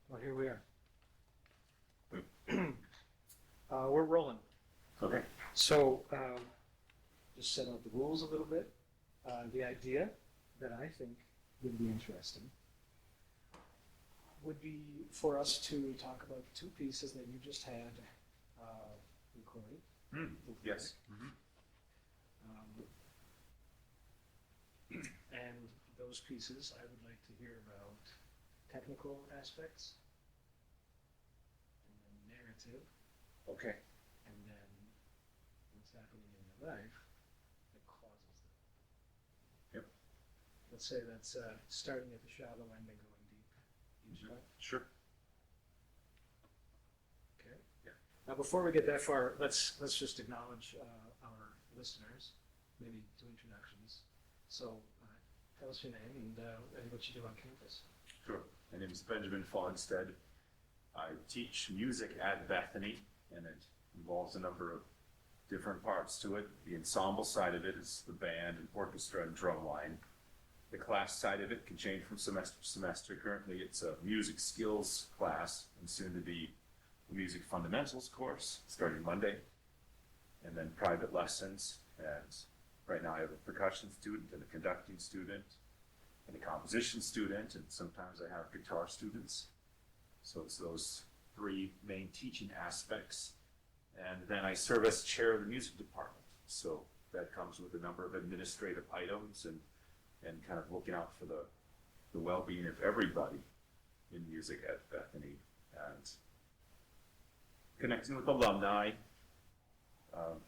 Well, here we are. We're rolling. Okay. So, just set out the rules a little bit. The idea that I think would be interesting would be for us to talk about the two pieces that you just had recorded. Yes. And those pieces, I would like to hear about technical aspects, and then narrative, Okay. and then what's happening in your life that causes them. Yep. Let's say that's starting at the shallow end and going deep each time. Sure. Okay. Yeah. Now, before we get that far, let's just acknowledge our listeners. Maybe do introductions. So, tell us your name and what you do on campus. Sure. My name is Benjamin Faugstad. I teach music at Bethany, and it involves a number of different parts to it. The ensemble side of it is the band and orchestra and drum line. The class side of it can change from semester to semester. Currently, it's a music skills class, and soon to be a music fundamentals course starting Monday, and then private lessons. And right now, I have a percussion student and a conducting student and a composition student, and sometimes I have guitar students. So it's those three main teaching aspects. And then I serve as chair of the music department. So that comes with a number of administrative items and kind of looking out for the well-being of everybody in music at Bethany, and connecting with alumni,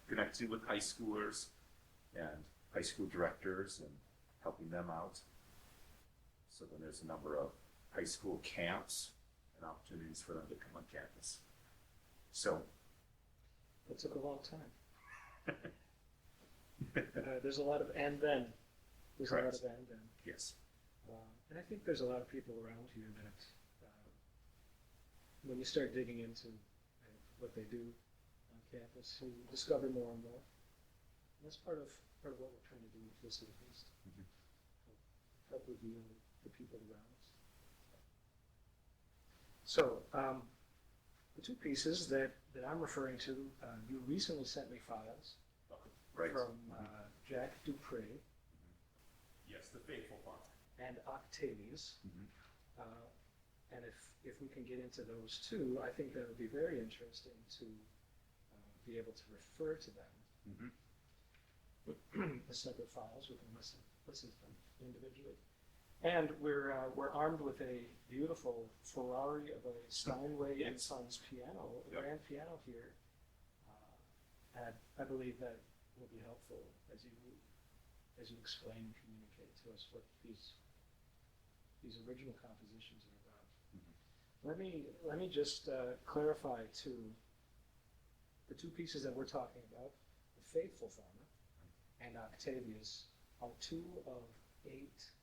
connecting with high schoolers and high school directors and helping them out. So then there's a number of high school camps and opportunities for them to come on campus. So That took a long time. There's a lot of and then. There's Correct. a lot of and then. yes. And I think there's a lot of people around here that, when you start digging into what they do on campus, you discover more and more. And that's part of what we're trying to do with this at least. Mhm. Help reveal the people around us. So, the two pieces that I'm referring to, you recently sent me files Right. from Jack Dupre Yes, the faithful farm. and Octavius. Mhm. And if we can get into those two, I think that would be very interesting to be able to refer to them as separate files. We can listen to them individually. And we're armed with a beautiful Ferrari of a Steinway and Sons piano, a grand piano here. And I believe that will be helpful as you explain and communicate to us what these original compositions are about. Let me just clarify too. The two pieces that we're talking about, The Faithful Farmer and Octavius, are two of 8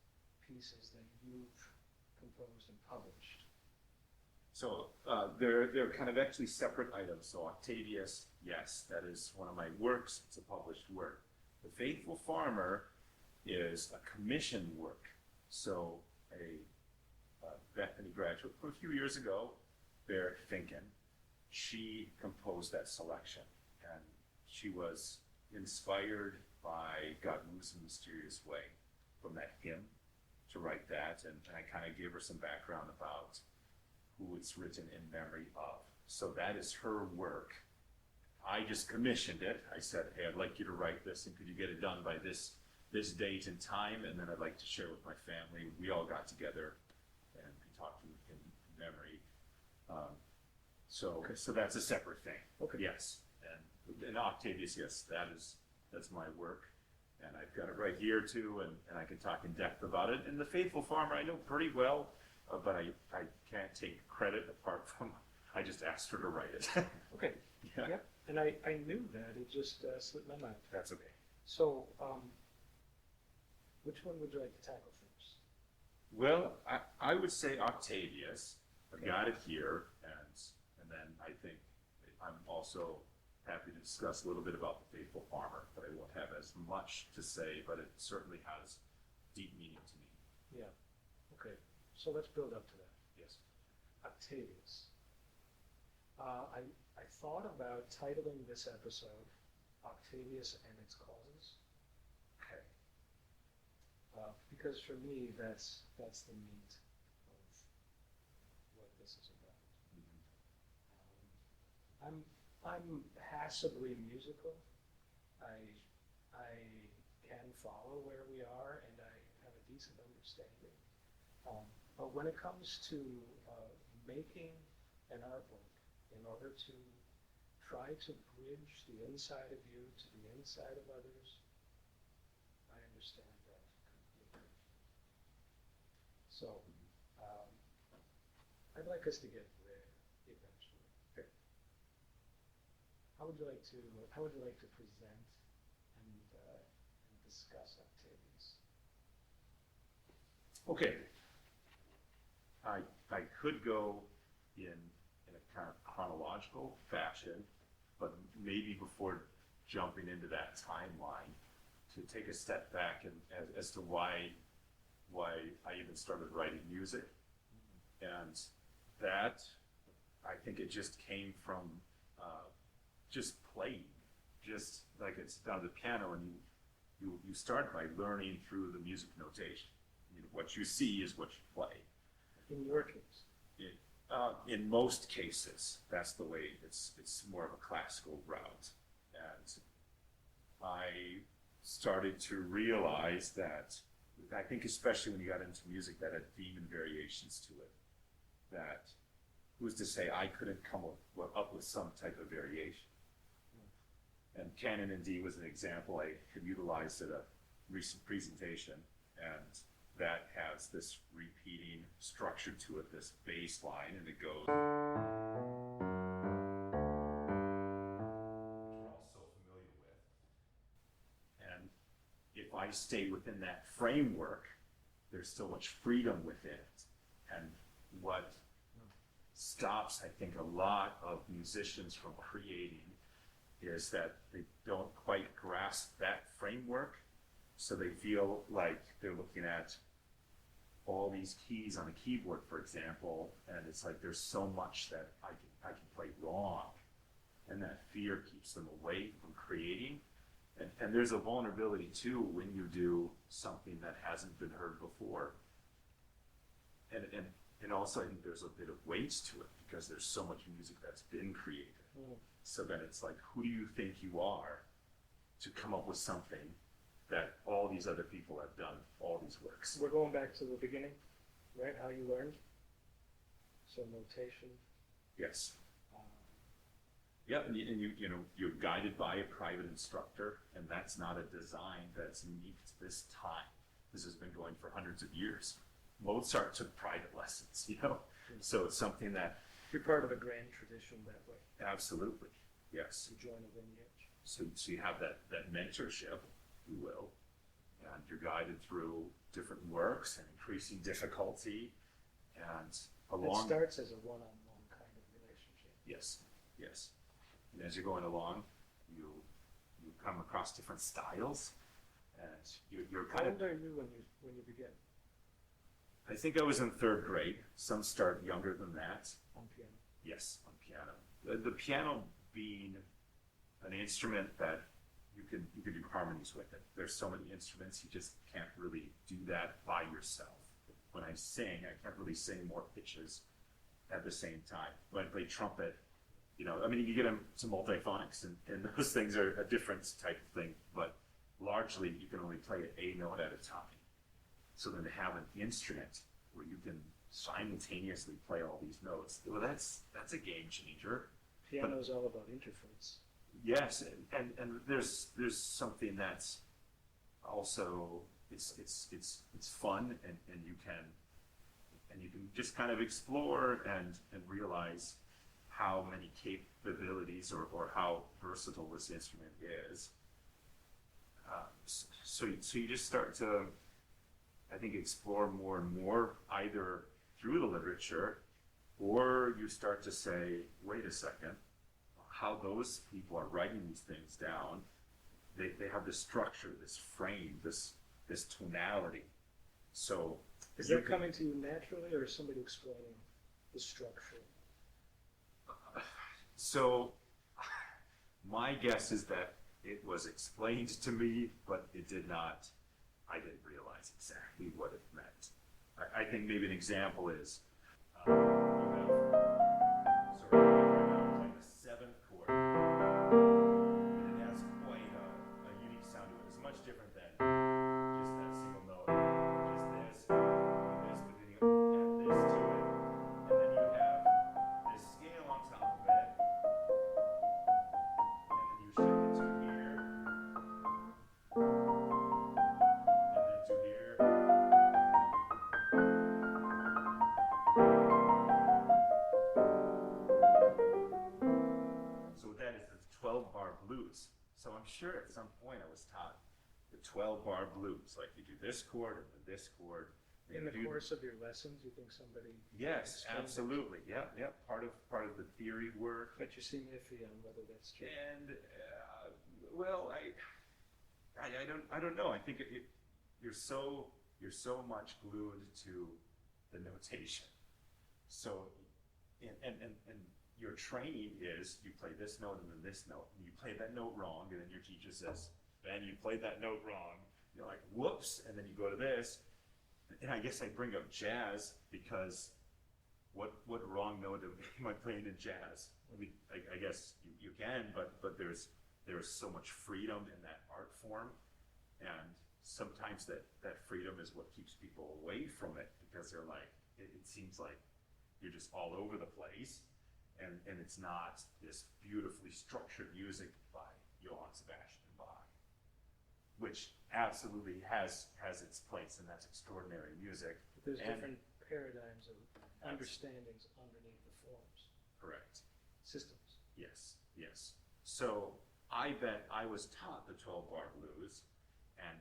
pieces that you've composed and published. So they're kind of actually separate items. So Octavius, yes, that is one of my works. It's a published work. The Faithful Farmer is a commissioned work. So a Bethany graduate from a few years ago, Bear Finken, she composed that selection, and she was inspired by God Moves in a Mysterious Way from that hymn to write that, and I kind of gave her some background about who it's written in memory of. So that is her work. I just commissioned it. I said, hey, I'd like you to write this, and could you get it done by this this date and time, and then I'd like to share with my family. We all got together and we talked in memory. So that's a separate thing. Okay. Yes, and Octavius, yes, that's my work, and I've got it right here too, and I can talk in depth about it. And the Faithful Farmer I know pretty well, but I can't take credit apart from I just asked her to write it. Okay. Yeah. Yep. And I knew that, it just slipped my mind. That's okay. So, which one would you like to tackle first? Well, I would say Octavius. I've got it here, and then I think I'm also happy to discuss a little bit about the Faithful Farmer, but I won't have as much to say, but it certainly has deep meaning to me. Yeah. Okay. So let's build up to that. Yes. Octavius. I thought about titling this episode Octavius and Its Causes. Okay. Because for me, that's the meat of what this is about. Mm-hmm. I'm passably musical. I can follow where we are, and I have a decent understanding. But when it comes to making an artwork, in order to try to bridge the inside of you to the inside of others, I understand that completely. So, I'd like us to get there eventually. Okay. How would you like to present and discuss Octavius? Okay. I could go in a kind of chronological fashion, but maybe before jumping into that timeline, to take a step back and as to why I even started writing music. And that, I think it just came from just playing, just like it's down the piano, and you start by learning through the music notation. You know, what you see is what you play. In your case? In most cases, that's the way. It's more of a classical route, and I started to realize that, I think especially when you got into music that had theme and variations to it, that who's to say I couldn't come up with some type of variation. And Canon in D was an example I had utilized at a recent presentation, and that has this repeating structure to it, this bass line, and it goes. We're all so familiar with. And if I stay within that framework, there's so much freedom within it. And what stops, I think, a lot of musicians from creating is that they don't quite grasp that framework. So they feel like they're looking at all these keys on a keyboard, for example, and it's like there's so much that I can play wrong, and that fear keeps them away from creating. And there's a vulnerability too when you do something that hasn't been heard before. And also I think there's a bit of weight to it because there's so much music that's been created. So then it's like, who do you think you are to come up with something that all these other people have done, all these works? We're going back to the beginning, right? How you learned. So notation. Yes. Yeah, and you know, you're guided by a private instructor, and that's not a design that's unique to this time. This has been going for hundreds of years. Mozart took private lessons, you know? So it's something that... You're part of a grand tradition that way. Absolutely, yes. You join a lineage. So you have that mentorship, if you will, and you're guided through different works and increasing difficulty, and It starts as a one-on-one kind of relationship. Yes, yes. And as you're going along, you come across different styles, and you're kind How of... old are you when you begin? I think I was in third grade. Some start younger than that. On piano? Yes, on piano. The piano being an instrument that you can do harmonies with it. There's so many instruments, you just can't really do that by yourself. When I sing, I can't really sing more pitches at the same time. When I play trumpet, you know, I mean, you get into multiphonics, and those things are a different type of thing, but largely you can only play a note at a time. So then to have an instrument where you can simultaneously play all these notes, well, that's a game changer. Piano's all about interface. Yes, and there's something that's also it's fun, and you can just kind of explore and realize how many capabilities or how versatile this instrument is. So you just start to, I think, explore more and more, either through the literature, or you start to say, wait a second, how those people are writing these things down, they have this structure, this frame, this tonality. So is that coming to you naturally, or is somebody explaining the structure? So my guess is that it was explained to me, but I didn't realize exactly what it meant. I think maybe an example is, you have, so right now I'm playing the seventh chord, and it has quite a unique sound to it. It's much different than just that single note, just this, and this, but then you add this to it, and then you have this scale on top of it, and then you shift it to here, and then to here. So that is the 12-bar blues. So I'm sure at some point I was taught the 12-bar blues, like you do this chord and then this chord. In the course of your lessons, you think somebody? Yes, absolutely. Yeah. Part of the theory work. But you seem iffy on whether that's true. And well, I don't know. I think you're so much glued to the notation. So, and your training is you play this note and then this note, and you play that note wrong, and then your teacher says, "Ben, you played that note wrong." You're like, "Whoops!" And then you go to this, and I guess I bring up jazz because what wrong note am I playing in jazz? I mean, I guess you can, but there's so much freedom in that art form, and sometimes that freedom is what keeps people away from it, because they're like, it seems like you're just all over the place, and it's not this beautifully structured music by Johann Sebastian Bach, which absolutely has its place, and that's extraordinary music. But there's different paradigms of understandings underneath the forms. Correct. Systems. Yes. So I bet I was taught the 12-bar blues, and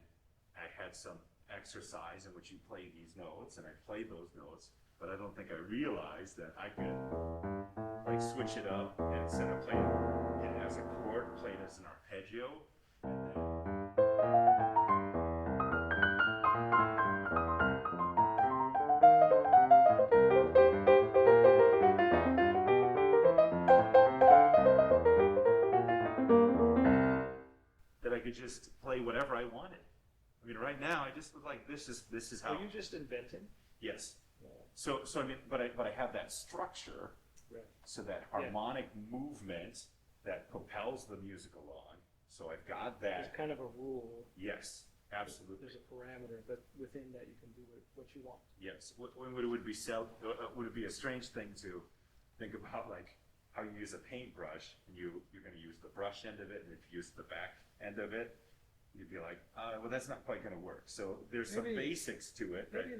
I had some exercise in which you play these notes, and I played those notes, but I don't think I realized that I could like switch it up, and instead of playing it as a chord, play it as an arpeggio, and that I could just play whatever I wanted. I mean, right now I just was like, this is how. Are you just inventing? Yes. Yeah. So I mean, but I have that structure, Right. so that harmonic movement that propels the music along. So I've got that. There's kind of a rule. Yes, absolutely. There's a parameter, but within that you can do what you want. Yes. Would it be a strange thing to think about, like how you use a paintbrush, and you're going to use the brush end of it, and if you use the back end of it, you'd be like, well, that's not quite going to work. So there's some basics to it. Maybe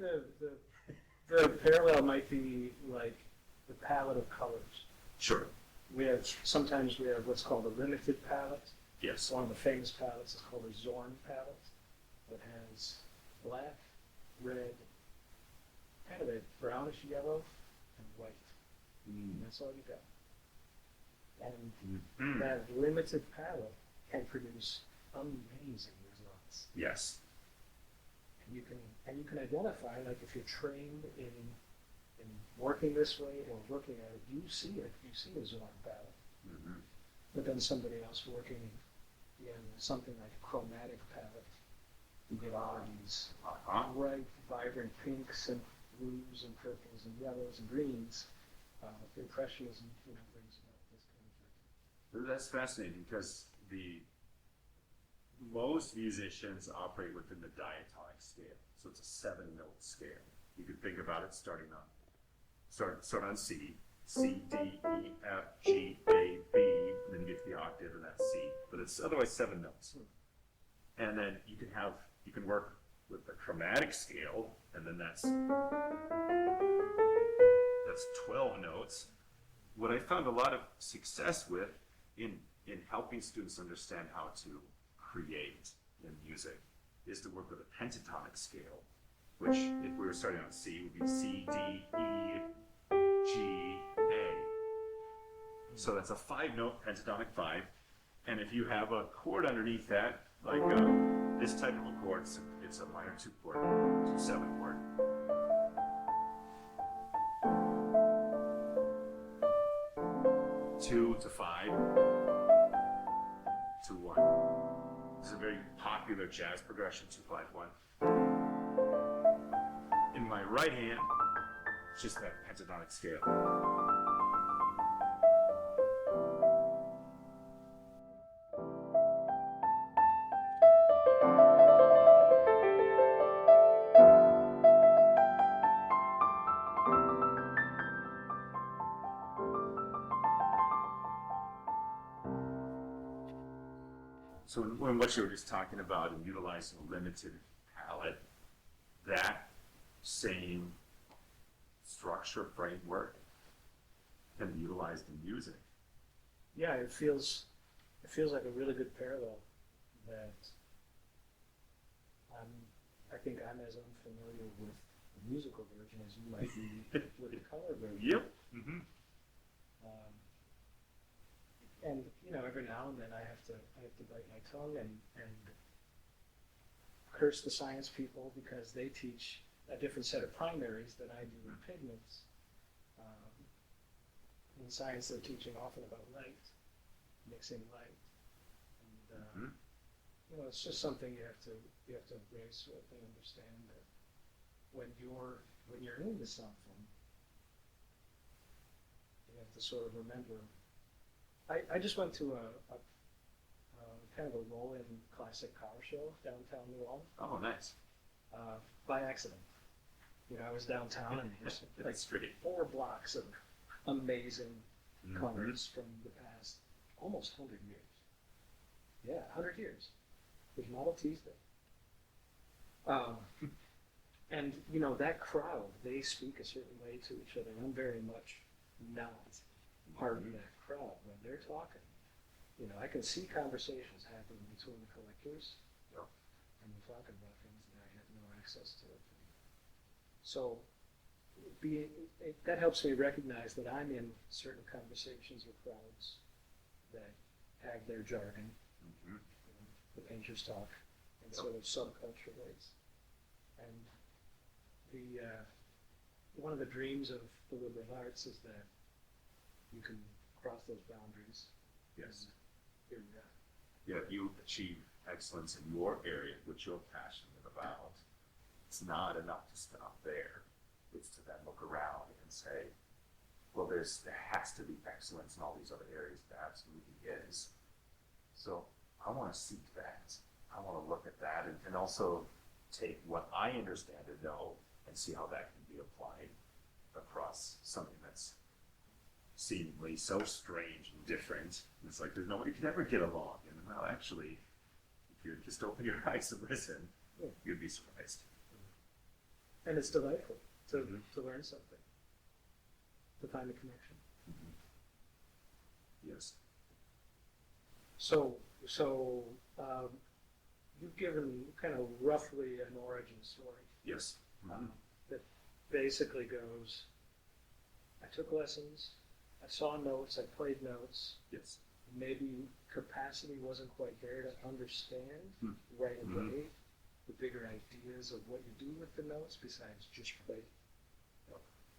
the parallel might be like the palette of colors. Sure. Sometimes we have what's called a limited palette. Yes. One of the famous palettes is called a Zorn palette, that has black, red, kind of a brownish yellow, and white. And that's all you got. And that limited palette can produce amazing results. Yes. And you can identify, like if you're trained in working this way or looking at it, you see a Zorn palette. Mm-hmm. But then somebody else working in something like a chromatic palette, you get all these bright, vibrant pinks and blues and purples and yellows and greens. Impressionism, brings about this kind of thing. That's fascinating, because most musicians operate within the diatonic scale, so it's a 7-note scale. You can think about it starting on C, C, D, E, F, G, A, B, and then you get to the octave and that's C. But it's otherwise 7 notes. And then you can work with the chromatic scale, and then that's 12 notes. What I found a lot of success with in helping students understand how to create in music is to work with a pentatonic scale, which if we were starting on C would be C, D, E, G, A. So that's a 5-note pentatonic 5. And if you have a chord underneath that, like this type of a chord, it's a minor 2 chord, 2/7 chord. Two to 5 to 1. This is a very popular jazz progression, 2-5-1. In my right hand, it's just that pentatonic scale. So when what you were just talking about and utilizing a limited palette, that same structure framework can be utilized in music. Yeah, it feels like a really good parallel that I think I'm as unfamiliar with the musical version as you might be with the color version. Yep. Mm-hmm. And every now and then I have to bite my tongue and curse the science people because they teach a different set of primaries than I do in pigments. In science, they're teaching often about light, mixing light, and it's just something you have to embrace with and understand that when you're into something, you have to sort of remember. I just went to a kind of a roll-in classic car show downtown New Orleans. Oh, nice. By accident. I was downtown and there's like great. 4 blocks of amazing cars from the past almost 100 years. Yeah, 100 years. There's Model T's there. And that crowd, they speak a certain way to each other. I'm very much not part of that crowd when they're talking. I can see conversations happening between the collectors, and we're talking about things that I have no access to. So that helps me recognize that I'm in certain conversations with crowds that have their jargon. The painters talk in sort of subculture ways. And one of the dreams of the liberal arts is that you can cross those boundaries. Yes. Here we go. Yeah, you achieve excellence in your area, which you're passionate about. It's not enough to stop there. It's to then look around and say, well, there has to be excellence in all these other areas. There absolutely is. So I want to seek that. I want to look at that and also take what I understand and know and see how that can be applied across something that's seemingly so strange and different. It's like there's no way you can ever get along. And well, actually, if you just open your eyes and listen, you'd be surprised. And it's delightful to learn something, to find a connection. Yes. So you've given kind of roughly an origin story. Yes. That basically goes, I took lessons, I saw notes, I played notes. Yes. Maybe capacity wasn't quite there to understand right away the bigger ideas of what you do with the notes besides just play.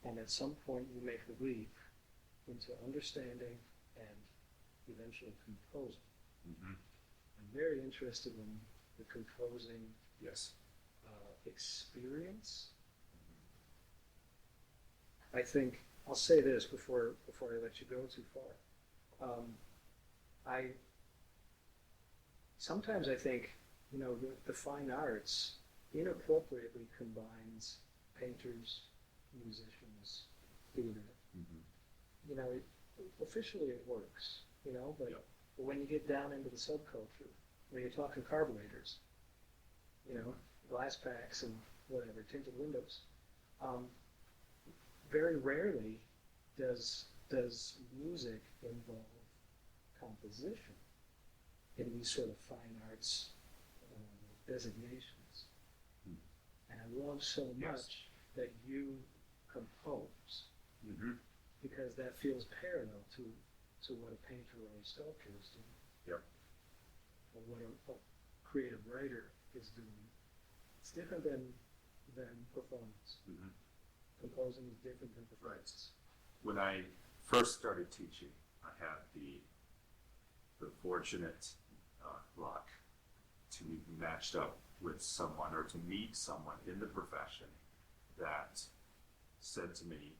And at some point you make the leap into understanding and eventually composing. I'm very interested in the composing experience. I think I'll say this before I let you go too far. sometimes I think, the fine arts inappropriately combines painters, musicians, theater. Officially it works, but Yep. when you get down into the subculture, when you're talking carburetors, glass packs and whatever, tinted windows, very rarely does music involve composition in these sort of fine arts designations. And I love so much that you compose, because that feels parallel to what a painter or a sculptor is doing. Yep. Or what a creative writer is doing. It's different than performance. Composing is different than performance. When I first started teaching, I had the fortunate luck to be matched up with someone or to meet someone in the profession that said to me,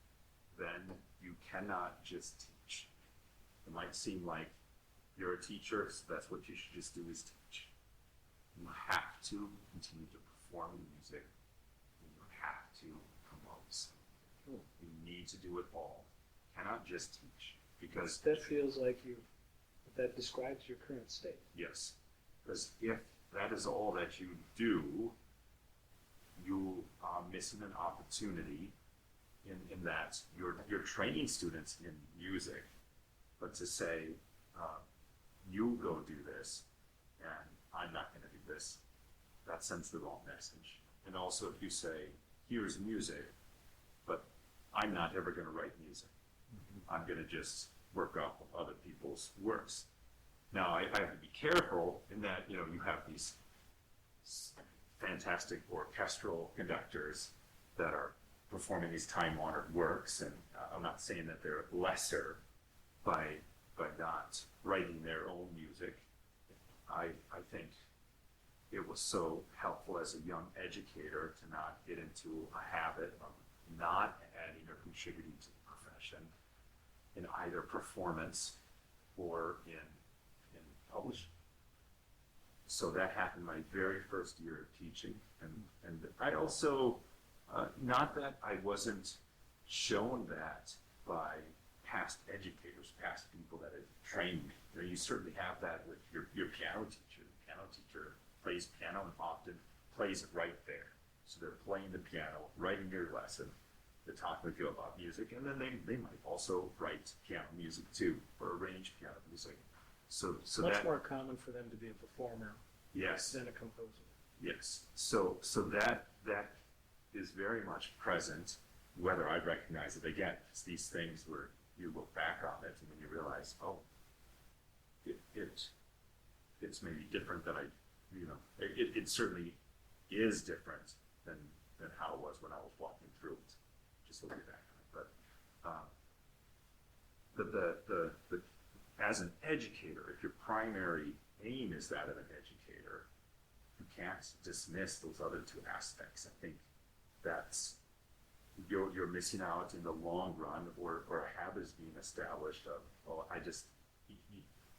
then you cannot just teach. It might seem like you're a teacher, so that's what you should just do is teach. You have to continue to perform music, and you have to compose. You need to do it all. You cannot just teach, because that feels like that describes your current state. yes, because if that is all that you do, you are missing an opportunity in that you're training students in music, but to say, you go do this, and I'm not going to do this, that sends the wrong message. And also if you say, here's music, but I'm not ever going to write music. I'm going to just work off of other people's works. Now, I have to be careful in that, you have these fantastic orchestral conductors that are performing these time-honored works, and I'm not saying that they're lesser by not writing their own music. I think it was so helpful as a young educator to not get into a habit of not adding or contributing to the profession in either performance or in publishing. So that happened my very first year of teaching, and I also, not that I wasn't shown that by past educators, past people that had trained me. You certainly have that with your piano teacher. The piano teacher plays piano and often plays it right there. So they're playing the piano, writing your lesson, they're talking with you about music, and then they might also write piano music too, or arrange piano music. So much that, more common for them to be a performer yes, than a composer. yes. So that is very much present, whether I recognize it. Again, it's these things where you look back on it and then you realize, oh, it's maybe different than it certainly is different than how it was when I was walking through it. Just looking back on it, but as an educator, if your primary aim is that of an educator, you can't dismiss those other two aspects. I think that's you're missing out in the long run, or a habit is being established of, oh,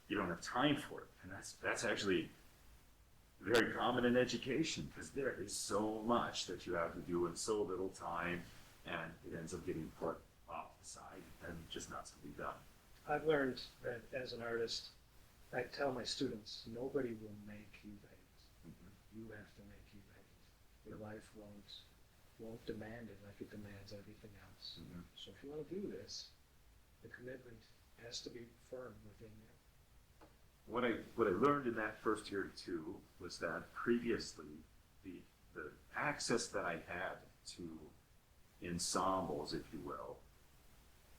you don't have time for it, and that's actually very common in education, because there is so much that you have to do in so little time, and it ends up getting put off the side and just not to be done. I've learned that as an artist, I tell my students, nobody will make you famous. You have to make you famous. Your life won't demand it like it demands everything else. So if you want to do this, the commitment has to be firm within you. What I learned in that first year too was that previously the access that I had to ensembles, if you will,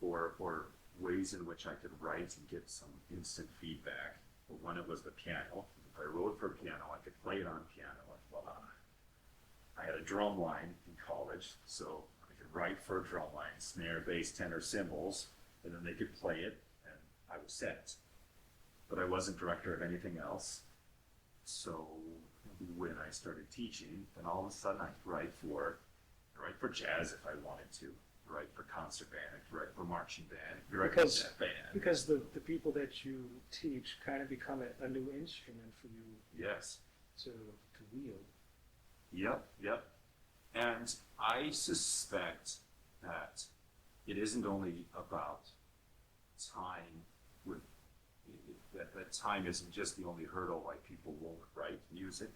or ways in which I could write and get some instant feedback. When it was the piano, if I wrote for piano, I could play it on piano, and voila. I had a drum line in college, so I could write for a drum line, snare, bass, tenor, cymbals, and then they could play it, and I was set. But I wasn't director of anything else. So when I started teaching, then all of a sudden I could write for jazz if I wanted to. you write for concert band, you write for marching band, you write Because- for that band. Because the people that you teach kind of become a new instrument for you Yes. to wield. Yep. And I suspect that it isn't only about time with that time isn't just the only hurdle why people won't write music.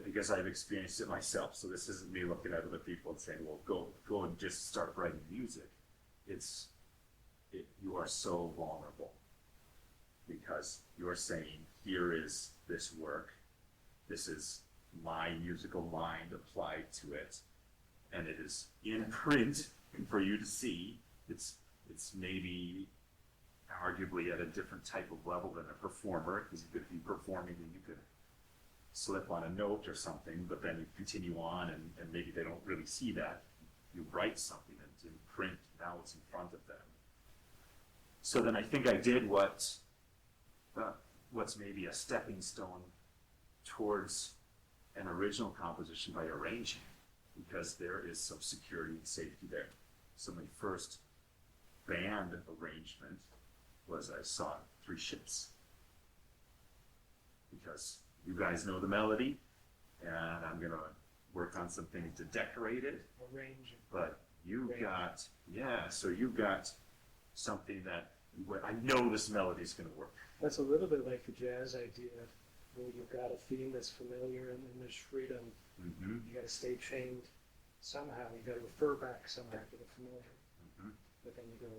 Because I've experienced it myself, so this isn't me looking at other people and saying, well, go and just start writing music. You are so vulnerable because you're saying, here is this work, this is my musical mind applied to it, and it is in print for you to see. It's maybe arguably at a different type of level than a performer, because you could be performing and you could slip on a note or something, but then you continue on and maybe they don't really see that. You write something and it's in print, now it's in front of them. So then I think I did what's maybe a stepping stone towards an original composition by arranging, because there is some security and safety there. So my first band arrangement was I saw 3 ships. Because you guys know the melody, and I'm gonna work on something to decorate it. Arranging. But you got something that I know this melody's gonna work. That's a little bit like the jazz idea, where you've got a theme that's familiar and then there's freedom. Mm-hmm. You gotta stay chained somehow. You gotta refer back somehow to the familiar. Mm-hmm. But then you go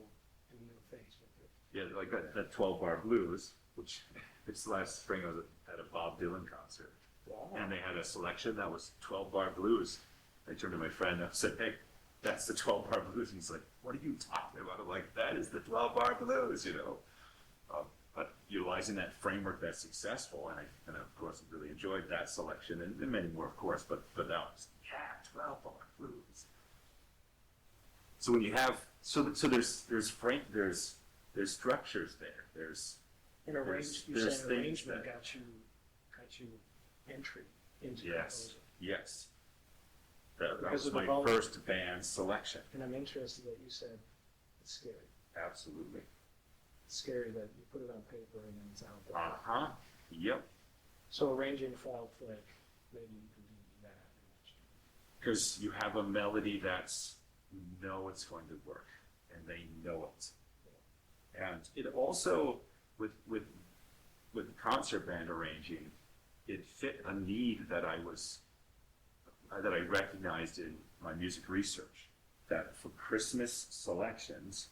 in a new phase with it. Yeah, like that 12-bar blues, which it's last spring I was at a Bob Dylan concert. Wow. And they had a selection that was 12-bar blues. I turned to my friend and I said, hey, that's the 12-bar blues. And he's like, what are you talking about? I'm like, that is the 12-bar blues, you know. But utilizing that framework that's successful, and of course really enjoyed that selection, and many more, of course, but that was, 12-bar blues. So when you have, there's structures there. There's And There's you saying things arrangement that- got you entry into Yes, composing. yes. That Because was of the my volume. first band selection. And I'm interested that you said it's scary. Absolutely. It's scary that you put it on paper and then it's out there. Uh-huh. Yep. So arranging felt like maybe you can do that. Because you have a melody that's, you know it's going to work, and they know it. And it also, with concert band arranging, it fit a need that I recognized in my music research, that for Christmas selections,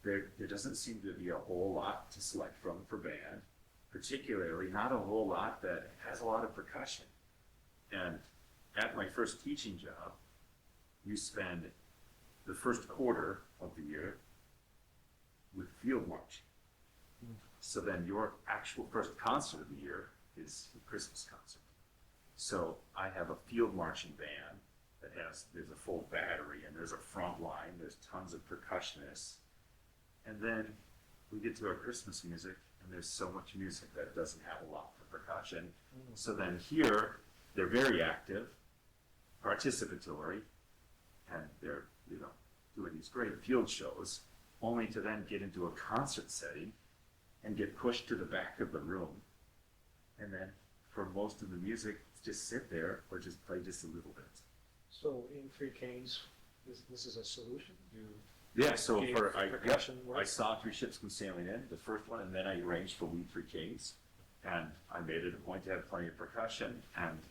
there doesn't seem to be a whole lot to select from for band, particularly not a whole lot that has a lot of percussion. And at my first teaching job, you spend the first quarter of the year with field marching. So then your actual first concert of the year is the Christmas concert. So I have a field marching band that there's a full battery and there's a front line, there's tons of percussionists. And then we get to our Christmas music and there's so much music that doesn't have a lot for percussion. So then here, they're very active, participatory, and they're, doing these great field shows, only to then get into a concert setting and get pushed to the back of the room. And then for most of the music, just sit there or just play just a little bit. So in 3 Canes, this is a solution? Yeah, so Gave percussion work? I saw 3 ships come sailing in, the first one, and then I arranged for We 3 Kings. And I made it a point to have plenty of percussion, and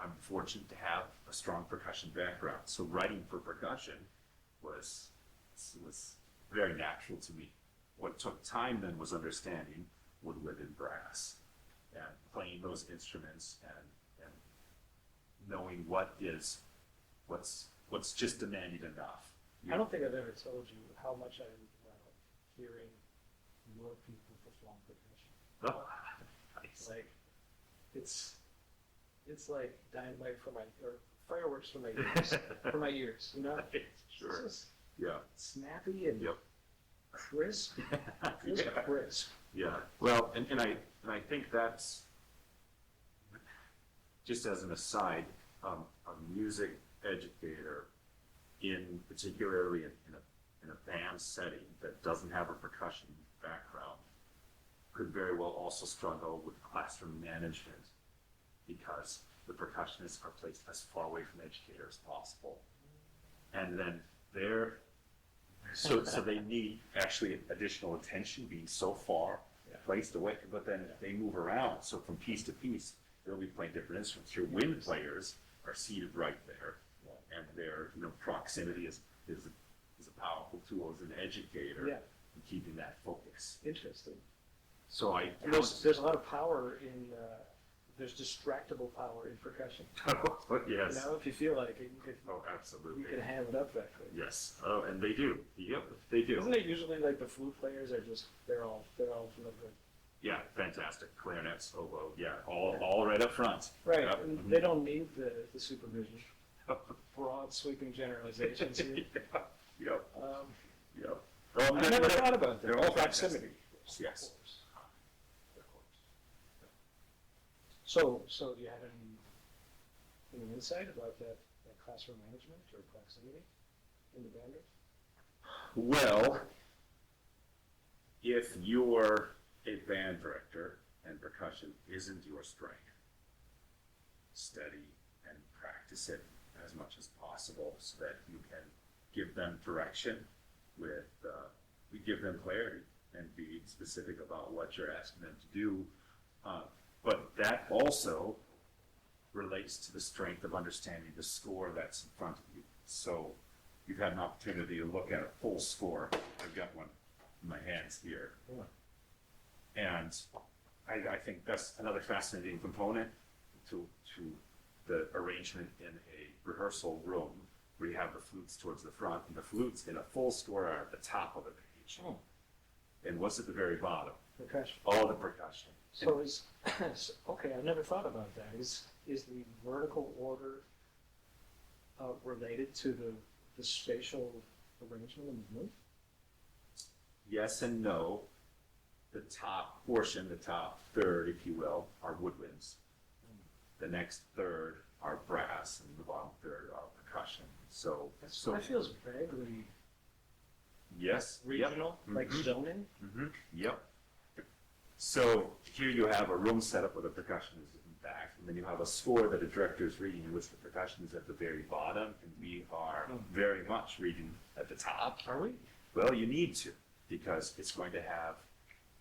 I'm fortunate to have a strong percussion background. So writing for percussion was very natural to me. What took time then was understanding woodwind and brass, and playing those instruments, and knowing what's just demanded enough. I don't think I've ever told you how much I love hearing your people perform percussion. Oh, nice. Like, it's like dynamite or fireworks for my ears, you know? Sure. It's just Yeah. snappy and Yep. crisp, Yeah. crisp. Yeah. Well, and I think that's, just as an aside, a music educator particularly in a band setting that doesn't have a percussion background, could very well also struggle with classroom management because the percussionists are placed as far away from the educator as possible. And then so they need actually additional attention being so far placed away, but then they move around. So from piece to piece, they'll be playing different instruments. Your wind players are seated right there, and their proximity is a powerful tool as an educator in keeping that focus. Interesting. So there's a lot of power in there's distractible power in percussion. Yes. If you feel like it, absolutely. You can ham it up that quick. Yes. Oh, and they do. Yep, they do. Isn't it usually like the flute players are just they're all no good? Yeah, fantastic. Clarinets, oboe, all right up front. Right, Yep. and they don't need the supervision. Broad sweeping generalizations here. Yep. I never thought about that. They're all Proximity. Yes. So do you have any insight about that classroom management or proximity in the banders? Well, if you're a band director and percussion isn't your strength, study and practice it as much as possible so that you can give them direction we give them clarity and be specific about what you're asking them to do. But that also relates to the strength of understanding the score that's in front of you. So you've had an opportunity to look at a full score. I've got one in my hands here. And I think that's another fascinating component to the arrangement in a rehearsal room where you have the flutes towards the front, and the flutes in a full score are at the top of the page. And what's at the very bottom? Percussion. All the percussion. So okay, I never thought about that. Is the vertical order related to the spatial arrangement of the movement? Yes and no. The top portion, the top third, if you will, are woodwinds. The next third are brass, and the bottom third are percussion. So that feels vaguely yes, regional, yep. like zoning. Yep. So here you have a room set up where the percussion is in back, and then you have a score that a director is reading, in which the percussion is at the very bottom, and we are very much reading at the top. Are we? Well, you need to, because it's going to have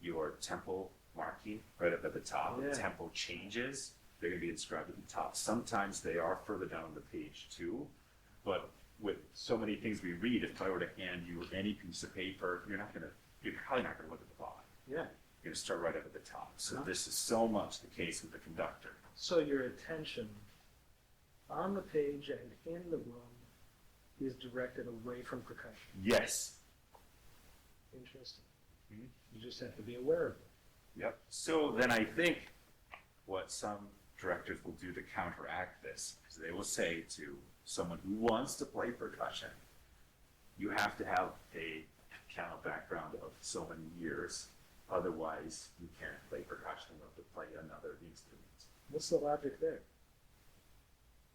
your tempo marking right up at the top. Yeah. The tempo changes. They're going to be inscribed at the top. Sometimes they are further down the page too, but with so many things we read, if I were to hand you any piece of paper, you're probably not going to look at the bottom. Yeah. You're going to start right up at the top. So this is so much the case with the conductor. So your attention on the page and in the room is directed away from percussion. Yes. Interesting. You just have to be aware of it. Yep. So then I think what some directors will do to counteract this is they will say to someone who wants to play percussion, you have to have a piano background of so many years. Otherwise, you can't play percussion. You have to play another instrument. What's the logic there?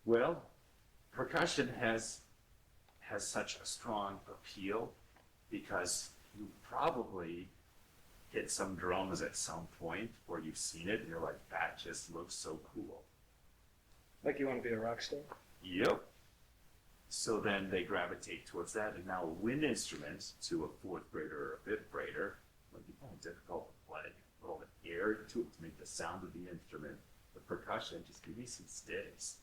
Well, percussion has such a strong appeal because you probably hit some drums at some point where you've seen it and you're like, that just looks so cool. Like you want to be a rock star? Yep. So then they gravitate towards that, and now a wind instrument to a fourth grader or a fifth grader might be difficult to play. A little bit air to it to make the sound of the instrument. The percussion, just give me some sticks.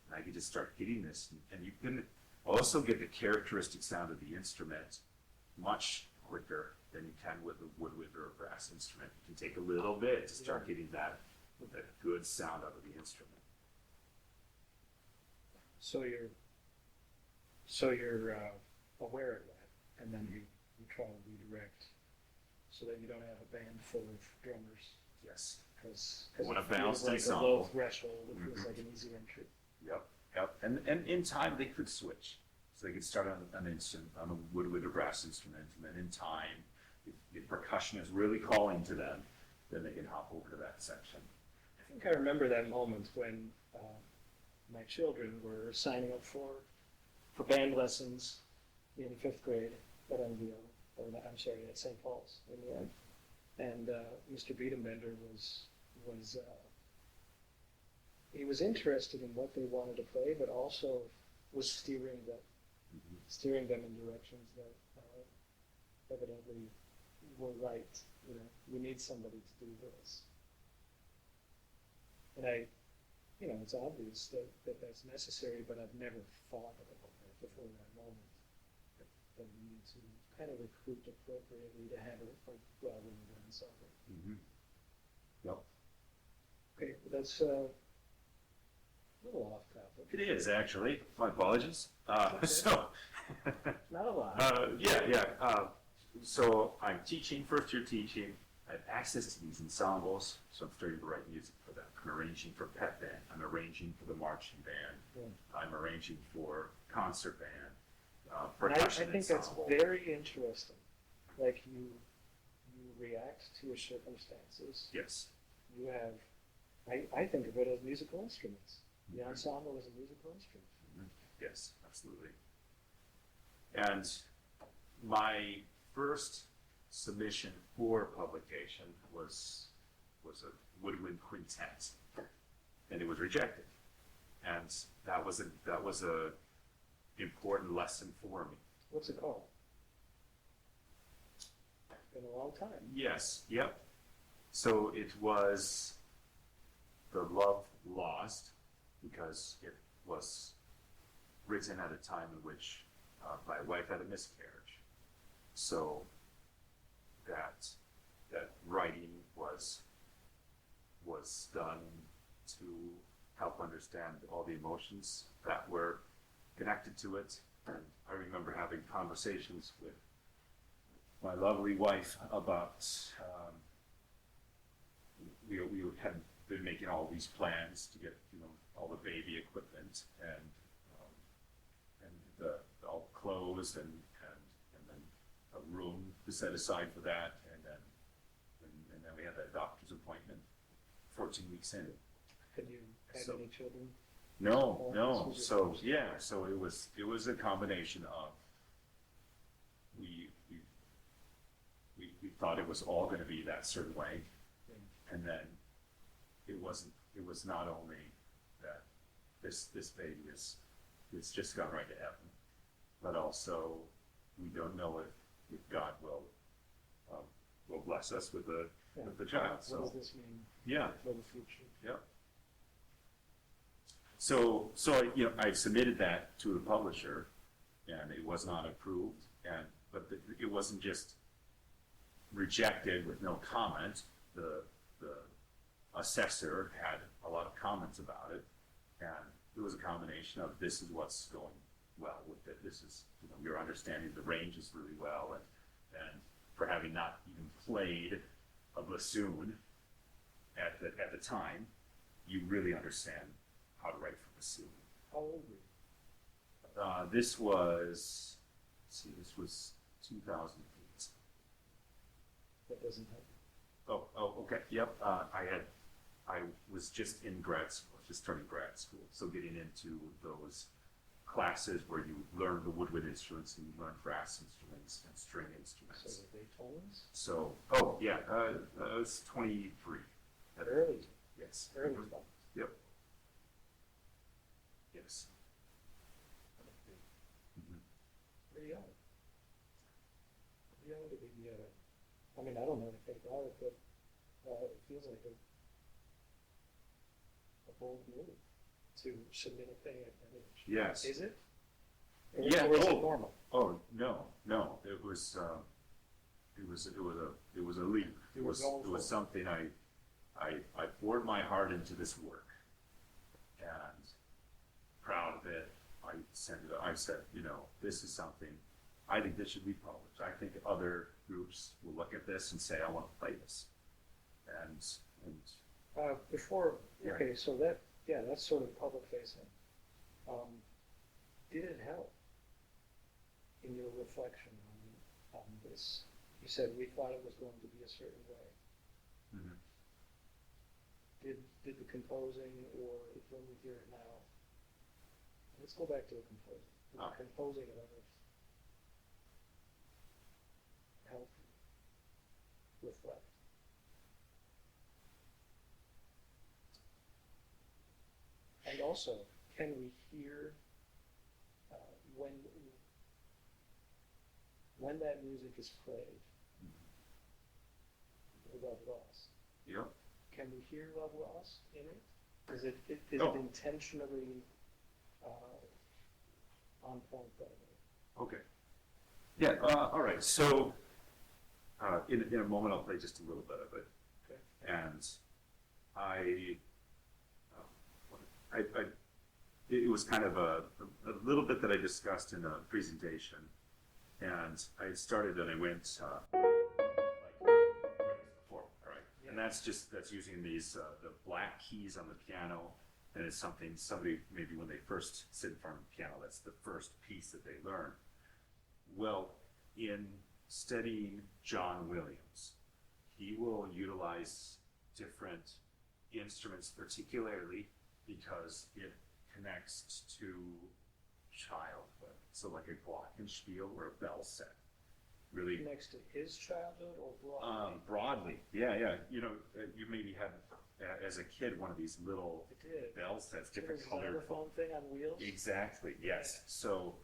And I can just start hitting this, and you can also get the characteristic sound of the instrument much quicker than you can with a woodwind or a brass instrument. You can take a little bit to start getting that good sound out of the instrument. So you're aware of that, and then you try to redirect so that you don't have a band full of drummers. Yes. Because When a it feels balanced like ensemble. a low threshold, it feels like an easy entry. Yep. And in time they could switch. So they could start on an instrument, on a woodwind or brass instrument, and then in time, if percussion is really calling to them, then they can hop over to that section. I think I remember that moment when my children were signing up for for band lessons in 5th grade at MVO, I'm sorry, at St. Paul's in the end. And Mr. Biedenbender he was interested in what they wanted to play, but also was steering them in directions that evidently were right. We need somebody to do this. And it's obvious that that's necessary, but I've never thought about that before that moment. That we need to kind of recruit appropriately to have a well-run ensemble. Mm-hmm. Yep. Okay, that's a little off topic. It is, actually. My apologies. Okay. So, Not a lot. So I'm teaching, first-year teaching. I have access to these ensembles, so I'm starting to write music for them. I'm arranging for pep band. I'm arranging for the marching band. Yeah. I'm arranging for concert band. I Percussion think that's ensemble. very interesting. Like you react to your circumstances. Yes. You have, I think of it as musical instruments. The ensemble is a musical instrument. Mm-hmm. Yes, absolutely. And my first submission for publication was a woodwind quintet, and it was rejected. And that was a important lesson for me. What's it called? It's been a long time. Yes, yep. So it was The Love Lost, because it was written at a time in which my wife had a miscarriage. So that writing was done to help understand all the emotions that were connected to it. And I remember having conversations with my lovely wife about we had been making all these plans to get all the baby equipment and all the clothes and then a room to set aside for that, and then we had that doctor's appointment 14 weeks in. Had you had any children? No. So it was a combination of we thought it was all going to be that certain way, and then it wasn't. It was not only that this baby is just gone right to heaven, but also we don't know if God will bless us with the child. So what does this mean? Yeah. For the future. Yep. So I submitted that to the publisher, and it was not approved. But it wasn't just rejected with no comment. The assessor had a lot of comments about it, and it was a combination of this is what's going well with it. This is you're understanding the ranges really well, and for having not even played a bassoon at the time, you really understand how to write for bassoon. How old were you? This was 2008. That doesn't help. Oh, okay. Yep. I was just in grad school, just starting grad school, so getting into those classes where you learn the woodwind instruments and you learn brass instruments and string instruments. So were they tones? So, I was 23. Early. Yes. Early stuff. Yep. Yes. Pretty young. Pretty young to be, I mean, I don't know anything about it, but it feels like a bold move to submit a thing at that age. Yes. Is it? Yeah. Or is it normal? Oh no. It was a leap. It was something I poured my heart into this work, and proud of it. I said, this is something. I think this should be published. I think other groups will look at this and say, I want to play this. And Okay, so that's sort of public facing. Did it help in your reflection on this? You said we thought it was going to be a certain way. Mm-hmm. Did the composing, or when we hear it now, let's go back to the composing. Did the composing it out of help reflect. And also, can we hear when that music is played? Love Lost. Yep. Can we hear Love Lost in it? Is it intentionally on point that way? Okay. Yeah, all right. So in a moment, I'll play just a little bit of it. Okay. And it was kind of a little bit that I discussed in a presentation. And I started and I went like before, all right? Yeah. And that's using these, the black keys on the piano. And it's something somebody, maybe when they first sit in front of the piano, that's the first piece that they learn. Well, in studying John Williams, he will utilize different instruments, particularly because it connects to childhood. So like a glockenspiel or a bell set. Really Next to his childhood or broadly? Broadly, yeah. You know, you maybe had as a kid one of these little bell sets, different colored. Xylophone thing on wheels? Exactly, yes. So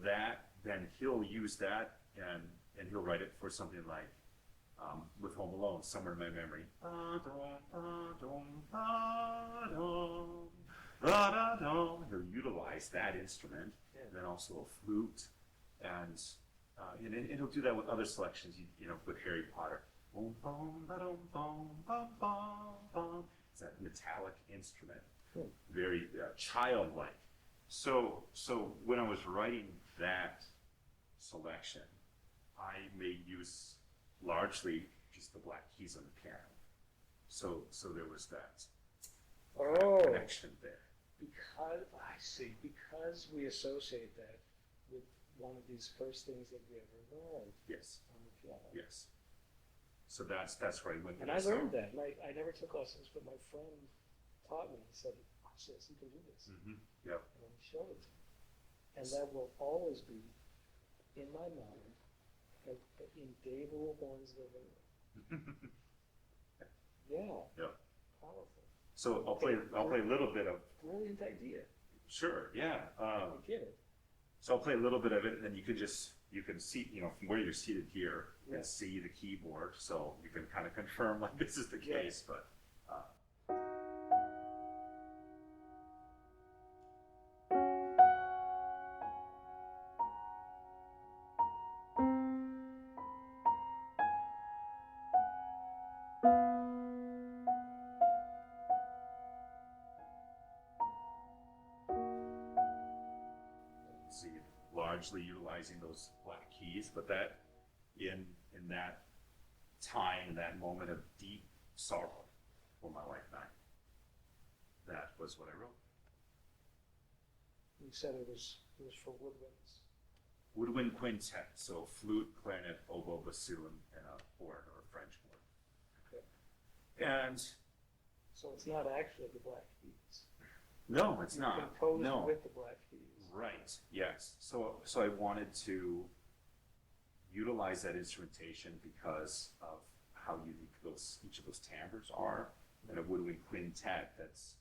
that, then he'll use that and he'll write it for something like with Home Alone, Somewhere in My Memory. He'll utilize that instrument, and then also a flute, and he'll do that with other selections, you know, with Harry Potter. It's that metallic instrument, very childlike. So when I was writing that selection, I made use largely just the black keys on the piano. So there was that connection there. Because we associate that with one of these first things that we ever learned. Yes. On the piano. Yes. So that's where I went. And I learned that. And I never took lessons, but my friend taught me. He said, "Watch this. You can do this." Mm-hmm. Yep. And he showed it to me. And that will always be in my mind in Dave Wilborn's living room. Yeah. Yep. Powerful. So I'll play a little bit of. Brilliant idea. Sure. Yeah. I get it. So I'll play a little bit of it, and then you can see, you know, from where you're seated here, you can see the keyboard, so you can kind of confirm like this is the case. But see, largely utilizing those black keys, but that in that time, in that moment of deep sorrow for my wife and I, that was what I wrote. You said it was for woodwinds. Woodwind quintet, so flute, clarinet, oboe, bassoon, and a horn or a French horn. Okay. And So it's not actually the black keys. no, it's You not. composed No. with the black keys. Right. Yes. So I wanted to utilize that instrumentation because of how unique each of those timbres are. And a woodwind quintet, that's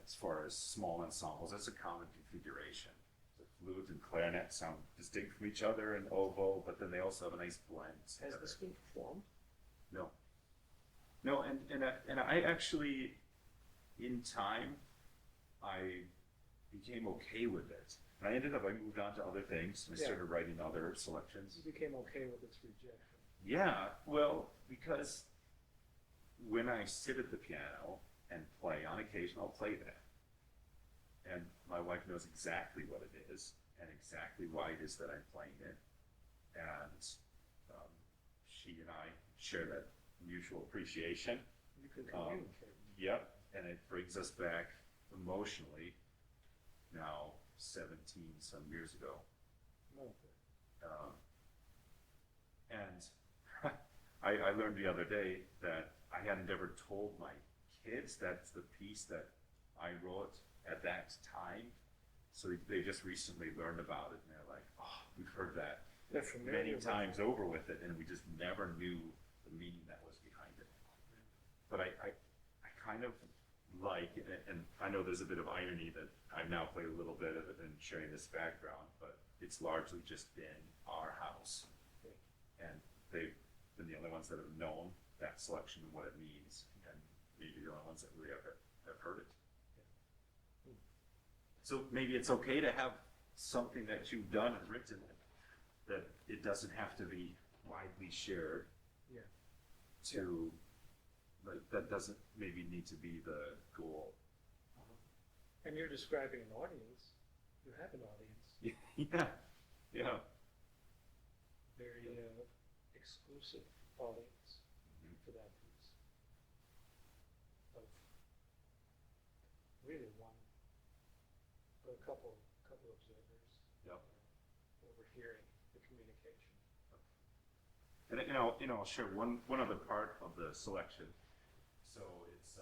as far as small ensembles, that's a common configuration. The flute and clarinet sound distinct from each other, and oboe, but then they also have a nice blend together. Has this been performed? No, and I actually, in time, I became okay with it. And I moved on to other things, and I started writing other selections. You became okay with its rejection. Yeah, well, because when I sit at the piano and play, on occasion I'll play that. And my wife knows exactly what it is, and exactly why it is that I'm playing it. And she and I share that mutual appreciation. You can communicate. Yep, and it brings us back emotionally now 17 some years ago. And I learned the other day that I hadn't ever told my kids that's the piece that I wrote at that time. So they just recently learned about it, and they're like, oh, we've heard that They're familiar many with times it. over with it, and we just never knew the meaning that was behind it. But I kind of like, and I know there's a bit of irony that I've now played a little bit of it and sharing this background, but it's largely just been our house. And they've been the only ones that have known that selection and what it means, and maybe the only ones that really have heard it. So maybe it's okay to have something that you've done and written that it doesn't have to be widely shared. Yeah. To, like, that doesn't maybe need to be the goal. And you're describing an audience. You have an audience. Yeah. Very exclusive audience for that piece. Of really one, but a couple observers. Yep. Overhearing the communication. And I'll share one other part of the selection. So it's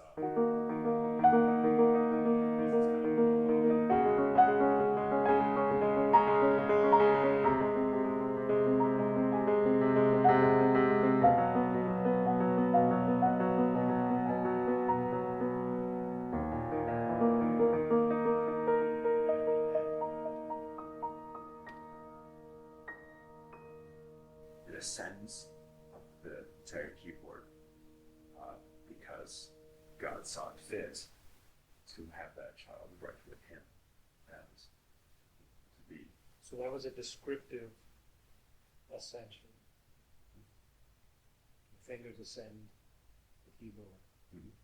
it ascends up the entire keyboard because God saw it fit to have that child right with him and to be. So that was a descriptive ascension. The fingers ascend, the keyboard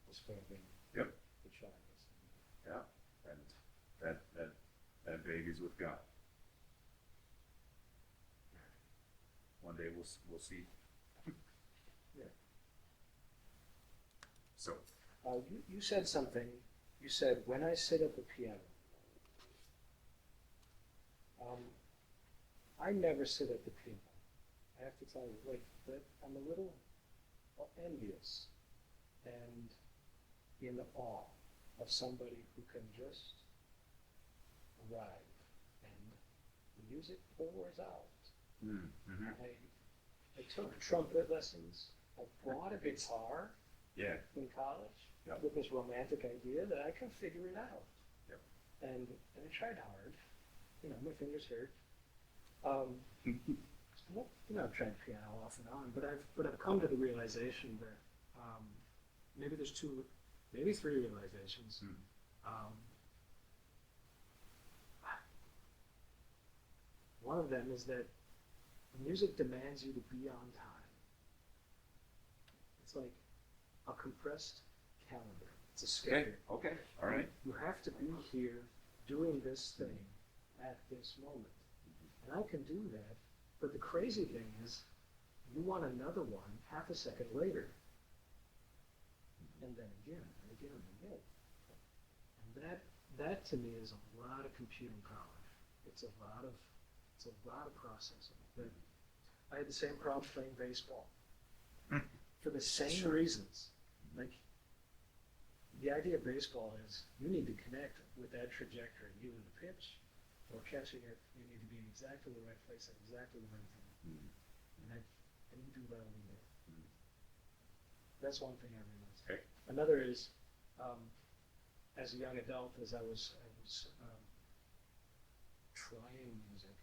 describing Yep. the child. Yeah, and that baby's with God. One day we'll see. Yeah. So You said something. You said, when I sit at the piano, I never sit at the piano. I have to tell you, like, that I'm a little envious and in awe of somebody who can just arrive and the music pours out. mm-hmm. I took trumpet lessons. I bought a guitar Yeah. in college Yep. with this romantic idea that I can figure it out. Yep. And I tried hard. My fingers hurt. I've tried piano off and on, but I've come to the realization that maybe there's maybe three realizations. One of them is that music demands you to be on time. It's like a compressed calendar. It's a schedule. Okay. All right. You have to be here doing this thing at this moment. And I can do that, but the crazy thing is you want another one half a second later. And then again, and again, and again. And that to me is a lot of computing power. It's a lot of processing. But I had the same problem playing baseball. For the same reasons. Like, the idea of baseball is you need to connect with that trajectory, either the pitch or catching it. You need to be in exactly the right place at exactly the right time. And I didn't do well in there. That's one thing I realized. Okay. Another is, as a young adult, as I was trying music,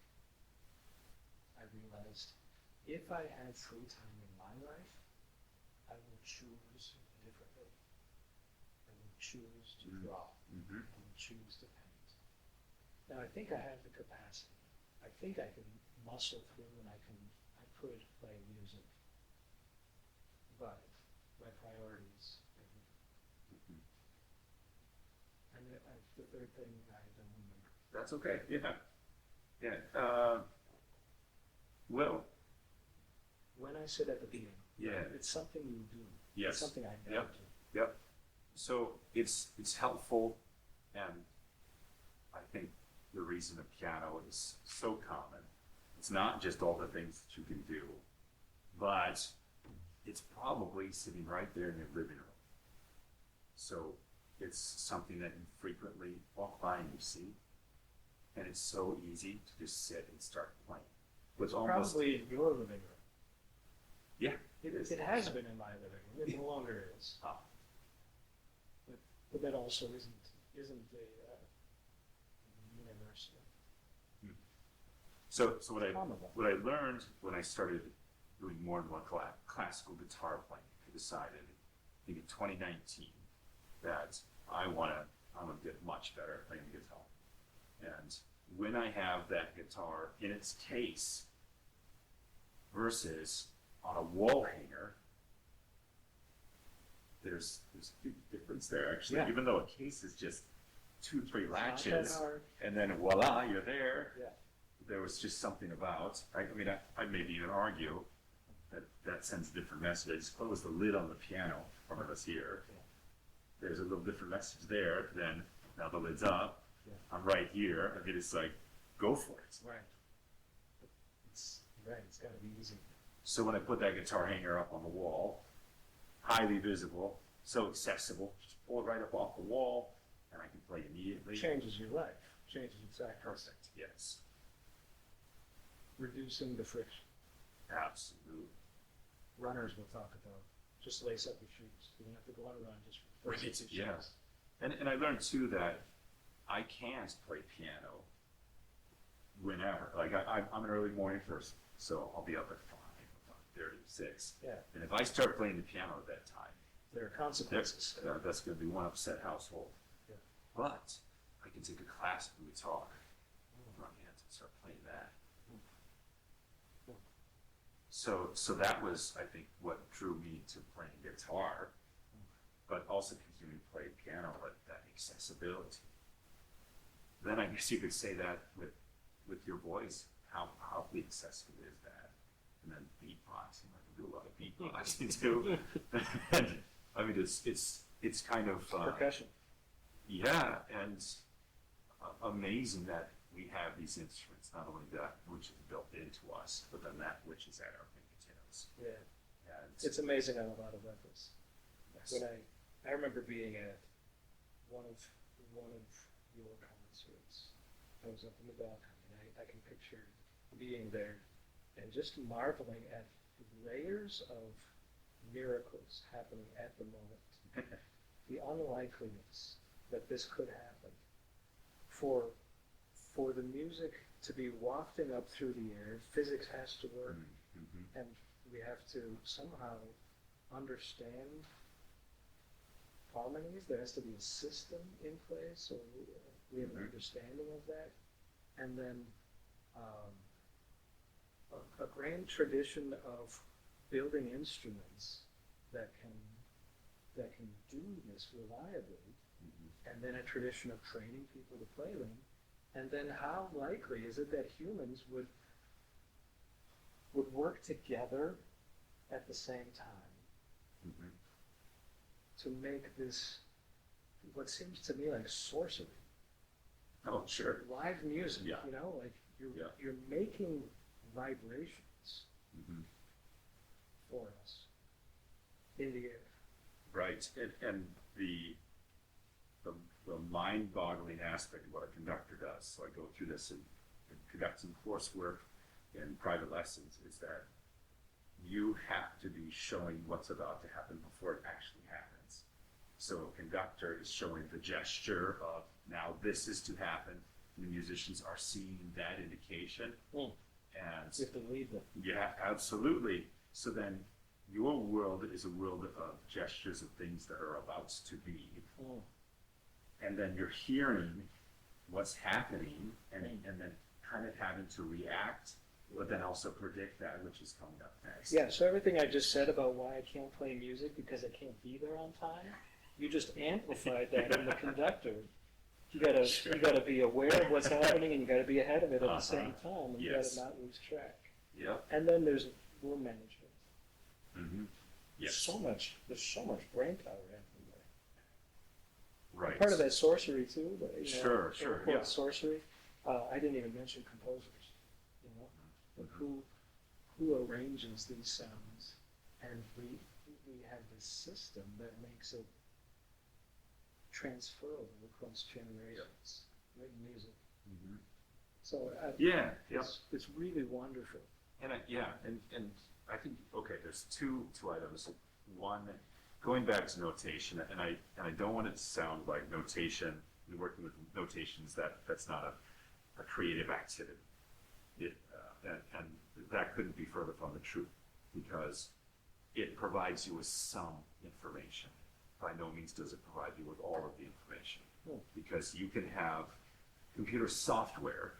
I realized if I had free time in my life, I would choose differently. I would choose to draw. I would choose to paint. Now I think I have the capacity. I think I can muscle through and I could play music. But my priorities are different. And the third thing I don't remember. That's okay. Yeah. Well. When I sit at the piano. Yeah. It's something you do. Yes. It's something I never do. Yep. So it's helpful, and I think the reason the piano is so common, it's not just all the things that you can do, but it's probably sitting right there in your living room. So it's something that you frequently walk by and you see, and it's so easy to just sit and start playing. With It's almost, probably in your living room. yeah, it is. It has been in my living room. It no longer is. Ah, But that also isn't a universal. So what I learned when I started doing more and more classical guitar playing, I decided, I think in 2019, that I want to get much better at playing the guitar. And when I have that guitar in its case versus on a wall hanger, there's a big difference there, actually. Yeah. Even though a case is just 2-3 latches, Not that hard. and then voila, you're there. Yeah. There was just something about, I mean, I'd maybe even argue that sends a different message. I just close the lid on the piano in front of us here. Yeah. There's a little different message there than now the lid's up. Yeah. I'm right here. I mean, it's like, go for it. Right. It's got to be easy. So when I put that guitar hanger up on the wall, highly visible, so accessible, just pull it right up off the wall, and I can play immediately. Changes your life. Changes exactly. Perfect. Yes. Reducing the friction. Absolutely. Runners will talk about just lace up your shoes. You don't have to go on a run just for Right. lace up Yeah. shoes. And I learned too that I can't play piano whenever. Like I'm an early morning person, so I'll be up at 5:30, 6. Yeah. And if I start playing the piano at that time, There are consequences. that's going to be one upset household. Yeah. But I can take a classical guitar in my hands and start playing that. So that was, I think, what drew me to playing guitar, but also continuing to play piano, like that accessibility. Then I guess you could say that with your voice, how accessible is that? And then beatboxing, I can do a lot of beatboxing too. And, I mean, it's kind of Percussion. yeah, and amazing that we have these instruments, not only that which is built into us, but then that which is at our fingertips. Yeah. And It's amazing how a lot of that is. yes. When I remember being at one of your concerts. I was up in the balcony, and I can picture being there and just marveling at the layers of miracles happening at the moment. The unlikeliness that this could happen. For the music to be wafting up through the air, physics has to work, Mm-hmm. and we have to somehow understand harmonies. There has to be a system in place, so we have an understanding of that. And then a grand tradition of building instruments that can do this reliably, and then a tradition of training people to play them. And then how likely is it that humans would work together at the same time to make this, what seems to me like sorcery. Oh, sure. Live music, Yeah. you know, like Yeah. you're making vibrations Mm-hmm. for us in the air. Right, and the mind-boggling aspect of what a conductor does, so I go through this in conducting coursework in private lessons, is that you have to be showing what's about to happen before it actually happens. So a conductor is showing the gesture of, now this is to happen, and the musicians are seeing that indication, and You have to lead them. yeah, absolutely. So then your world is a world of gestures of things that are about to be. And then you're hearing what's happening and then kind of having to react, but then also predict that which is coming up next. Yeah, so everything I just said about why I can't play music because I can't be there on time, you just amplified that in the conductor. You gotta be aware of what's happening, and you gotta be ahead of it at the same time, and you Yes. gotta not lose track. Yep. And then there's room management. Mm-hmm. Yes. There's so much brain power happening there. Right. Part of that sorcery too, but, you know, Sure, quote, yeah. sorcery. I didn't even mention composers. You know, but who arranges these sounds, and we have this system that makes it transferable across generations. Like music. Mm-hmm. So Yeah, yeah. it's really wonderful. And and I think, okay, there's two items. One, going back to notation, and I don't want it to sound like notation, working with notations, that's not a creative activity. And that couldn't be further from the truth, because it provides you with some information. By no means does it provide you with all of the information, because you can have computer software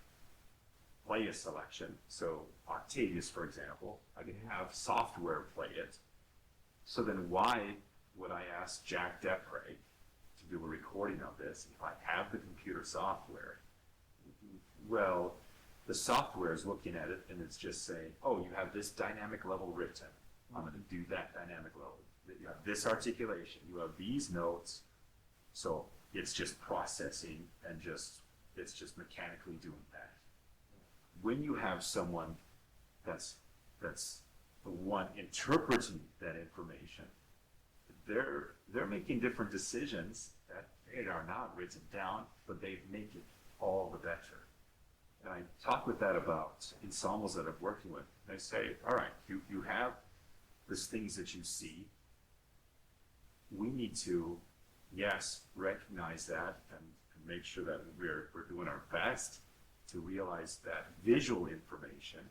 play a selection. So Octavius, for example, I can have software play it. So then why would I ask Jack Depre to do a recording of this if I have the computer software? Well, the software is looking at it and it's just saying, oh, you have this dynamic level written. I'm going to do that dynamic level. You have this articulation. You have these notes. So it's just processing and it's just mechanically doing that. When you have someone that's the one interpreting that information, they're making different decisions that they are not written down, but they make it all the better. And I talk with that about ensembles that I'm working with. I say, all right, you have these things that you see. We need to, yes, recognize that and make sure that we're doing our best to realize that visual information,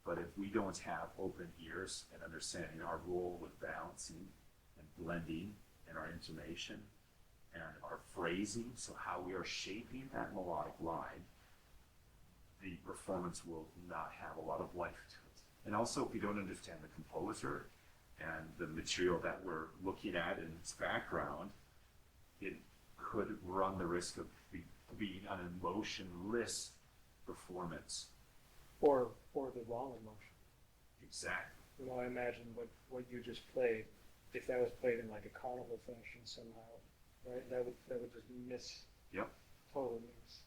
but if we don't have open ears and understanding our role with balancing and blending and our intonation and our phrasing, so how we are shaping that melodic line, the performance will not have a lot of life to it. And also, if we don't understand the composer and the material that we're looking at in its background, it could run the risk of being an emotionless performance. Or the wrong emotion. Exactly. You know, I imagine what you just played, if that was played in like a carnival fashion somehow, right? That would just miss. Yep. Totally miss.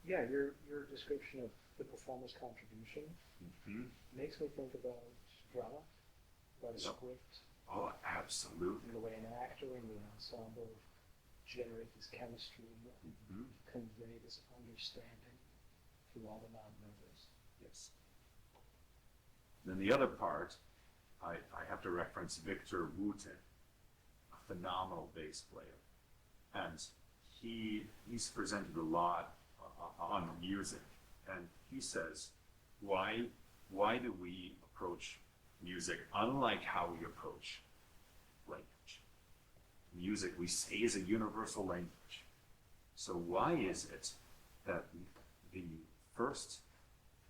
Yeah, your description of the performer's contribution makes me think about drama, about a script. Oh, absolutely. And the way an actor and the ensemble generate this chemistry and convey this understanding through all the non-members. Yes. Then the other part, I have to reference Victor Wooten, a phenomenal bass player. And he's presented a lot on music. And he says, why do we approach music unlike how we approach language? Music, we say, is a universal language. So why is it that the first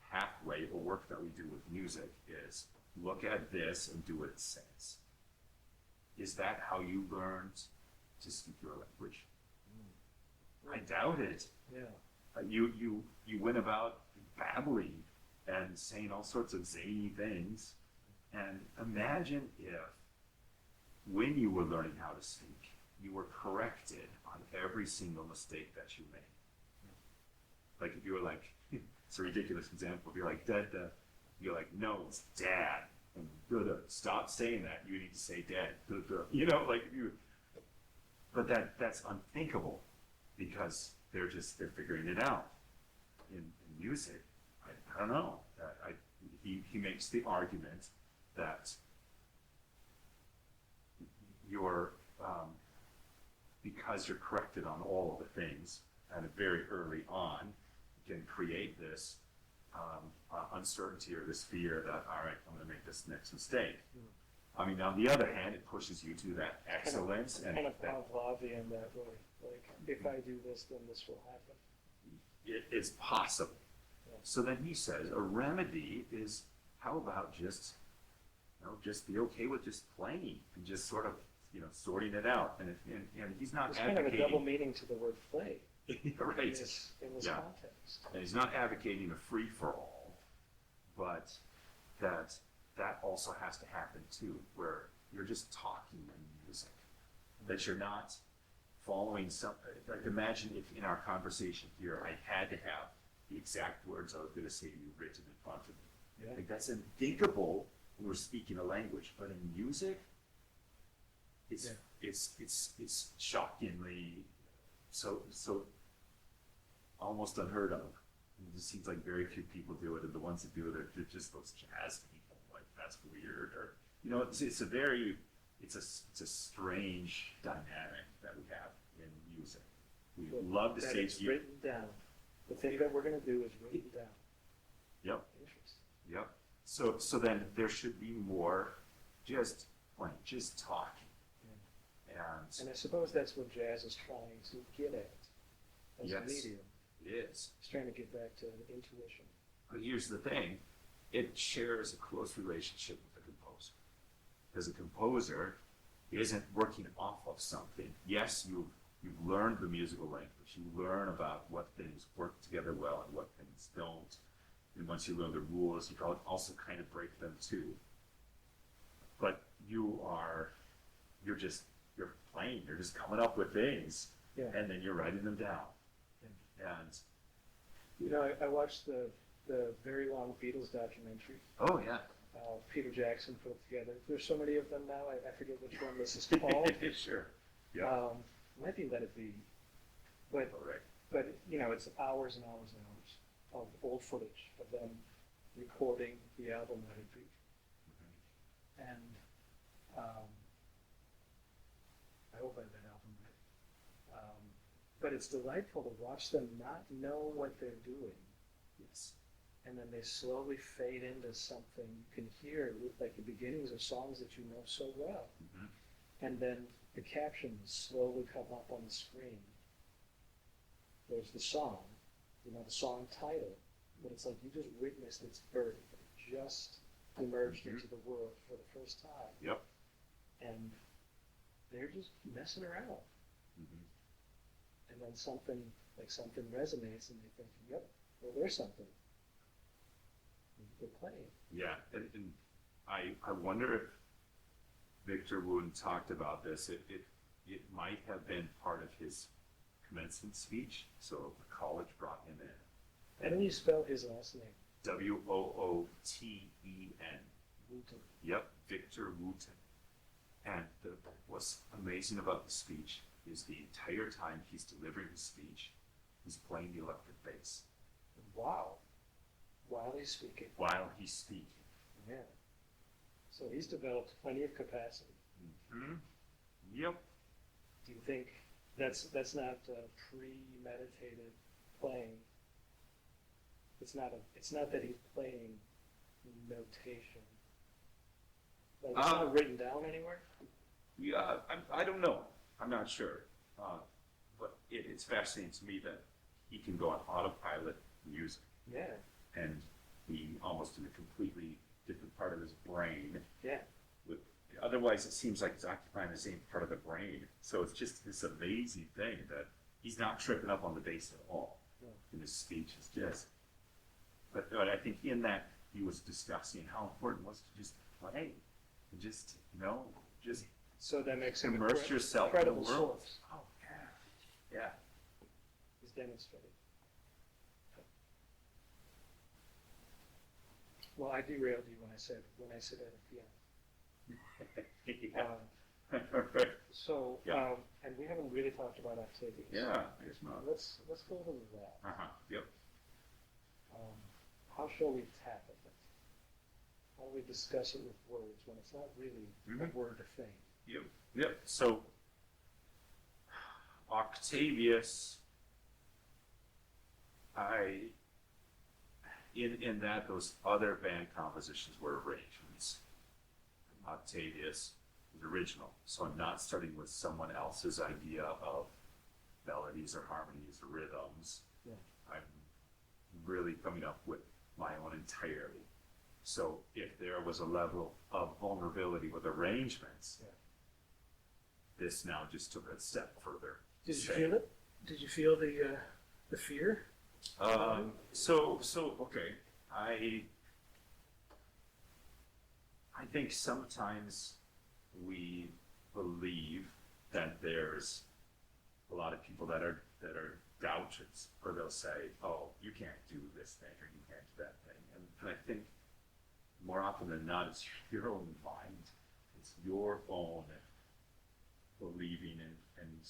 halfway or work that we do with music is look at this and do what it says? Is that how you learned to speak your language? I doubt it. Yeah. You went about babbling and saying all sorts of zany things. And imagine if, when you were learning how to speak, you were corrected on every single mistake that you made. Like if you were like, it's a ridiculous example, if you're like, dad, you're like, no, it's dad. And stop saying that. You need to say dad. You know, like but that's unthinkable, because they're figuring it out. In music, I don't know. He makes the argument that because you're corrected on all of the things and very early on, you can create this uncertainty or this fear that, all right, I'm going to make this next mistake. I mean, on the other hand, it pushes you to that excellence. Kind of Pavlovian that way. Like, if I do this, then this will happen. It's possible. Yeah. So then he says, a remedy is, how about just be okay with just playing and just sort of, sorting it out. And he's not There's advocating. kind of a double meaning to the word play. Right. In this context. And he's not advocating a free-for-all, but that also has to happen too, where you're just talking in music, that you're not following like imagine if in our conversation here, I had to have the exact words I was going to say to you written in front of me. Yeah. Like that's unthinkable when we're speaking a language, but in music, it's shockingly so almost unheard of. It just seems like very few people do it, and the ones that do it are they're just those jazz people. Like that's weird, or it's a strange dynamic that we have in music. We love to that say it's written down. The thing that we're going to do is written down. Yep. Interesting. Yep. So then there should be more just talking. Yeah. And I suppose that's what jazz is trying to get at as a medium. It is. It's trying to get back to intuition. But here's the thing. It shares a close relationship with the composer. Because the composer isn't working off of something. Yes, you've learned the musical language. You learn about what things work together well and what things don't. And once you learn the rules, you can also kind of break them too. But you're playing, you're just coming up with things, and then you're writing them down. Yeah. And I watched the very long Beatles documentary. Oh yeah. Peter Jackson put it together. There's so many of them now. I forget which one this is called. Sure. Yeah. Might be Let It Be, but it's hours and hours and hours of old footage of them recording the album Let It Be. Mm-hmm. And I hope I have that album right. But it's delightful to watch them not know what they're doing. Yes. And then they slowly fade into something you can hear, like the beginnings of songs that you know so well. Mm-hmm. And then the captions slowly come up on the screen. There's the song, the song title, but it's like you just witnessed its birth. It just emerged into the world for the first time. Yep. And they're just messing around. Mm-hmm. And then something resonates and they think, yep, well, there's something. They're playing. Yeah, and I wonder if Victor Woon talked about this. It might have been part of his commencement speech, so the college brought him in. How do you spell his last name? Wooten. Wooten. Yep, Victor Wooten. And what's amazing about the speech is the entire time he's delivering his speech, he's playing the electric bass. Wow. While he's speaking. While he's speaking. Yeah. So he's developed plenty of capacity. Mm-hmm. Yep. Do you think that's not premeditated playing? It's not that he's playing notation. Like it's not written down anywhere? Yeah, I don't know. I'm not sure. But it's fascinating to me that he can go on autopilot music. Yeah. And be almost in a completely different part of his brain. Yeah. Otherwise, it seems like it's occupying the same part of the brain. So it's just this amazing thing that he's not tripping up on the bass at all in his speech. It's just, but I think in that he was discussing how important it was to just play and just, just so that makes him immerse yourself in the world. Source. Oh yeah, yeah. He's demonstrated. Well, I derailed you when I said at a piano. And we haven't really talked about Octavius. Yeah, I guess not. Let's go over that. Yep. How shall we tackle it? How do we discuss it with words when it's not really a word thing? Yep. So Octavius, in that those other band compositions were arrangements. Octavius was original, so I'm not starting with someone else's idea of melodies or harmonies or rhythms. Yeah. I'm really coming up with my own entirely. So if there was a level of vulnerability with arrangements, this now just took a step further. Did you feel it? Did you feel the fear? So okay. I think sometimes we believe that there's a lot of people that are doubters, or they'll say, "Oh, you can't do this thing or you can't do that thing," and I think more often than not, it's your own mind, it's your own believing and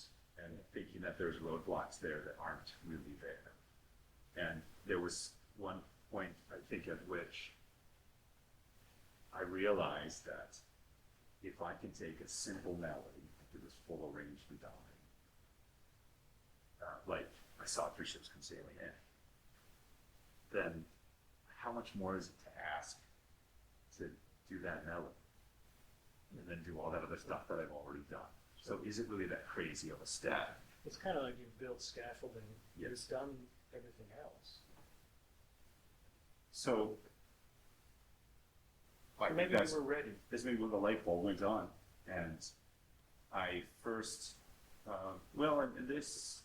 thinking that there's roadblocks there that aren't really there. And there was one point, I think, at which I realized that if I can take a simple melody that was full arrangement on it, like I saw three ships come sailing in, then how much more is it to ask to do that melody and then do all that other stuff that I've already done? So is it really that crazy of a step? It's kind of like you've built scaffolding. Yes. You've done everything else. So Or maybe you were ready. This may be when the light bulb went on, and I first, and this,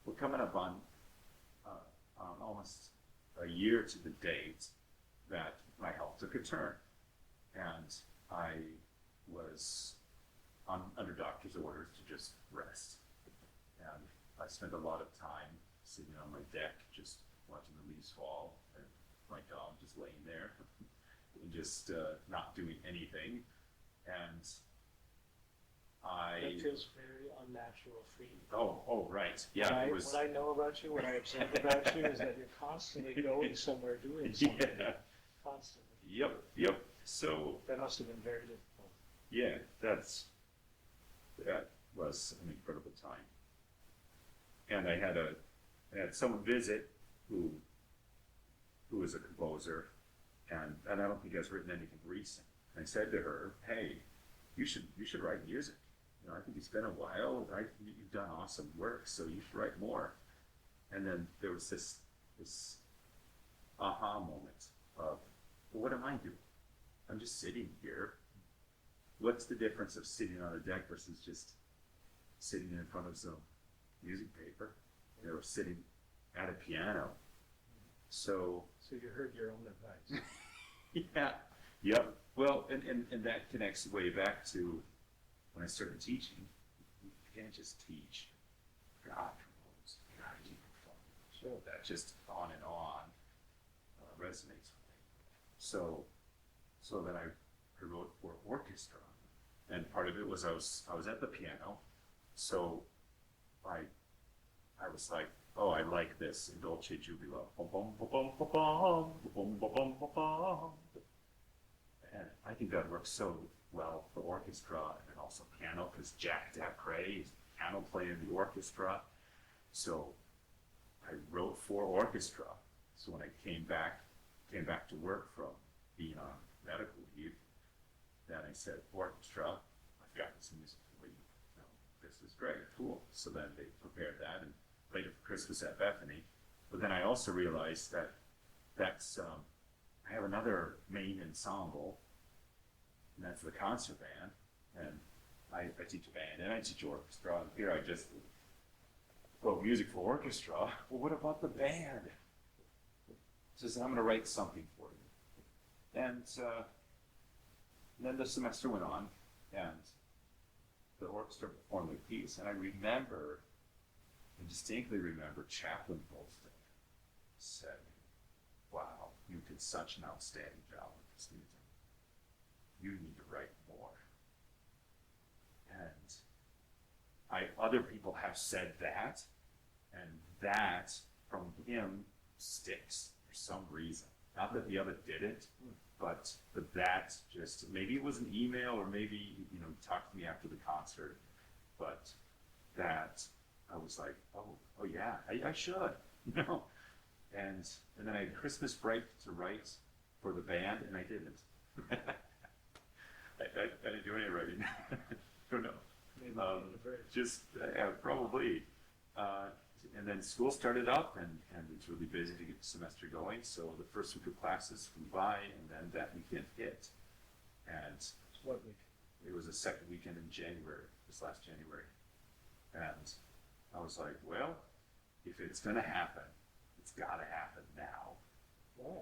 we're coming up on almost a year to the date that my health took a turn, and I was under doctor's orders to just rest, and I spent a lot of time sitting on my deck just watching the leaves fall, and my dog just laying there and just not doing anything, and That feels very unnatural for you. Oh, right, yeah, it was. What I know about you, what I observe about you, is that you're constantly going somewhere, doing something. Yeah. Constantly. Yep. So That must have been very difficult. yeah, that was an incredible time. And I had someone visit who was a composer, and I don't think has written anything recent. And I said to her, "Hey, you should write music. You know, I think it's been a while. You've done awesome work, so you should write more." And then there was this aha moment of, well, what am I doing? I'm just sitting here. What's the difference of sitting on a deck versus just sitting in front of some music paper, or sitting at a piano? So you heard your own advice. yeah, yep. Well, and that connects way back to when I started teaching. You can't just teach. You gotta compose. You gotta keep performing. Sure. That just on and on resonates with me. So then I wrote for orchestra, and part of it was I was at the piano, so I was like, oh, I like this in Dolce Jubilo. Bum, bum, bum, bum, bum, bum, bum, bum, bum, bum, bum. And I think that works so well for orchestra and also piano, because Jack Dacre is a piano player in the orchestra. So I wrote for orchestra. So when I came back to work from being on medical leave, then I said, orchestra, I've got this music for you. You know, this is great, cool. So then they prepared that and played it for Christmas at Bethany. But then I also realized that's I have another main ensemble, and that's the concert band, and I teach band and I teach orchestra. And here I just wrote music for orchestra. Well, what about the band? Says, I'm going to write something for you. And then the semester went on, and the orchestra performed a piece, and I distinctly remember Chaplain Faugstad said, wow, you did such an outstanding job with this music. You need to write more. And other people have said that, and that from him sticks for some reason. Not that the other didn't, but that just, maybe it was an email, or maybe, he talked to me after the concert, but that I was like, oh yeah, I should, And then I had Christmas break to write for the band, and I didn't. I didn't do any writing. Don't know. Probably. And then school started up, and it's really busy to get the semester going. So the first week of classes flew by, and then that weekend hit. And What week? it was the second weekend in January, this last January. And I was like, well, if it's going to happen, it's got to happen now. Why?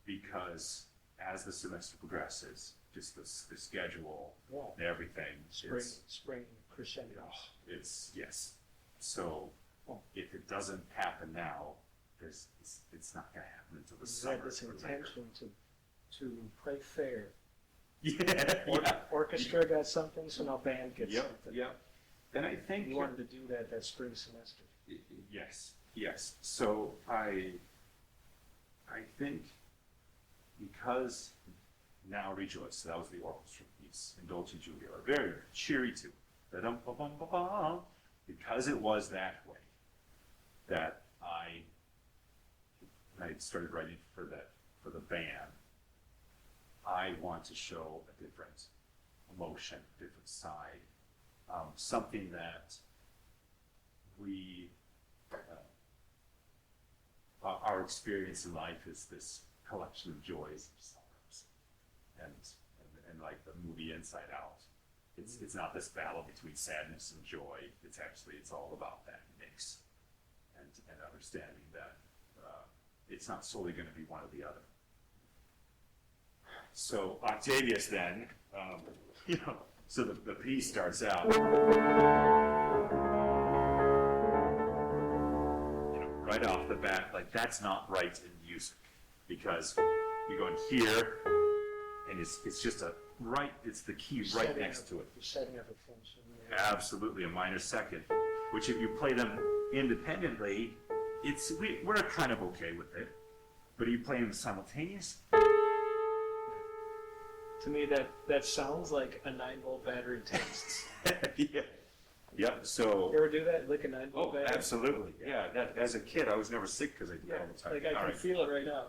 Because as the semester progresses, just the schedule Yeah. and everything, Spring crescendo. yes. So if it doesn't happen now, it's not going to happen until the You summer. had this or later. intention to play fair. Yeah. Orchestra got something, so now band gets something. Yep. And I think You wanted to do that spring semester. Yes. Yes, so I think because now rejoice, that was the orchestra piece, Indulci Jubilar, very cheery too. Da-dum-ba-bum-ba-bum. Because it was that way, that I started writing for the band. I want to show a different emotion, a different side, something that we, our experience in life is this collection of joys and sorrows, and like the movie Inside Out. It's not this battle between sadness and joy. It's all about that mix, and understanding that it's not solely going to be one or the other. So Octavius then, so the piece starts out, right off the bat, like that's not right in music, because you go in here, and it's just it's the key right next to it. You're setting up a tension. Absolutely, a minor second, which if you play them independently, we're kind of okay with it, but you play them simultaneous. To me, that sounds like a 9-volt battery tests. Yeah. Yep. So. You ever do that? Lick a 9-volt battery? Absolutely. Yeah. As a kid, I was never sick because I did that all the time. Like I can feel it right now.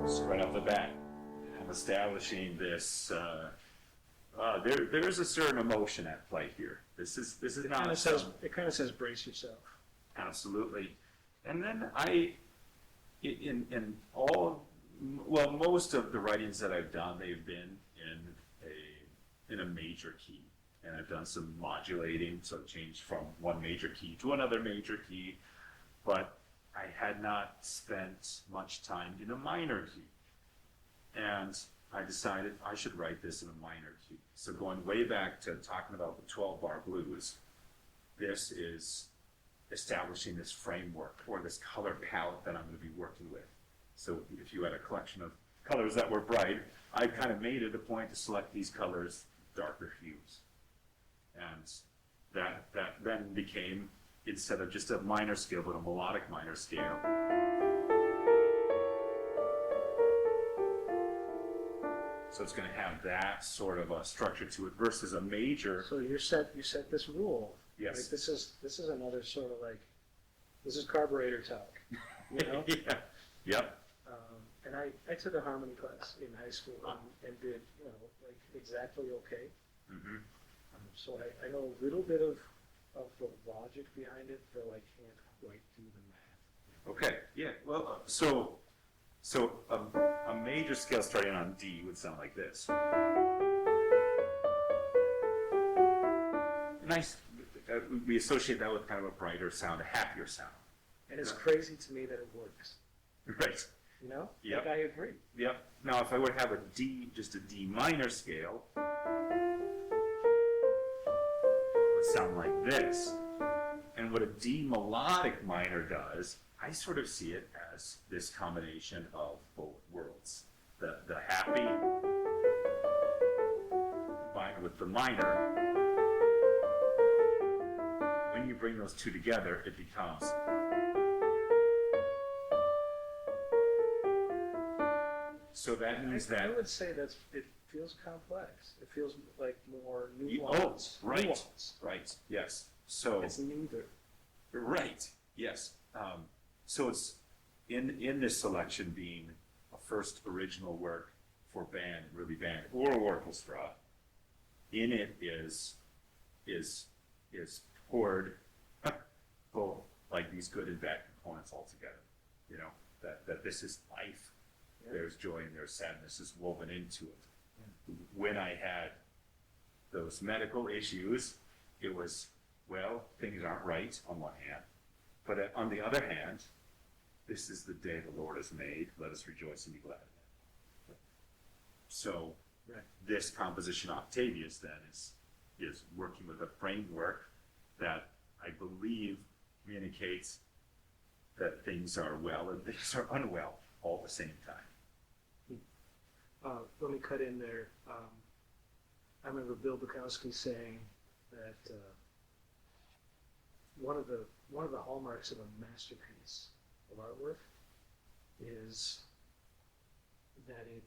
So right off the bat, I'm establishing this. There is a certain emotion at play here. This is not. It kind of says brace yourself. Absolutely, and then most of the writings that I've done, they've been in a major key, and I've done some modulating, so it changed from one major key to another major key, but I had not spent much time in a minor key, and I decided I should write this in a minor key. So going way back to talking about the 12-bar blues, this is establishing this framework or this color palette that I'm going to be working with. So if you had a collection of colors that were bright, I kind of made it a point to select these colors, darker hues. And that then became, instead of just a minor scale, but a melodic minor scale. So it's going to have that sort of a structure to it versus a major. So you set this rule. Yes. Like this is another sort of like, this is carburetor talk, Yeah. Yep. And I took a harmony class in high school and did, like exactly okay. Mm-hmm. So I know a little bit of the logic behind it, though I can't quite do the math. Okay. Yeah. Well, so a major scale starting on D would sound like this. Nice. We associate that with kind of a brighter sound, a happier sound. And it's crazy to me that it works. Right. Yep. Like I agree. Yep. Now, if I would have just a D minor scale, it would sound like this. And what a D melodic minor does, I sort of see it as this combination of both worlds. The happy combined with the minor. When you bring those two together, it becomes. So that means that. I would say it feels complex. It feels like more nuance. Oh, right. Nuance. Right. Yes. So. It's neither. Right. Yes. So it's in this selection being a first original work for band, really band or orchestra. In it is poured both like these good and bad components all together. That this is life. Yeah. There's joy and there's sadness is woven into it. Yeah. When I had those medical issues, it was, well, things aren't right on one hand, but on the other hand, this is the day the Lord has made. Let us rejoice and be glad in it. So This composition Octavius then is working with a framework that I believe communicates that things are well and things are unwell all at the same time. Let me cut in there. I remember Bill Bukowski saying that one of the hallmarks of a masterpiece of artwork is that it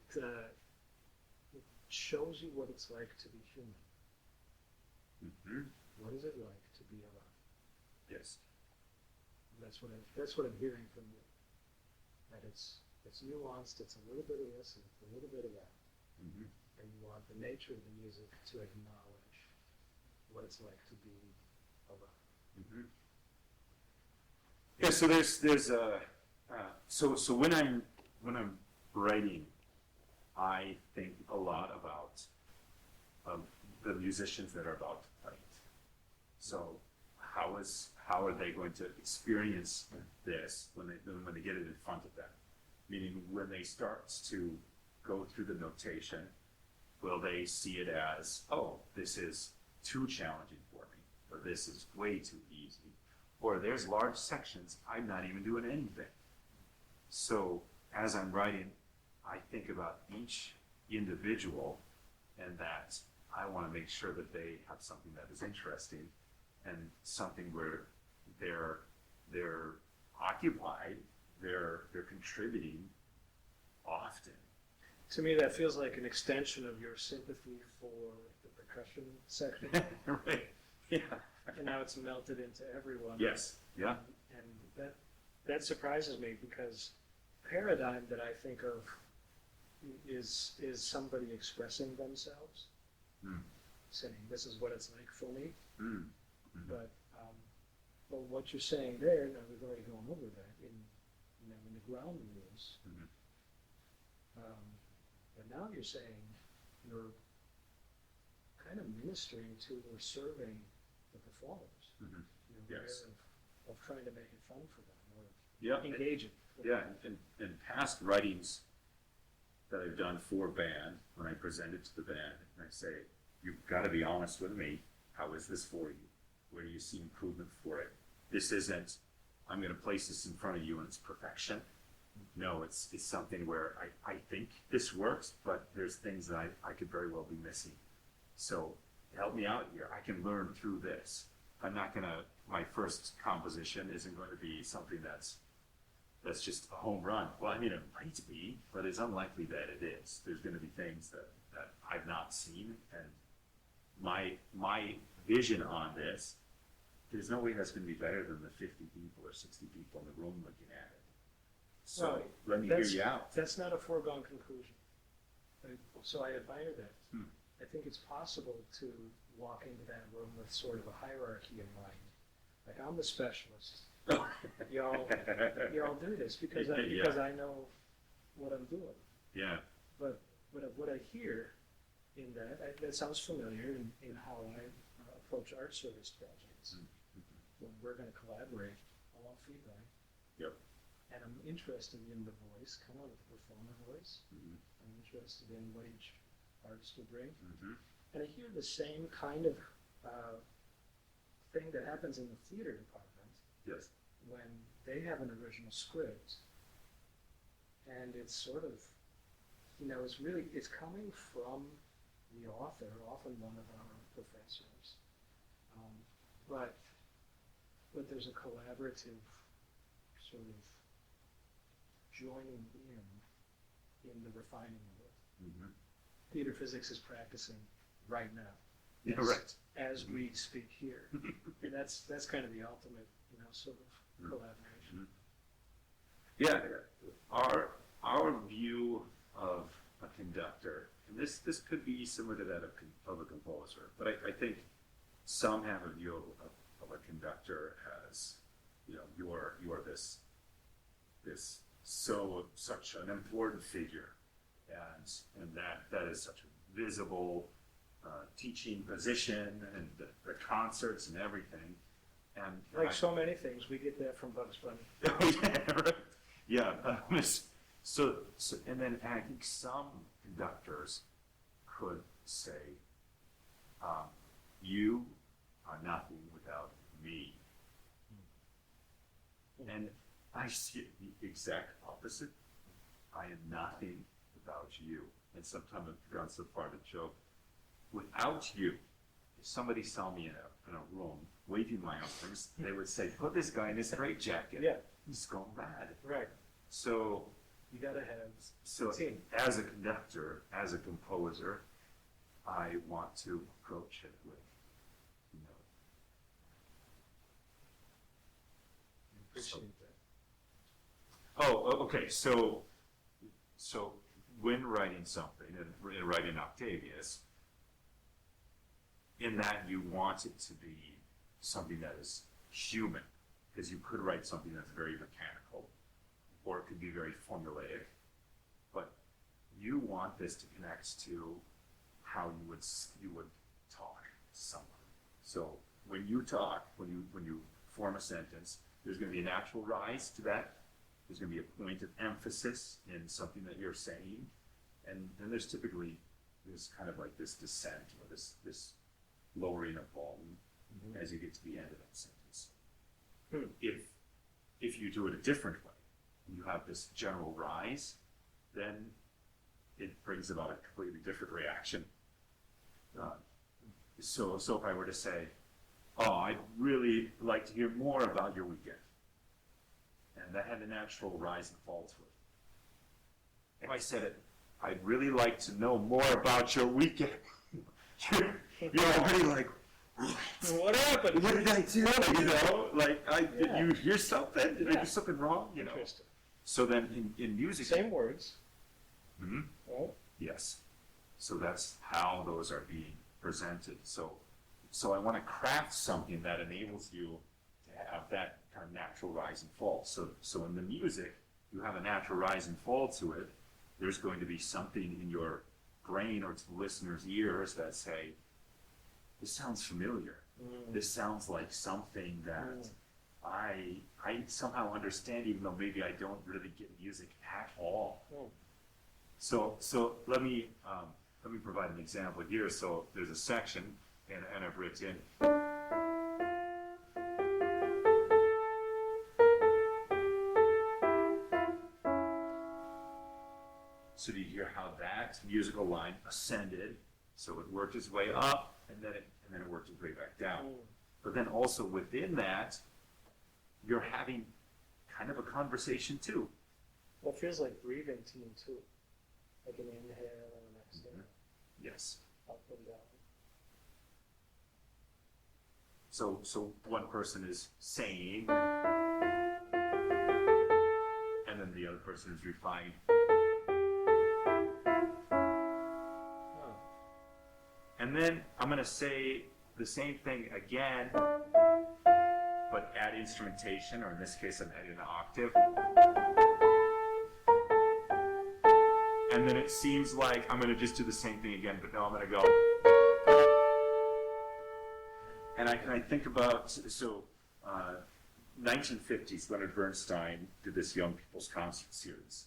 shows you what it's like to be human. Mm-hmm. What is it like to be alive? Yes. That's what I'm hearing from you. That it's nuanced. It's a little bit of this and it's a little bit of that. Mm-hmm. And you want the nature of the music to acknowledge what it's like to be alive. Mm-hmm. Yeah. So there's a so when I'm writing, I think a lot about the musicians that are about to play it. So how are they going to experience this when they get it in front of them? Meaning when they start to go through the notation, will they see it as, oh, this is too challenging for me, or this is way too easy, or there's large sections I'm not even doing anything. So as I'm writing, I think about each individual and that I want to make sure that they have something that is interesting and something where they're occupied, they're contributing often. To me, that feels like an extension of your sympathy for the percussion section. Right. Yeah. And now it's melted into everyone. Yes. Yeah. And that surprises me because paradigm that I think of is somebody expressing themselves, saying this is what it's like for me. Mm. Mm-hmm. But what you're saying there, now we've already gone over that in the ground rules. Mm-hmm. But now you're saying you're kind of ministering to or serving the performers. Mm-hmm. You're yes. aware of trying to make it fun for them or yeah. engaging. Yeah, in past writings that I've done for band, when I present it to the band, and I say, you've got to be honest with me. How is this for you? Where do you see improvement for it? This isn't, I'm going to place this in front of you and it's perfection. No, it's something where I think this works, but there's things that I could very well be missing. So help me out here. I can learn through this. I'm not going to, my first composition isn't going to be something that's just a home run. Well, I mean, it might be, but it's unlikely that it is. There's going to be things that I've not seen, and my vision on this, there's no way that's going to be better than the 50 people or 60 people in the room looking at it. So let me hear you out. That's not a foregone conclusion. So I admire that. I think it's possible to walk into that room with sort of a hierarchy in mind. Like, I'm the specialist. y'all do this because I know what I'm doing. Yeah. But what I hear in that sounds familiar in how I approach art service projects. Mm-hmm. When we're going to collaborate, I want feedback. Yep. And I'm interested in the voice, kind of the performer voice. Mm-hmm. I'm interested in what each artist will bring. Mm-hmm. And I hear the same kind of thing that happens in the theater department. Yes. When they have an original script, and it's sort of, it's coming from the author, often one of our professors. But there's a collaborative sort of joining in the refining of it. Mm-hmm. Theater physics is practicing right now, as we speak here. And that's kind of the ultimate, sort of collaboration. Yeah, our view of a conductor, and this could be similar to that of a composer, but I think some have a view of a conductor as, you're this such an important figure, and that is such a visible teaching position, and the concerts and everything. And like so many things, we get that from Bugs Bunny. Oh, yeah, right. Yeah. So, and then I think some conductors could say, you are nothing without me. And I see it the exact opposite. I am nothing without you. And sometimes I've gone so far to joke, without you, if somebody saw me in a room, waving my arms, they would say, put this guy in his straitjacket. Yeah. He's gone mad. Right. So, You gotta have so team. as a conductor, as a composer, I want to approach it with, you know, Appreciate that. okay. So when writing something and writing Octavius, in that you want it to be something that is human, because you could write something that's very mechanical, or it could be very formulaic, but you want this to connect to how you would talk to someone. So when you talk, when you form a sentence, there's going to be a natural rise to that. There's going to be a point of emphasis in something that you're saying, and then there's typically this kind of like this descent or this lowering of volume as you get to the end of that sentence. If you do it a different way, you have this general rise, then it brings about a completely different reaction. So if I were to say, "Oh, I'd really like to hear more about your weekend," and that had a natural rise and fall to it. If I said it, "I'd really like to know more about your weekend," you're already like, What happened? what did I do? You know, like, did you hear something? Did I do something wrong? You know. Interesting. So then in music. Same words. Mhm. Right? Yes. So that's how those are being presented. So I want to craft something that enables you to have that kind of natural rise and fall. So in the music, you have a natural rise and fall to it. There's going to be something in your brain or to the listener's ears that say, this sounds familiar. This sounds like something that I somehow understand, even though maybe I don't really get music at all. So let me provide an example here. So there's a section, and I've written. So do you hear how that musical line ascended? So it worked its way up, and then it worked its way back down. But then also within that, you're having kind of a conversation too. Well, it feels like breathing to me too. Like an inhale and an exhale. Yes. Up and down. So one person is saying, and then the other person is replying. And then I'm going to say the same thing again, but add instrumentation, or in this case I'm adding an octave. And then it seems like I'm going to just do the same thing again, but no, I'm going to go. And I think about, 1950s, Leonard Bernstein did this Young People's Concert Series.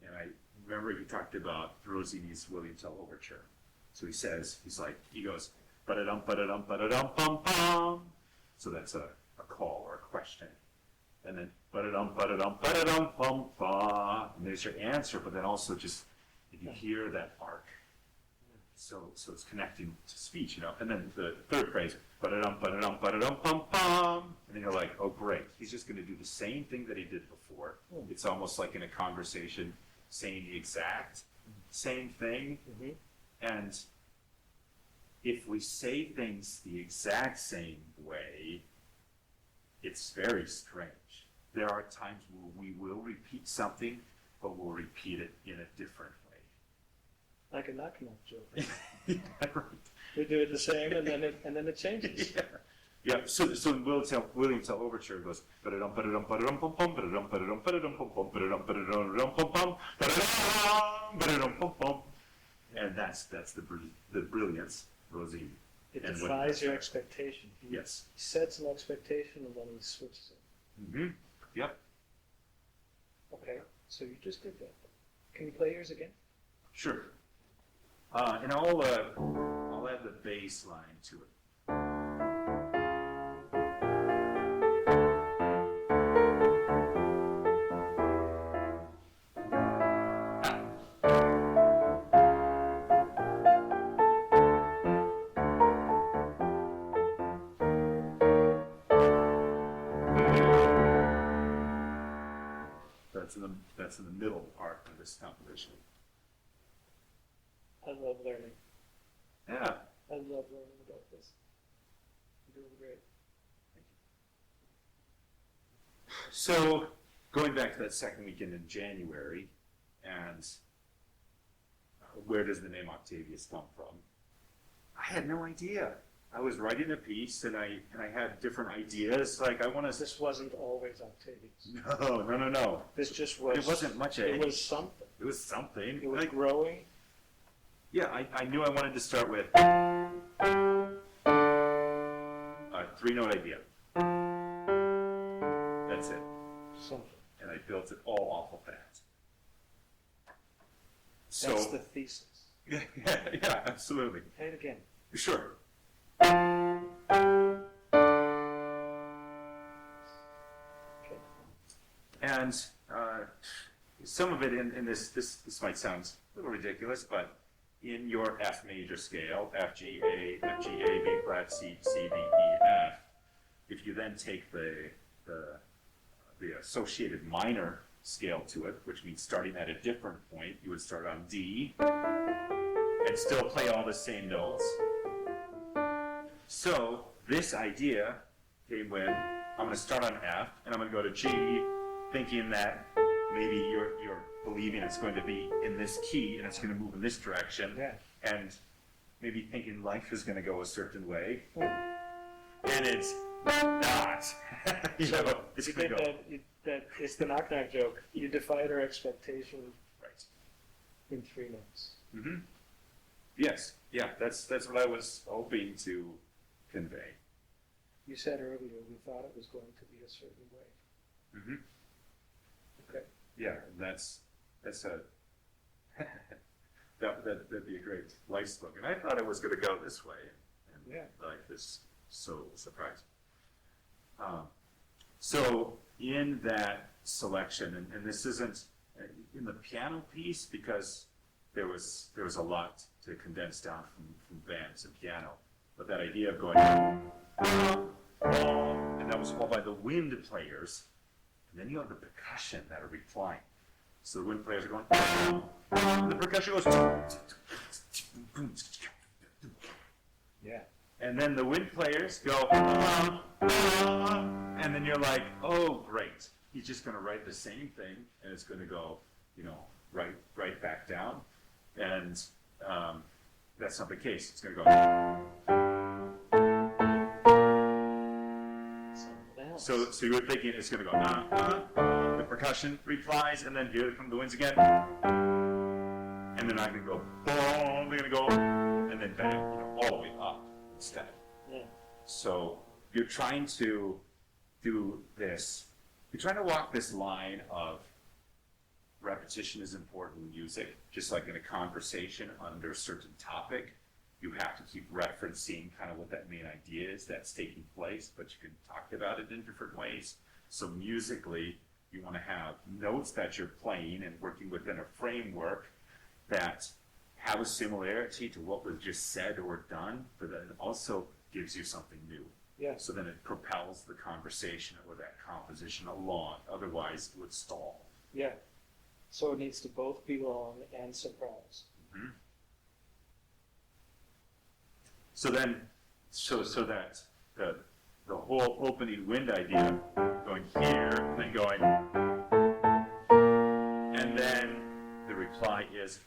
And I remember he talked about Rossini's William Tell Overture. So he goes, ba-da-dum, ba-da-dum, ba-da-dum, bum-bum. So that's a call or a question. And then, ba-da-dum, ba-da-dum, ba-da-dum, bum-bum. And there's your answer, but then also just, if you hear that arc. So it's connecting to speech, you know. And then the third phrase, ba-da-dum, ba-da-dum, ba-da-dum, bum-bum. And then you're like, oh, great. He's just going to do the same thing that he did before. It's almost like in a conversation, saying the exact same thing. And if we say things the exact same way, it's very strange. There are times where we will repeat something, but we'll repeat it in a different way. Like a knock-knock joke. Right. We do it the same, and then it changes. Yeah. So William Tell Overture goes ba-da-dum, ba-da-dum, ba-da-dum, pum pum, ba-da-dum, ba-da-dum, ba-da-dum, pum pum, ba-da-dum, ba-da-dum, pum pum, ba-da-dum, ba-da-dum, pum pum. And that's the brilliance, Rossini. It defies your expectation. He Yes. sets an expectation and then he switches it. Yep. Okay, so you just did that. Can you play yours again? Sure. And I'll add the bass line to it. That's in the middle part of this composition. I love learning. Yeah. I love learning about this. You're doing great. So, going back to that second weekend in January, and where does the name Octavius come from? I had no idea. I was writing a piece, and I had different ideas. Like, I want to. This wasn't always Octavius. No. This just was. It wasn't much. It was something. It was something. It was like, growing. Yeah, I knew I wanted to start with a three-note idea. That's it. Something. And I built it all off of that. So, That's the thesis. yeah, absolutely. Play it again. Sure. Okay. And some of it in this might sound a little ridiculous, but in your F major scale, F, G, A, B flat, C, D, E, F, if you then take the associated minor scale to it, which means starting at a different point, you would start on D and still play all the same notes. So this idea came when I'm going to start on F and I'm going to go to G, thinking that maybe you're believing it's going to be in this key and it's going to move in this direction, Yeah. and maybe thinking life is going to go a certain way, and it's not. It's going to go. That it's the knock-knock joke. You defied our expectation Right. in 3 notes. Mm-hmm. Yes. Yeah. That's what I was hoping to convey. You said earlier we thought it was going to be a certain way. Mm-hmm. Okay. Yeah. That's a that'd be a great life slogan. I thought it was going to go this way, and Yeah. life is so surprising. So in that selection, and this isn't in the piano piece because there was a lot to condense down from bands and piano, but that idea of going, and that was all by the wind players, and then you have the percussion that are replying. So the wind players are going, and the percussion goes, Yeah. and then the wind players go, and then you're like, oh, great. He's just going to write the same thing, and it's going to go, right back down. And that's not the case. It's going to go. Something else. So you were thinking it's going to go, the percussion replies, and then here come the winds again. And then I'm going to go, boom, they're going to go, and then bang, all the way up instead. Yeah. So you're trying to do this. You're trying to walk this line of repetition is important in music, just like in a conversation under a certain topic. You have to keep referencing kind of what that main idea is that's taking place, but you can talk about it in different ways. So musically, you want to have notes that you're playing and working within a framework that have a similarity to what was just said or done, but then also gives you something new. Yeah. So then it propels the conversation or that composition along. Otherwise, it would stall. Yeah. So it needs to both be long and surprise. Mm-hmm. So then, so that the whole opening wind idea, going here and then going, and then the reply is,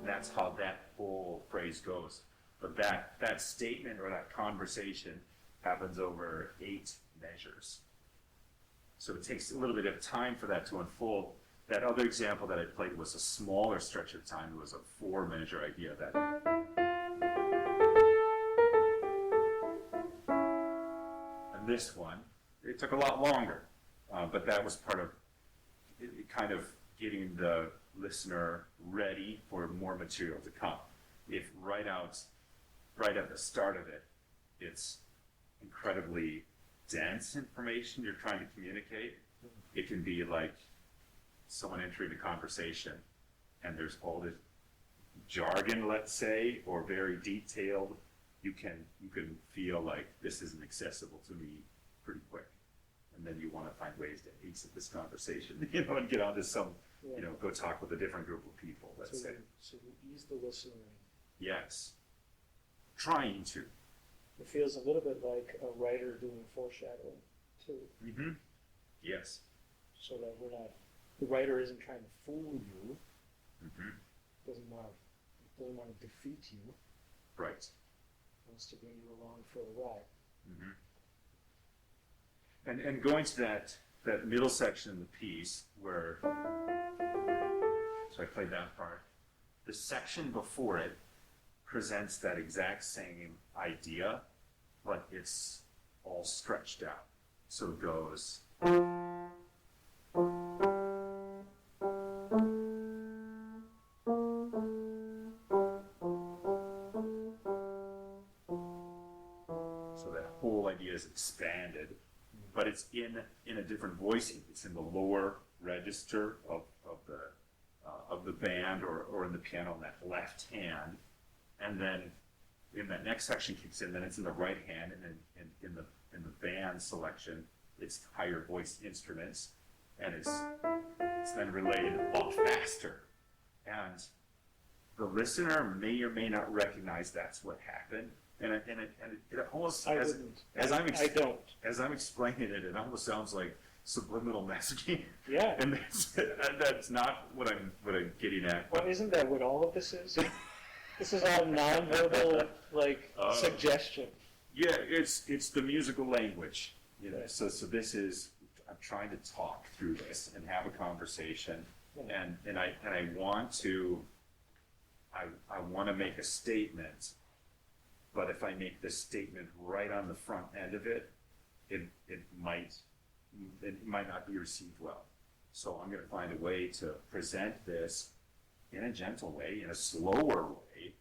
that's how that whole phrase goes. But that statement or that conversation happens over 8 measures. So it takes a little bit of time for that to unfold. That other example that I played was a smaller stretch of time. It was a 4-measure idea. And this one, it took a lot longer. But that was part of it kind of getting the listener ready for more material to come. If right at the start of it, it's incredibly dense information you're trying to communicate, it can be like someone entering a conversation and there's all this jargon, let's say, or very detailed you can feel like this isn't accessible to me pretty quick. And then you want to find ways to exit this conversation, and get onto some, go talk with a different group of people, let's say. So you ease the listener in. Yes. Trying to. It feels a little bit like a writer doing foreshadowing, too. Mm-hmm. Yes. So that the writer isn't trying to fool you, Mm-hmm. doesn't want to defeat you, Right. wants to bring you along for a ride. Mm-hmm. And going to that middle section of the piece where, so I played that part, the section before it presents that exact same idea, but it's all stretched out. So it goes. So that whole idea is expanded, but it's in a different voicing. It's in the lower register of the band or in the piano in that left hand, and then in that next section kicks in, then it's in the right hand, and then in the band selection, it's higher voiced instruments, and it's then relayed a lot faster. And the listener may or may not recognize that's what happened. And it almost, as I'm explaining it, it almost sounds like subliminal messaging. Yeah. And that's not what I'm getting at. Well, isn't that what all of this is? This is all nonverbal, suggestion. Yeah, it's the musical language. So this is, I'm trying to talk through this and have a conversation, and I want to make a statement, but if I make the statement right on the front end of it, it might not be received well. So I'm going to find a way to present this in a gentle way, in a slower way,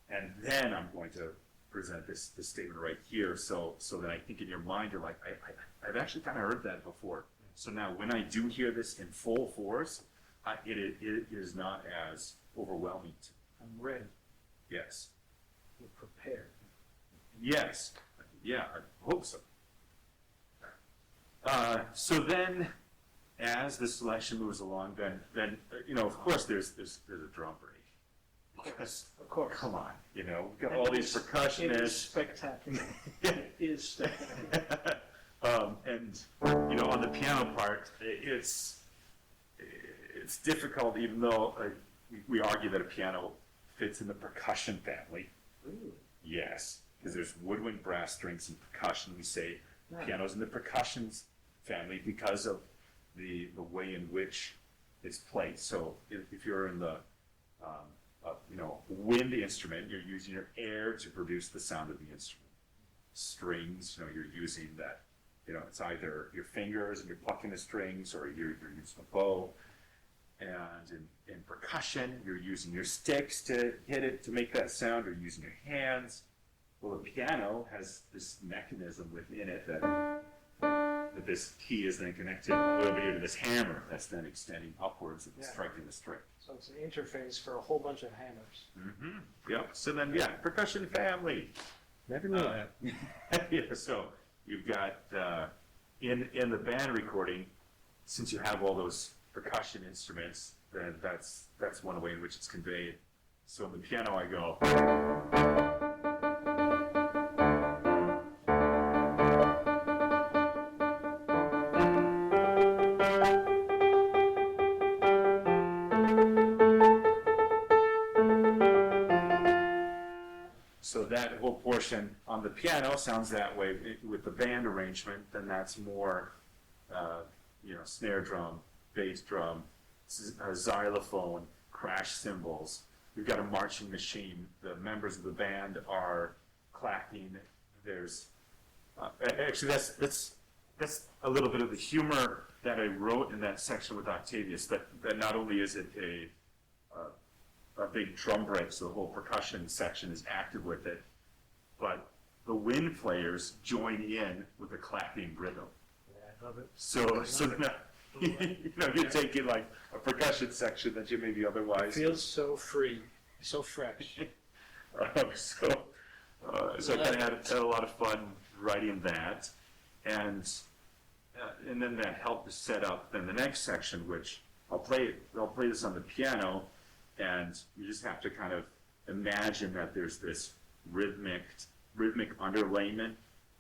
and then I'm going to present this statement right here, so that I think in your mind you're like, I've actually kind of heard that before. So now when I do hear this in full force, it is not as overwhelming to me. I'm ready. Yes. You're prepared. Yes. Yeah, I hope so. So then, as the selection moves along, then of course there's a drum break. Because, of course. Come on, we've got all these percussionists. It is spectacular. It is spectacular. And on the piano part, it's difficult, even though we argue that a piano fits in the percussion family. Really? Yes, because there's woodwind, brass, strings, and percussion. We say piano's in the percussion family because of the way in which it's played. So if you're in the wind instrument, you're using your air to produce the sound of the instrument. Strings, you're using that, it's either your fingers and you're plucking the strings, or you're using a bow. And in percussion, you're using your sticks to hit it to make that sound, or using your hands. Well, the piano has this mechanism within it that this key is then connected over here to this hammer that's then extending upwards and striking the string. So it's an interface for a whole bunch of hammers. Mm-hmm. Yeah. So then, percussion family. Never knew that. Yeah. So you've got in the band recording, since you have all those percussion instruments, then that's one way in which it's conveyed. So in the piano, I go. So that whole portion on the piano sounds that way. With the band arrangement, then that's more, snare drum, bass drum, xylophone, crash cymbals. We've got a marching machine. The members of the band are clapping. There's actually that's a little bit of the humor that I wrote in that section with Octavius. That not only is it a big drum break, so the whole percussion section is active with it, but the wind players join in with the clapping rhythm. Yeah, I love it. So now, you're taking like a percussion section that you maybe otherwise. It feels so free, so fresh. so I kind of had a lot of fun writing that, and then that helped to set up then the next section, which I'll play this on the piano, and you just have to kind of imagine that there's this rhythmic underlayment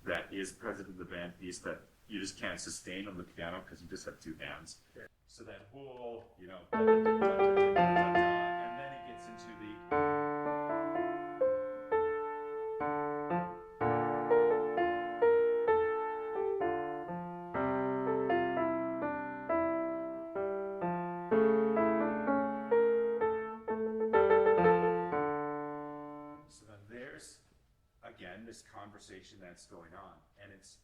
that is present in the band piece that you just can't sustain on the piano because you just have two hands. Yeah. So that whole, and then it gets into the. So then there's, again, this conversation that's going on, and it's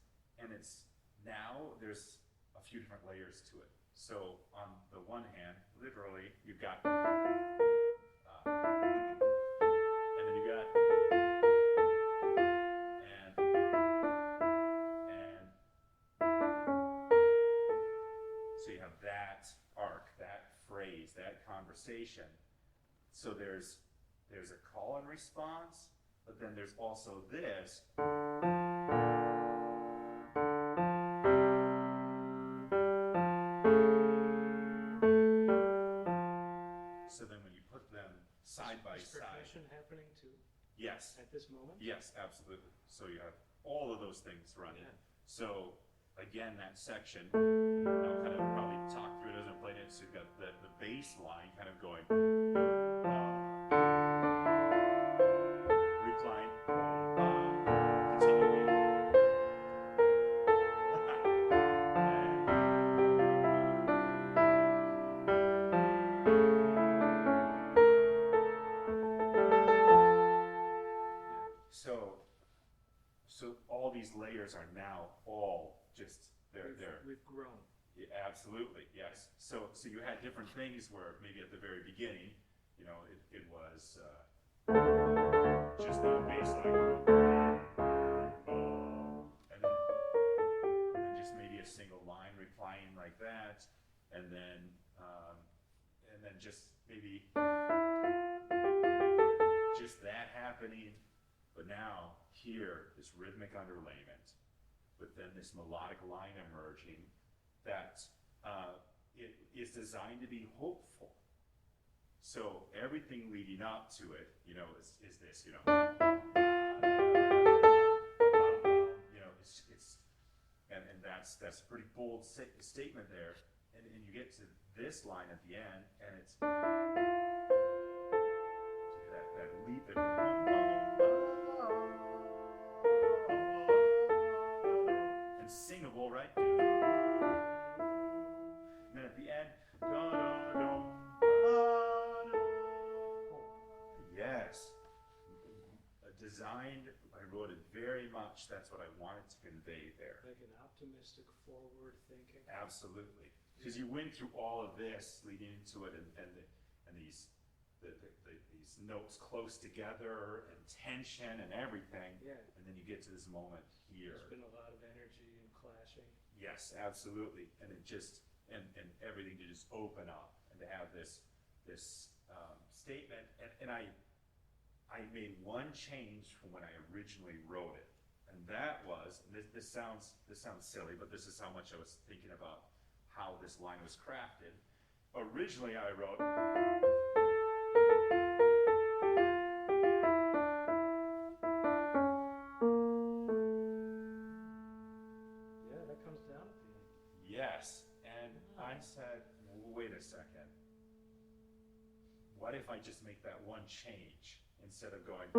now there's a few different layers to it. So on the one hand, literally, you've got, and then you got, and so you have that arc, that phrase, that conversation. So there's a call and response, but then there's also this. So then when you put them side by Is side. percussion happening too Yes. at this moment? Yes, absolutely. So you have all of those things running. Yeah. So again, that section, I'll kind of probably talk through it as I'm playing it. So you've got the bass line kind of going, replying, continuing. So all these layers are now all just We've grown. Yeah, absolutely, yes. So you had different things where maybe at the very beginning, it was just that bass line, and then just maybe a single line replying like that, and then just maybe just that happening. But now here, this rhythmic underlayment, but then this melodic line emerging that it is designed to be hopeful. So everything leading up to it, is this, it's and that's a pretty bold statement there. And you get to this line at the end, and it's that leap that and singable, right? And then at the end, yes, designed. I wrote it very much. That's what I wanted to convey there. Like an optimistic, forward thinking. Absolutely, because you went through all of this leading into it, and these these notes close together and tension and everything. Yeah. And then you get to this moment here. There's been a lot of energy and clashing. Yes, absolutely, and it just and everything to just open up and to have this statement. And I made one change from when I originally wrote it, and that was, and this sounds silly, but this is how much I was thinking about how this line was crafted. Originally, I wrote. Yeah, that comes down at the end. Yes, and I said, wait a second. What if I just make that one change instead of going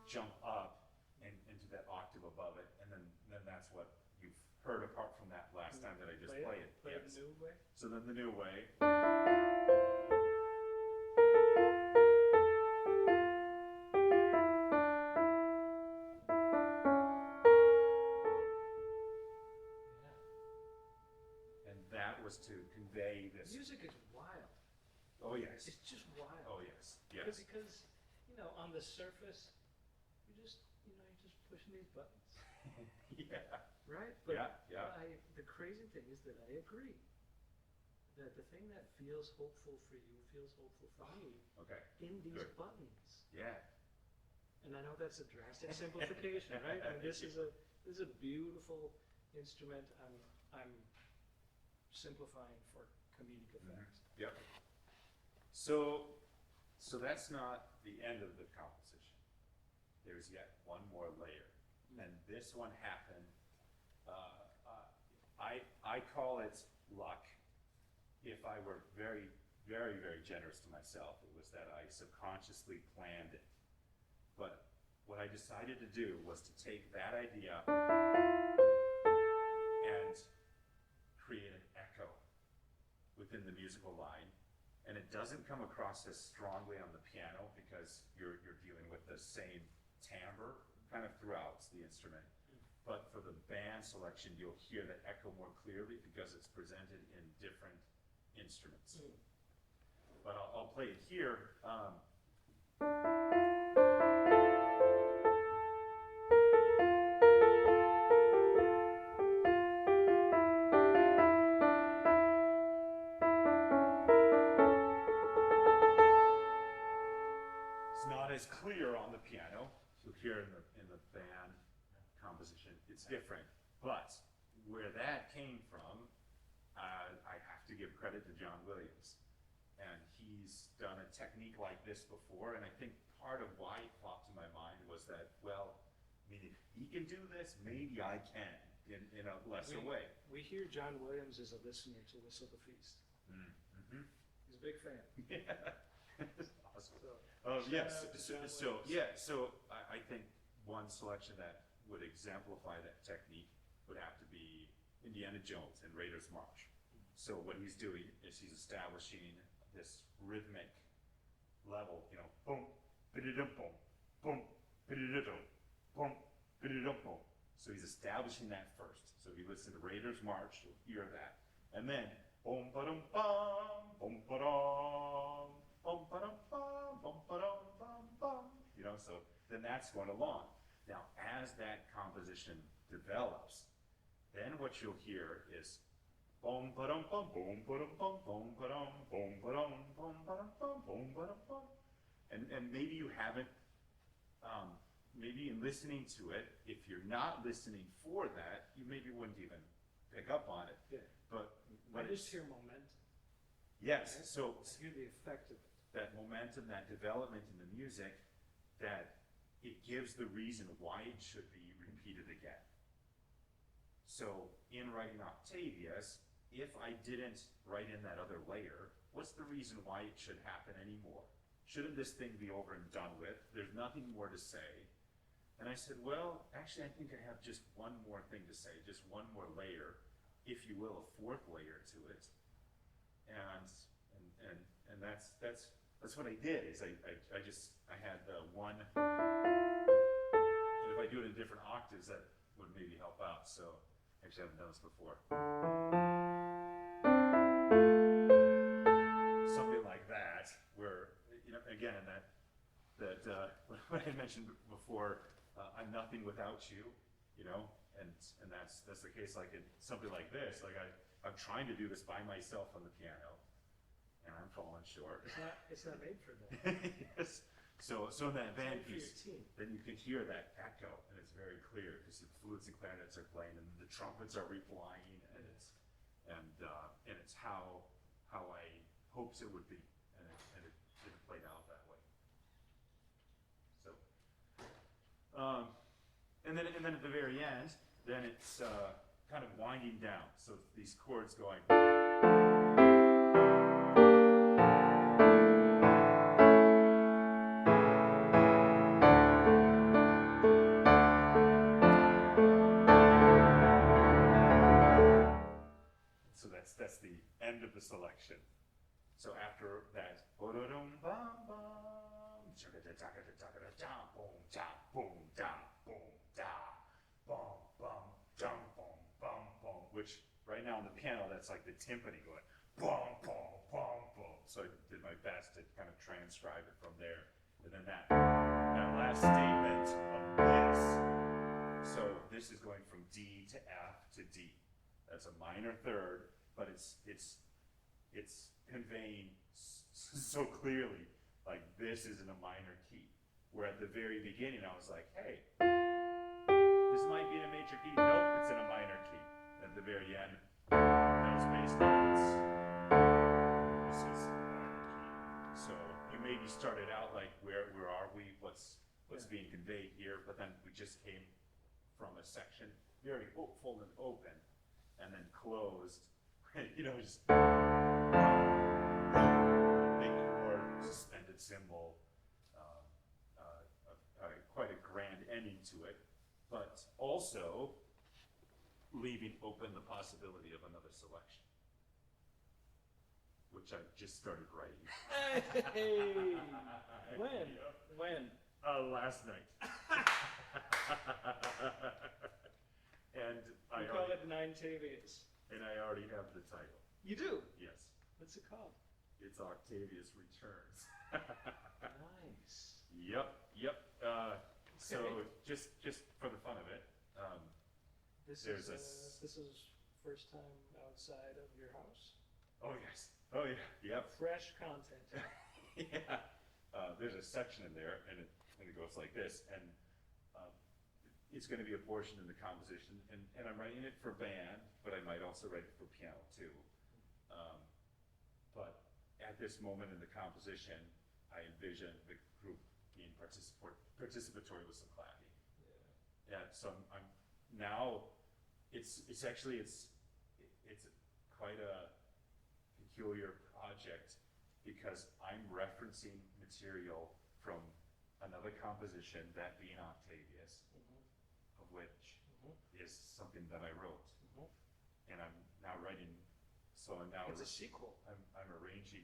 jump up and into that octave above it, and then that's what you've heard apart from that last time that I just played it. Play it the new way. So then the new way. And that was to convey this. Music is wild. Oh yes. It's just wild. Oh yes. Yes. Because on the surface, you're just pushing these buttons. Yeah. Right? But yeah. The crazy thing is that I agree that the thing that feels hopeful for you feels hopeful for me. Okay. In these Good. buttons. Yeah. And I know that's a drastic simplification, right? I mean, this is a beautiful instrument. I'm simplifying for comedic effect. Yep. So that's not the end of the composition. There's yet one more layer, and this one happened. I call it luck. If I were very, very, very generous to myself, it was that I subconsciously planned it. But what I decided to do was to take that idea and create an echo within the musical line. And it doesn't come across as strongly on the piano because you're dealing with the same timbre kind of throughout the instrument. But for the band selection, you'll hear the echo more clearly because it's presented in different instruments. But I'll play it here. It's not as clear on the piano. You'll hear in the band composition, it's different. But where that came from, I have to give credit to John Williams. And he's done a technique like this before, and I think part of why it popped in my mind was that, well, I mean, if he can do this, maybe I can in a lesser way. We hear John Williams as a listener to Whistle the Feast. Mm-hmm. He's a big fan. Yeah. Awesome. So I think one selection that would exemplify that technique would have to be Indiana Jones and Raiders March. So what he's doing is he's establishing this rhythmic level, boom, bididum, boom, boom, bididum, boom, bididum, boom. So he's establishing that first. So if you listen to Raiders March, you'll hear that. And then boom, ba-dum, bum, boom, ba-dum, boom, ba-dum, bum, boom, ba-dum, bum, bum. So then that's going along. Now, as that composition develops, then what you'll hear is boom, ba-dum, bum, boom, ba-dum, bum, boom, ba-dum, boom, ba-dum, boom, ba-dum, bum, boom, ba-dum, bum. And maybe you haven't, maybe in listening to it, if you're not listening for that, you maybe wouldn't even pick up on it. Yeah. But I just hear momentum. yes, Right? so I hear the effect of it. that momentum, that development in the music, that it gives the reason why it should be repeated again. So in writing Octavius, if I didn't write in that other layer, what's the reason why it should happen anymore? Shouldn't this thing be over and done with? There's nothing more to say. And I said, well, actually, I think I have just one more thing to say, just one more layer, if you will, a fourth layer to it. And that's what I did. Is I had one. And if I do it in different octaves, that would maybe help out. So actually, I haven't done this before. Something like that, where again, in that what I mentioned before, I'm nothing without you, and that's the case. Like in something like this, like I'm trying to do this by myself on the piano, and I'm falling short. It's not made for that. Yes. So in that band for your piece, team. then you can hear that echo, and it's very clear because the flutes and clarinets are playing, and the trumpets are replying, and it's how I hoped it would be, and it played out that way. So, and then at the very end, then it's kind of winding down. So these chords going. So that's the end of the selection. So after that, boom, which right now on the piano, that's like the timpani going, boom, boom, boom, boom. So I did my best to kind of transcribe it from there. And then that last statement of this. So this is going from D to F to D. That's a minor third, but it's conveying so clearly, like this is in a minor key. where at the very beginning I was like, hey, this might be in a major key. Nope, it's in a minor key. At the very end, that was based on this is a minor key. So you maybe started out like, where are we? What's being conveyed here? But then we just came from a section very hopeful and open, and then closed. Just big chord, suspended cymbal, quite a grand ending to it, but also leaving open the possibility of another selection, which I just started writing. Hey, when? Last night. And We call it Ninetavius. And I already have the title. You do? Yes. What's it called? It's Octavius Returns. Nice. Yep. So just for the fun of it, This there's is first time outside of your house. Oh yes. Oh yeah. Yep. Fresh content. Yeah. There's a section in there, and it goes like this, and it's going to be a portion in the composition, and I'm writing it for band, but I might also write it for piano too. But at this moment in the composition, I envision the group being participatory with some clapping. Yeah. So I'm now. It's quite a peculiar project because I'm referencing material from another composition, that being Octavius, of which is something that I wrote, and I'm now writing. So now it's a sequel. I'm arranging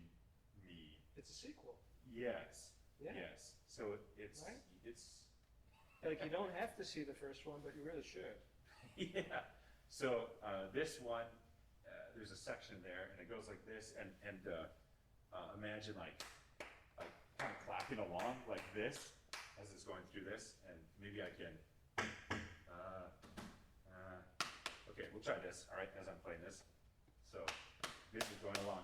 me. It's a sequel. Yes. Yeah. Yes. So it's right? It's like you don't have to see the first one, but you really should. Yeah. So this one, there's a section there, and it goes like this, and imagine like kind of clapping along like this as it's going through this, and maybe I can. Okay, we'll try this. All right, as I'm playing this. So this is going along.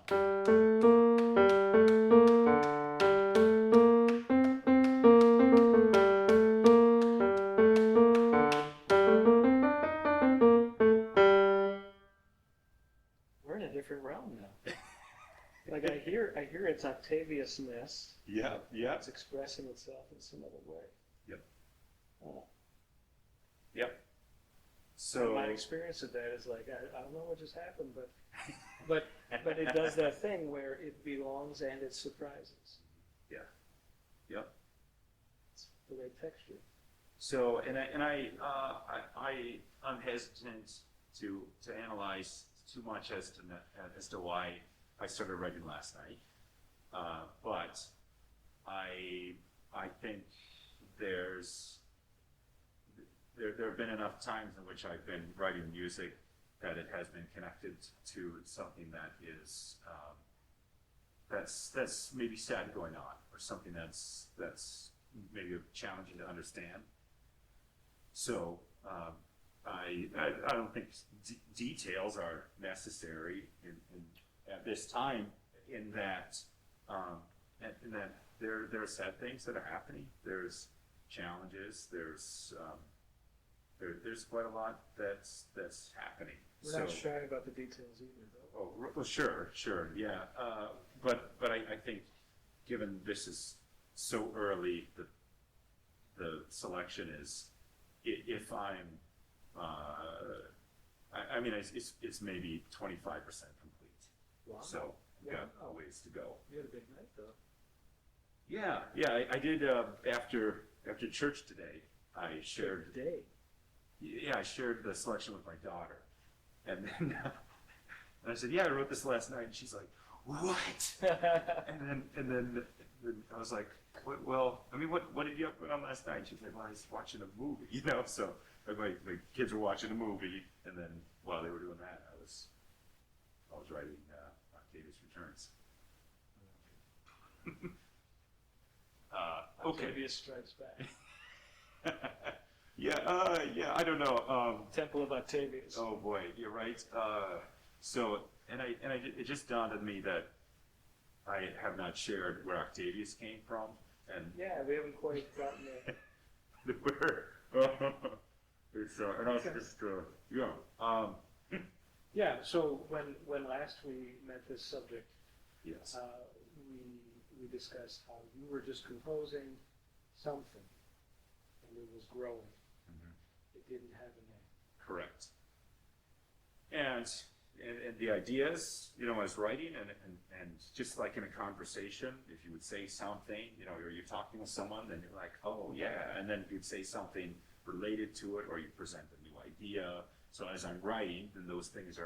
We're in a different realm now. Like I hear it's Octavius-ness. Yeah. It's expressing itself in some other way. Yep. Oh. Yep. So my experience of that is like I don't know what just happened, but it does that thing where it belongs and it surprises. Yeah. Yep. It's the right texture. So I'm hesitant to analyze too much as to why I started writing last night, but I think there have been enough times in which I've been writing music that it has been connected to something that is that's maybe sad going on, or something that's maybe challenging to understand. So I don't think details are necessary at this time. In that there are sad things that are happening. There's challenges. There's quite a lot that's happening. We're not shy about the details either, though. Oh, well, sure, yeah. But I think, given this is so early, the selection is, if I'm, I mean, it's maybe 25% complete. Wow. So I've got a ways to go. You had a big night, though. Yeah, I did. After church today, I shared. Yeah, I shared the selection with my daughter, and then and I said, "Yeah, I wrote this last night." And she's like, "What?" and then I was like, "Well, I mean, what did you put on last night?" She's like, "Well, I was watching a movie, you know." So my kids were watching a movie, and then while they were doing that, I was writing Octavius Returns. Okay. Octavius Strikes Back. Yeah, I don't know. Temple of Octavius. Oh boy, you're right. It just dawned on me that I have not shared where Octavius came from, and Yeah, we haven't quite gotten there. it's and I was just Yeah, so when last we met this subject, yes, we discussed how you were just composing something, and it was growing. It didn't have a name. correct. And the ideas, I was writing and just like in a conversation, if you would say something, or you're talking with someone, then you're like, oh yeah, and then you'd say something related to it, or you present a new idea. So as I'm writing, then those things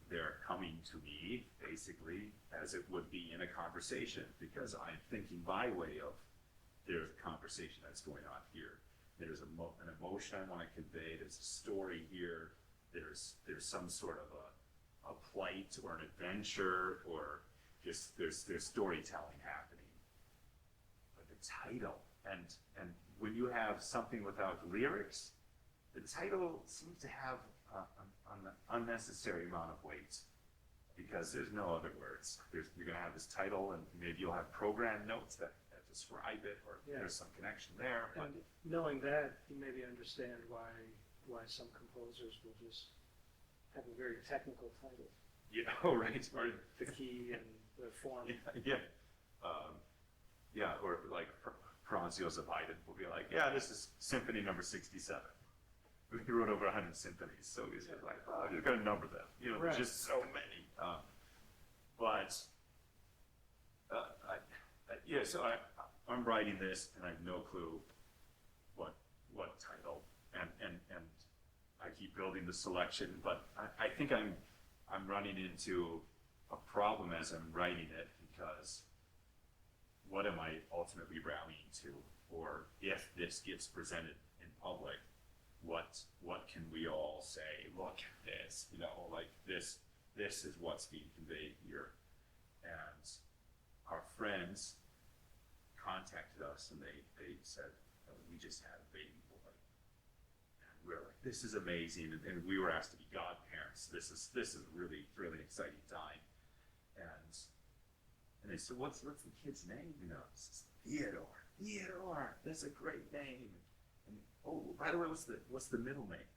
they're coming to me basically as it would be in a conversation, because I'm thinking by way of there's a conversation that's going on here. There's an emotion I want to convey. There's a story here. There's some sort of a plight or an adventure, or just there's storytelling happening. But the title, and when you have something without lyrics, the title seems to have an unnecessary amount of weight, because there's no other words. You're going to have this title, and maybe you'll have program notes that describe it, or there's some connection there. And knowing that, you maybe understand why some composers will just have a very technical title. Yeah, oh, right. Or the key and the form. Or like Franz Josef Haydn will be like, yeah, this is Symphony number 67. He wrote over 100 symphonies, so he's just like, oh, you're going to number them. Right. There's just so many. So I'm writing this, and I have no clue what title, and I keep building the selection, but I think I'm running into a problem as I'm writing it, because what am I ultimately rallying to? Or if this gets presented in public, what can we all say? Look at this, like this is what's being conveyed here. And our friends contacted us, and they said, we just had a baby boy, and we're like, this is amazing, and we were asked to be godparents. This is a really, really exciting time. And they said, what's the kid's name? It's Theodore. That's a great name. And oh, by the way, what's the middle name?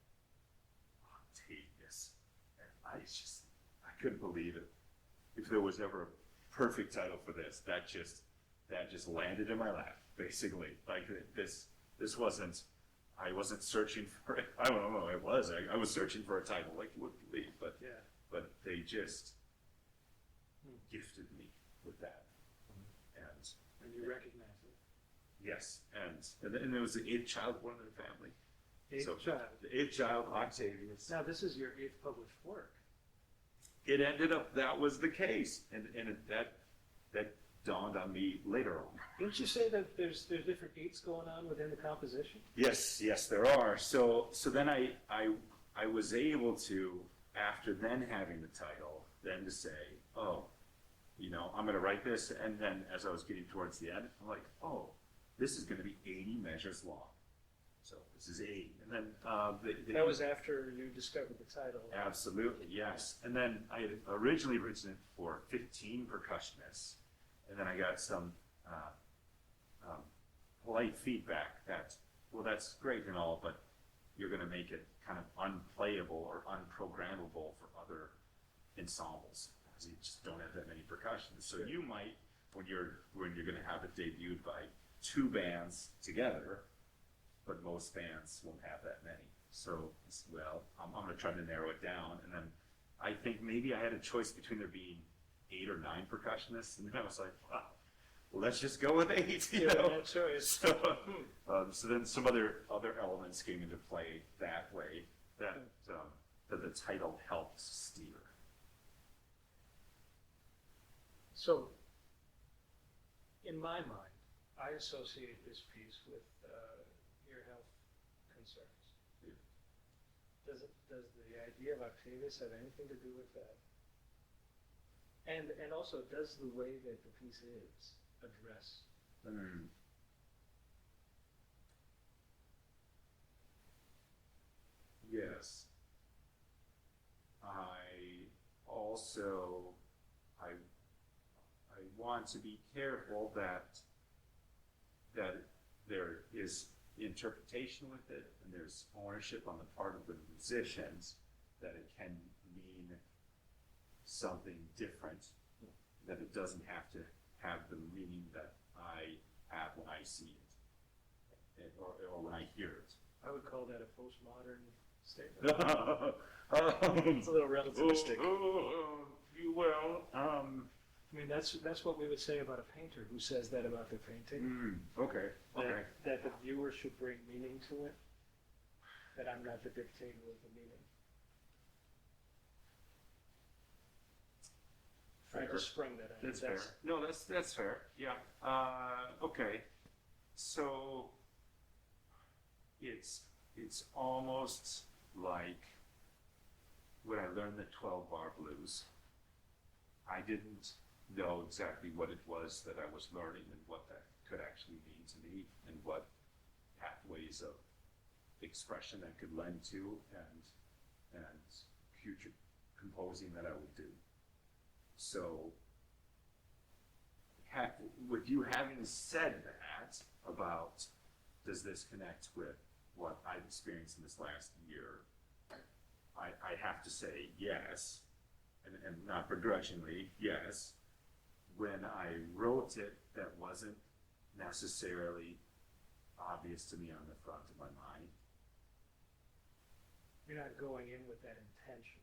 Octavius. And I couldn't believe it. If there was ever a perfect title for this, that just landed in my lap, basically. Like this wasn't, I wasn't searching for it. I don't know, it was. I was searching for a title, like you wouldn't believe, but they just gifted me with that. And you recognize it. Yes, and there was the eighth child born in the family. Child. The eighth child, Octavius. Now, this is your 8th published work. It ended up that was the case, and that dawned on me later on. Didn't you say that there's different 8s going on within the composition? Yes, there are. So then I was able to, after then having the title, then to say, oh, I'm going to write this, and then as I was getting towards the end, I'm like, oh, this is going to be 80 measures long. So this is 80. And then that was after you discovered the title. Absolutely, yes. And then I had originally written it for 15 percussionists, and then I got some polite feedback that, well, that's great and all, but you're going to make it kind of unplayable or unprogrammable for other ensembles, because you just don't have that many percussionists. So you might, when you're going to have it debuted by 2 bands together, but most bands won't have that many. So, well, I'm going to try to narrow it down. And then I think maybe I had a choice between there being 8 or 9 percussionists, and then I was like, well, let's just go with 8. That choice. So then some other elements came into play that way that the title helps steer. So, in my mind, I associate this piece with your health concerns. Yeah. Does the idea of Octavius have anything to do with that? And also, does the way that the piece is address? Yes. I want to be careful that that there is interpretation with it, and there's ownership on the part of the musicians that it can mean something different, that it doesn't have to have the meaning that I have when I see it, or when I hear it. I would call that a postmodern statement. It's a little relativistic. I mean, that's what we would say about a painter who says that about their painting. Okay. That the viewer should bring meaning to it. That I'm not the dictator of the meaning. Fair. I just sprung that out. That's fair. No, that's fair. Yeah. Okay. So it's almost like when I learned the 12-bar blues, I didn't know exactly what it was that I was learning and what that could actually mean to me and what pathways of expression I could lend to and future composing that I would do. So, with you having said that about does this connect with what I've experienced in this last year, I have to say yes, and not begrudgingly, yes. When I wrote it, that wasn't necessarily obvious to me on the front of my mind. You're not going in with that intention.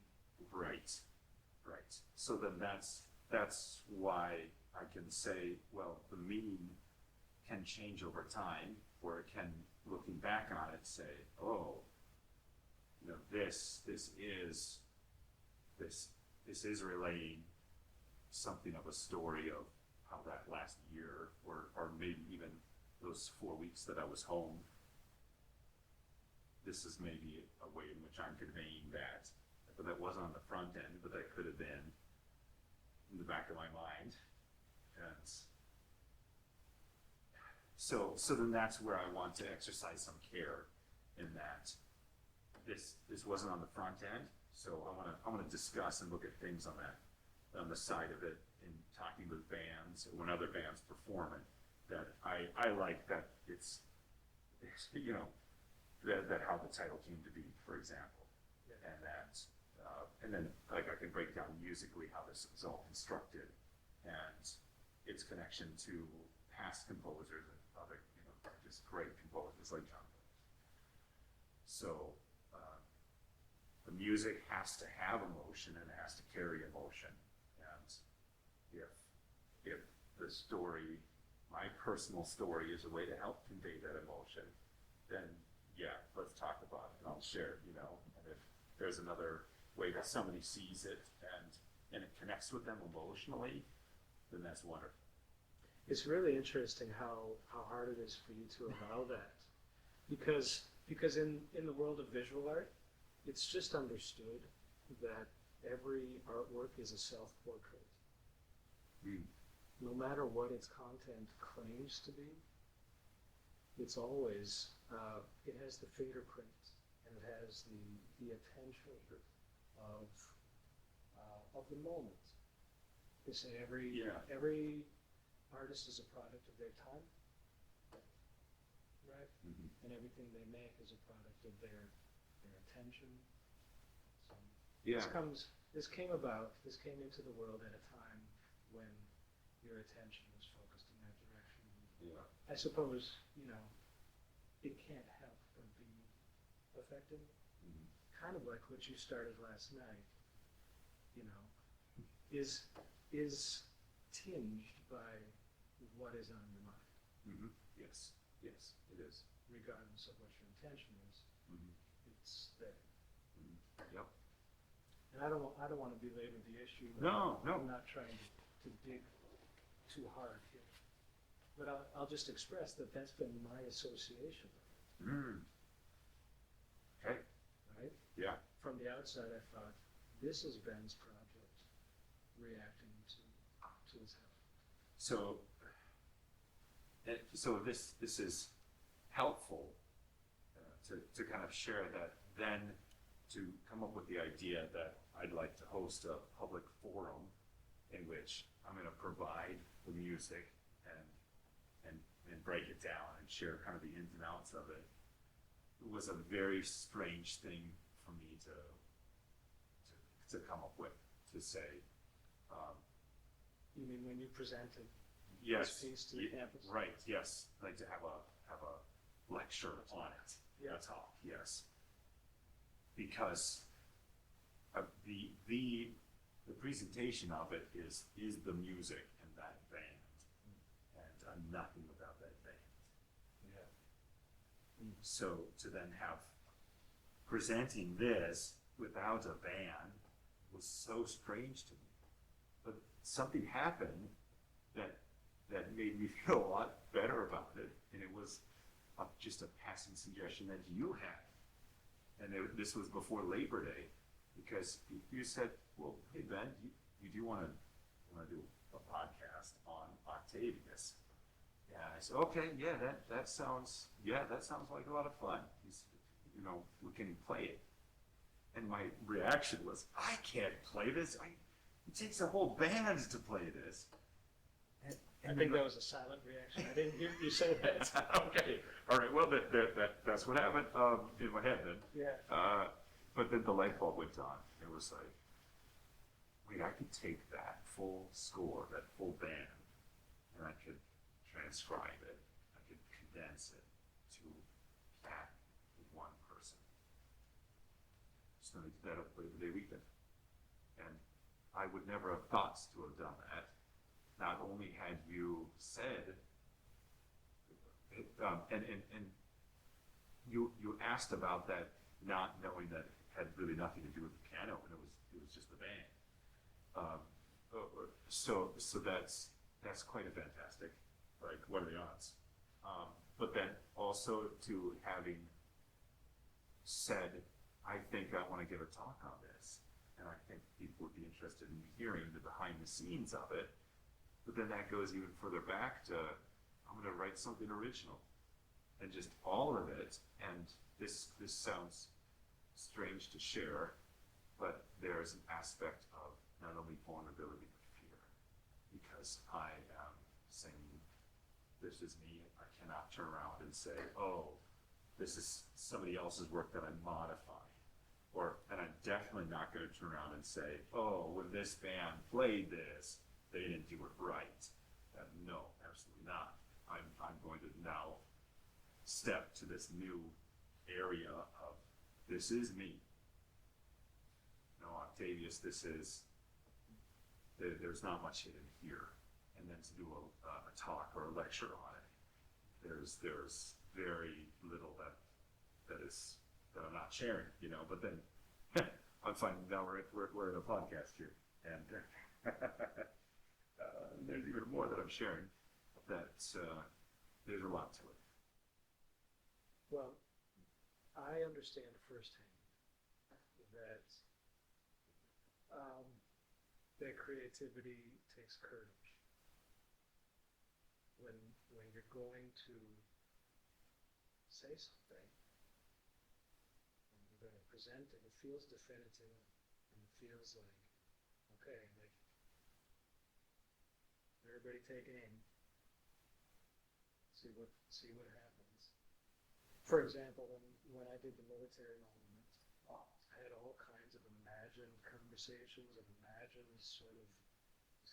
Right. So then that's why I can say, well, the meaning can change over time, or it can, looking back on it, say, oh, you know, this is relaying something of a story of how that last year, or maybe even those 4 weeks that I was home, this is maybe a way in which I'm conveying that. But that wasn't on the front end, but that could have been in the back of my mind. And so then that's where I want to exercise some care in that this wasn't on the front end. So I want to discuss and look at things on the side of it in talking with bands or when other bands perform it. That I like that it's you know that how the title came to be, for example, and that. And then, like, I can break down musically how this was all constructed and its connection to past composers and other, just great composers like John. So, the music has to have emotion and it has to carry emotion. And if the story, my personal story, is a way to help convey that emotion, then yeah, let's talk about it and I'll share it, And if there's another way that somebody sees it and it connects with them emotionally, then that's wonderful. It's really interesting how hard it is for you to allow that, because in the world of visual art, it's just understood that every artwork is a self-portrait. No matter what its content claims to be, it's always it has the fingerprint and it has the attention of the moment. They say every artist is a product of their time, right? Mm-hmm. And everything they make is a product of their attention. So this came into the world at a time when your attention was focused in that direction. Yeah. I suppose, it can't help but be affected. Mm-hmm. Kind of like what you started last night, is tinged by what is on your mind. Mm-hmm. Yes, it is. Regardless of what your intention is, it's there. Mm-hmm. Yep. And I don't want to belabor the issue. No. I'm not trying to dig too hard here. But I'll just express that that's been my association. Okay. Right? Yeah. From the outside, I thought, this is Ben's project, reacting to his health. So this is helpful to kind of share that, then to come up with the idea that I'd like to host a public forum in which I'm going to provide the music and and break it down and share kind of the ins and outs of it. It was a very strange thing for me to come up with, to say, You mean when you presented yes, this piece to the campus? right, yes, like to have a lecture on it, Yeah. a talk, yes. Because the presentation of it is the music and that band, and I'm nothing without that band. Yeah. So to then have presenting this without a band was so strange to me. But something happened that made me feel a lot better about it, and it was just a passing suggestion that you had. And this was before Labor Day, because you said, well, hey Ben, you do want to do a podcast on Octavius. Yeah, I said, okay, yeah, that sounds like a lot of fun. We can play it. And my reaction was, I can't play this. It takes a whole band to play this. I think that was a silent reaction. I didn't hear you say that. Okay, all right. Well, that's what happened in my head then. Yeah. But then the light bulb went on. It was like, wait, I could take that full score, that full band, and I could transcribe it. I could condense it to that one person. So I did that over Labor Day weekend, and I would never have thought to have done that. Not only had you said, and you asked about that, not knowing that it had really nothing to do with the piano, and it was just the band. So that's quite a fantastic. Like, what are the odds? But then also to having said, I think I want to give a talk on this, and I think people would be interested in hearing the behind the scenes of it. But then that goes even further back to, I'm going to write something original, and just all of it. And this sounds strange to share, but there's an aspect of not only vulnerability but fear, because I am saying, this is me. I cannot turn around and say, oh, this is somebody else's work that I'm modifying. And I'm definitely not going to turn around and say, oh, when this band played this, they didn't do it right. No, absolutely not. I'm going to now step to this new area of, this is me. No, Octavius, there's not much hidden here. And then to do a talk or a lecture on it, there's very little that I'm not sharing, but then I'm finding now we're in a podcast here, and there's even more that I'm sharing. There's a lot to it. Well, I understand firsthand that creativity takes courage. When you're going to say something, and you're going to present it, it feels definitive, and it feels like, okay, like, everybody take aim. See what happens. For example, when I did the military element, I had all kinds of imagined conversations, of imagined sort of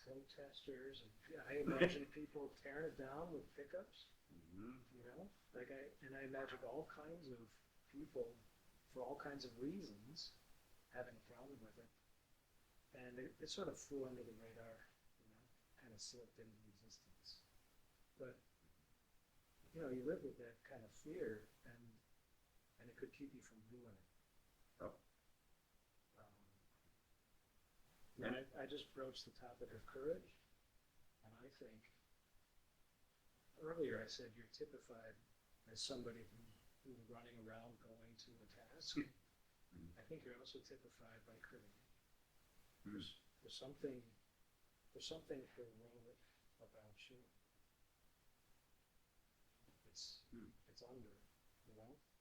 protesters, and I imagined people tearing it down with pickups. Mm-hmm. I imagined all kinds of people for all kinds of reasons having a problem with it, and it sort of flew under the radar, kind of slipped into existence. But you live with that kind of fear, and it could keep you from doing it. Oh. I just broached the topic of courage, and I think earlier I said you're typified as somebody who's running around going to a task. Mm-hmm. I think you're also typified by courage. Mm-hmm. There's something heroic about you. It's under,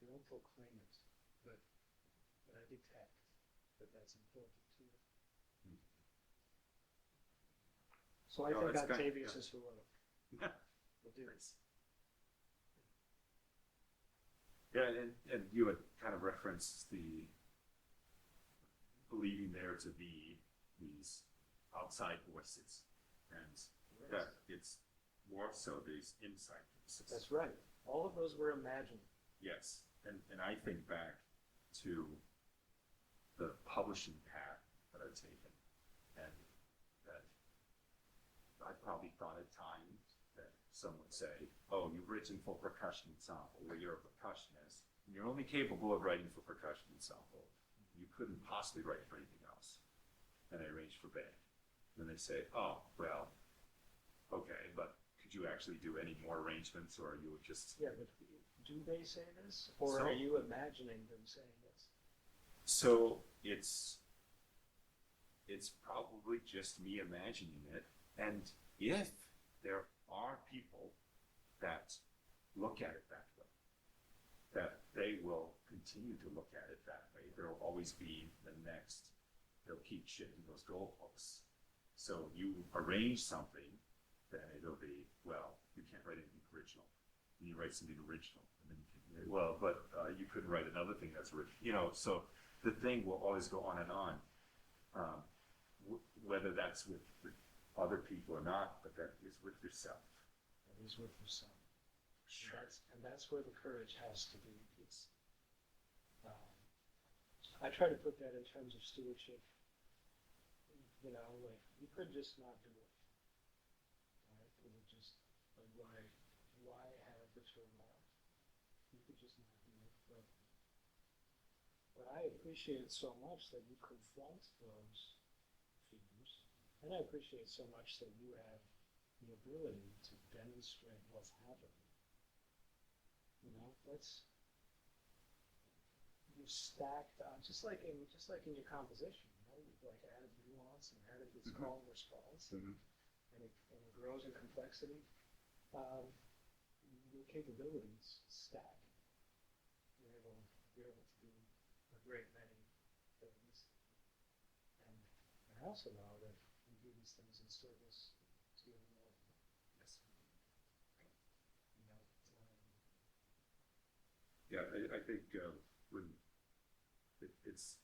you don't proclaim it, but I detect that's important to you. Mm-hmm. So I think Octavius yeah. is heroic. We'll do it. Yeah, and you had kind of referenced the believing there to be these outside voices, and that it's more so these inside voices. That's right. All of those were imagined. Yes, and I think back to the publishing path that I've taken, and that I probably thought at times that some would say, "Oh, you've written for percussion ensemble, well, you're a percussionist, and you're only capable of writing for percussion ensemble. You couldn't possibly write for anything else." And I arranged for band. Then they say, "Oh, well, okay, but could you actually do any more arrangements, or are you just..." Yeah, but do they say this, or So- are you imagining them saying this? So it's probably just me imagining it, and if there are people that look at it that way, that they will continue to look at it that way. There will always be the next, they'll keep shifting those goalposts. So you arrange something, then it'll be, well, you can't write anything original. And you write something original, and then you can, well, but you couldn't write another thing that's original. So the thing will always go on and on, whether that's with other people or not, but that is with yourself. That is with yourself. Sure. And that's where the courage has to be. It's, I try to put that in terms of stewardship. You know, like, you could just not do it. Right? It would just, like, why have the turmoil? You could just not do it. But I appreciate so much that you confront those fears. And I appreciate so much that you have the ability to demonstrate what's happening. You know, you stacked on, just like in your composition, you know, you've like added nuance and added this call and response, and it grows in complexity. Your capabilities stack. You're able to do a great many things, and I also know that you do these things in service to your Lord. Yes. You know, Yeah, I think when it's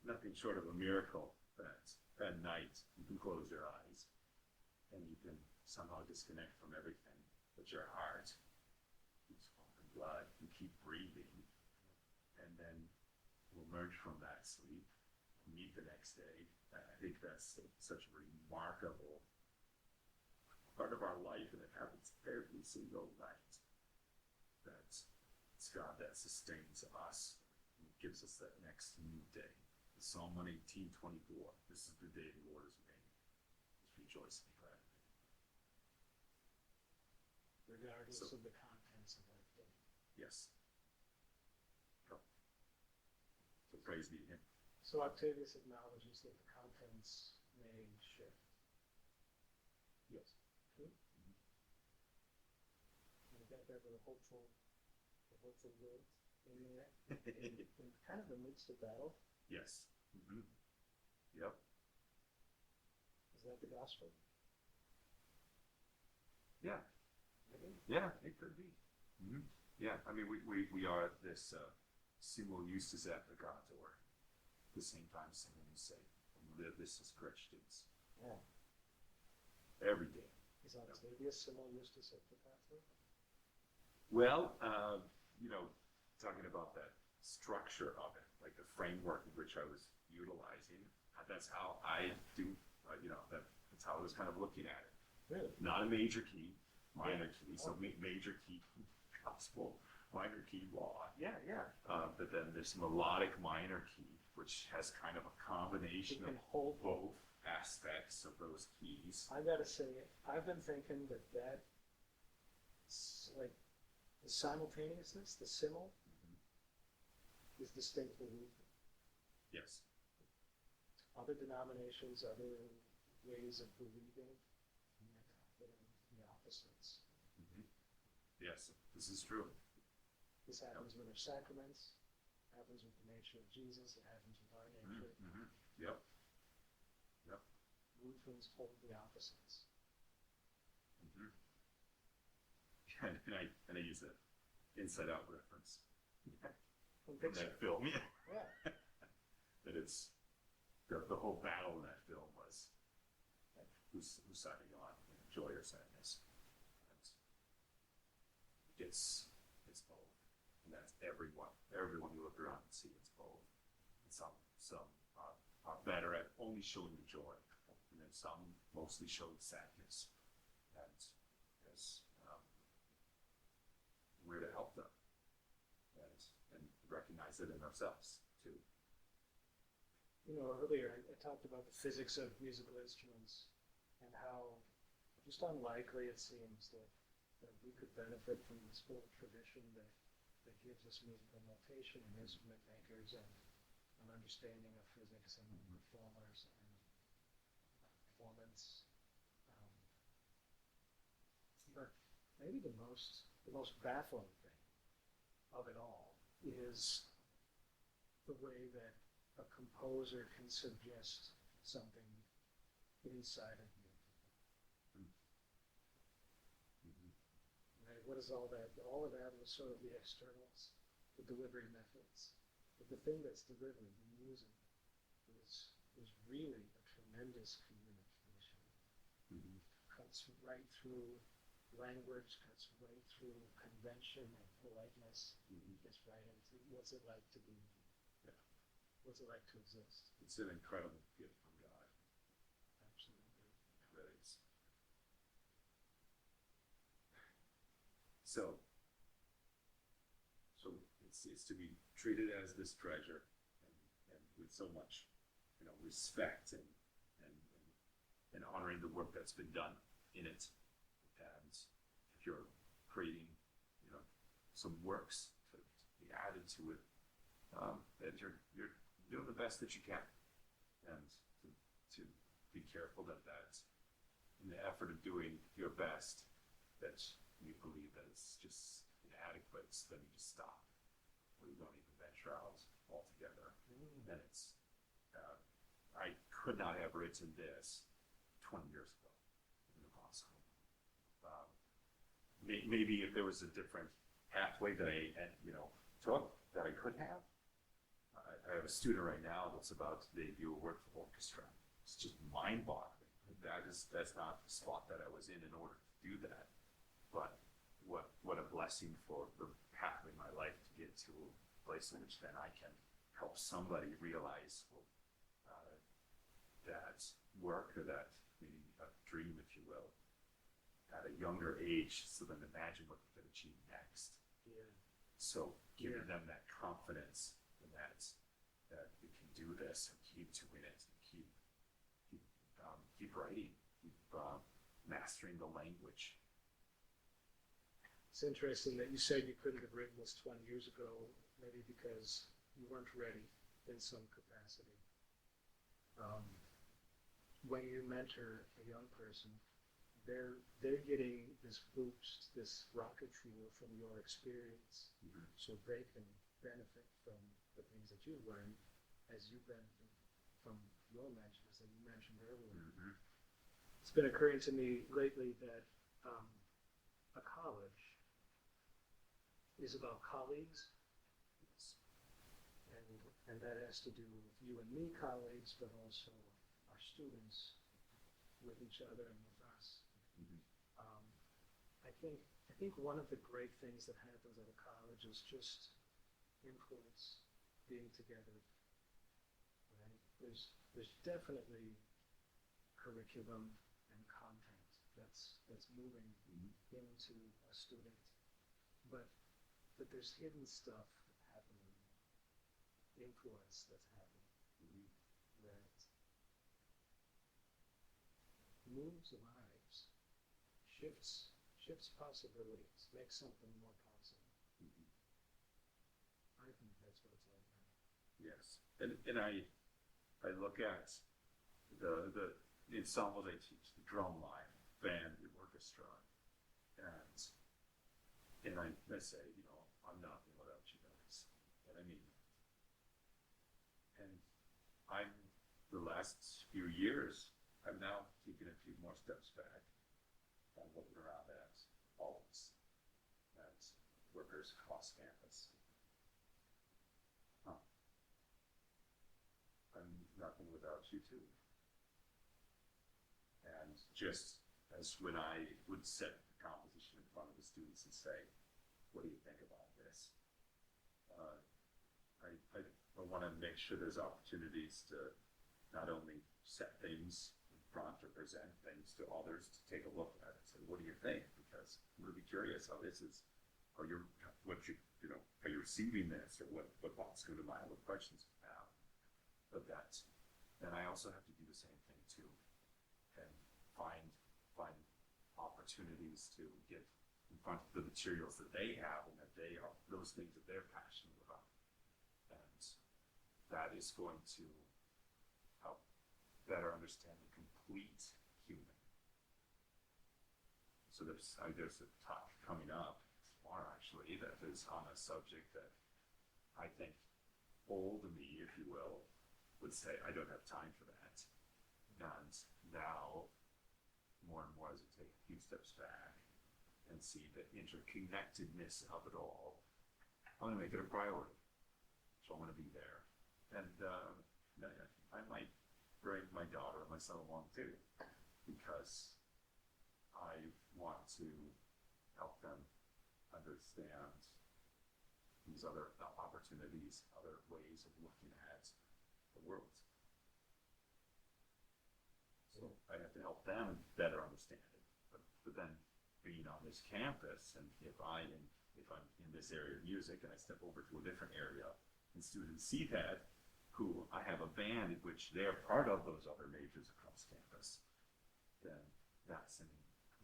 nothing short of a miracle that at night you can close your eyes and you can somehow disconnect from everything, but your heart keeps pumping blood, you keep breathing, and then we'll emerge from that sleep, meet the next day. I think that's such a remarkable part of our life, and it happens every single night. That's it's God that sustains us and gives us that next new day. Psalm 118:24. This is the day the Lord has made. Let's rejoice and be glad in it. regardless of the contents of that day. Yes. So praise be to Him. So Octavius acknowledges that the contents may shift. Yes. And that there were hopeful words in there, in kind of the midst of battle. Yes. Mm-hmm. Yep. Is that the gospel? Yeah. Maybe? Yeah, it could be. Mm-hmm. Yeah, I mean, we are this simul justus et peccator. At the same time, someone will say, we live this as Christians. Yeah. Every day. Is Octavius simul justus et peccator? Well, talking about that structure of it, like the framework in which I was utilizing, that's how I do, that's how I was kind of looking at it. Really? Not a major key, minor key, so major key gospel, minor key law. Yeah. But then this melodic minor key, which has kind of a combination of hold both aspects of those keys. I gotta say, I've been thinking that like the simultaneousness, the simul, is distinctly Lutheran. Yes. Other denominations, other ways of believing, the opposites. Mm-hmm. Yes, this is true. This happens with our sacraments, happens with the nature of Jesus, it happens with our nature. Mm-hmm. Yep. Lutherans hold the opposites. Mm-hmm. And I use that Inside Out reference From from Pixar. that film. Yeah. Yeah. That it's the whole battle in that film was who's signing on, joy or sadness. And it's both, and that's everyone you look around and see it's both. And some are better at only showing the joy, and then some mostly show the sadness. And as we're to help them and recognize it in ourselves too. You know, earlier I talked about the physics of musical instruments and how just unlikely it seems that we could benefit from this whole tradition that gives us musical notation and instrument makers and an understanding of physics and performers and performance. But maybe the most baffling thing of it all is the way that a composer can suggest something inside of you. Right? What is all that? All of that was sort of the externals, the delivery methods. But the thing that's delivered, the music, is really a tremendous communication. Cuts right through language, cuts right through convention and politeness. Gets right into what's it like to be. What's it like to exist? It's an incredible gift from God. Absolutely. It really is. So it's to be treated as this treasure and with so much, respect and honoring the work that's been done in it. And if you're creating, some works to be added to it, that you're doing the best that you can, and to be careful that in the effort of doing your best, that you believe that it's just inadequate, so then you just stop, or you don't even venture out altogether. Then it's I could not have written this 20 years ago. Impossible. Maybe if there was a different pathway that I took that I could have. I have a student right now that's about to debut a work for orchestra. It's just mind-boggling. That's not the spot that I was in order to do that. But what a blessing for the pathway in my life to get to a place in which then I can help somebody realize that work, or that maybe a dream, if you will, at a younger age, so then imagine what they could achieve next. Yeah. So giving them that confidence and that we can do this and keep doing it and keep writing, keep mastering the language. It's interesting that you said you couldn't have written this 20 years ago, maybe because you weren't ready in some capacity. When you mentor a young person, they're getting this boost, this rocket fuel from your experience, so they can benefit from the things that you learned as you benefit from your mentors that you mentioned earlier. It's been occurring to me lately that a college is about colleagues, and that has to do with you and me colleagues, but also our students with each other and with us. I think one of the great things that happens at a college is just influence, being together. Right? There's definitely curriculum and content that's moving into a student, but there's hidden stuff happening, influence that's happening that moves lives, shifts possibilities, makes something more possible. I think that's what it's all about. Yes, and I look at the ensembles I teach, the drum line, band, the orchestra, and I say, I'm nothing without you guys, and I mean, and I'm the last few years, I'm now taking a few more steps back. I'm looking around at all of us. workers across campus. Huh. I'm nothing without you too. And just as when I would set the composition in front of the students and say, what do you think about this? I want to make sure there's opportunities to not only set things in front or present things to others to take a look at it. So what do you think? Because I'm really curious how this is, are you receiving this, or what thoughts go to mind, what questions you have. But then I also have to do the same thing too, and find opportunities to get in front of the materials that they have and that they are, those things that they're passionate about. And that is going to help better understand the complete human. So there's a talk coming up tomorrow actually that is on a subject that I think old me, if you will, would say, I don't have time for that. And now, more and more as I take a few steps back and see the interconnectedness of it all, I'm gonna make it a priority. So I'm gonna be there. And I might bring my daughter and my son along too, because I want to help them understand these other opportunities, other ways of looking at the world. So I have to help them better understand it. But then being on this campus, and if I'm in this area of music and I step over to a different area and students see that, who I have a band in which they're part of those other majors across campus, then that's a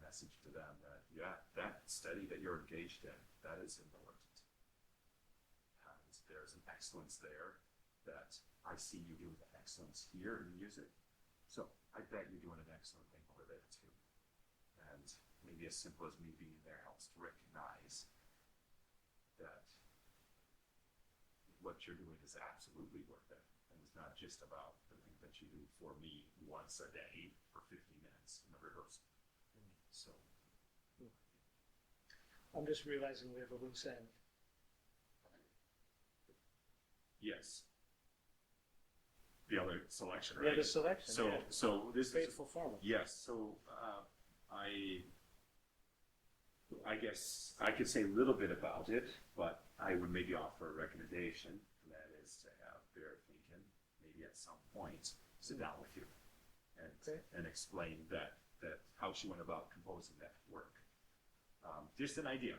message to them that, yeah, that study that you're engaged in, that is important. And there's an excellence there that I see you doing the excellence here in music. So I bet you're doing an excellent thing over there too. And maybe as simple as me being there helps to recognize that what you're doing is absolutely worth it. And it's not just about the thing that you do for me once a day for 50 minutes in the rehearsal. So I'm just realizing we have a loose end. yes. The other selection, Yeah, right? the selection. So this Faithful Farmer. yes. So I guess I could say a little bit about it, but I would maybe offer a recommendation, and that is to have Barrett Lincoln maybe at some point sit down with you and explain that how she went about composing that work. Just an idea,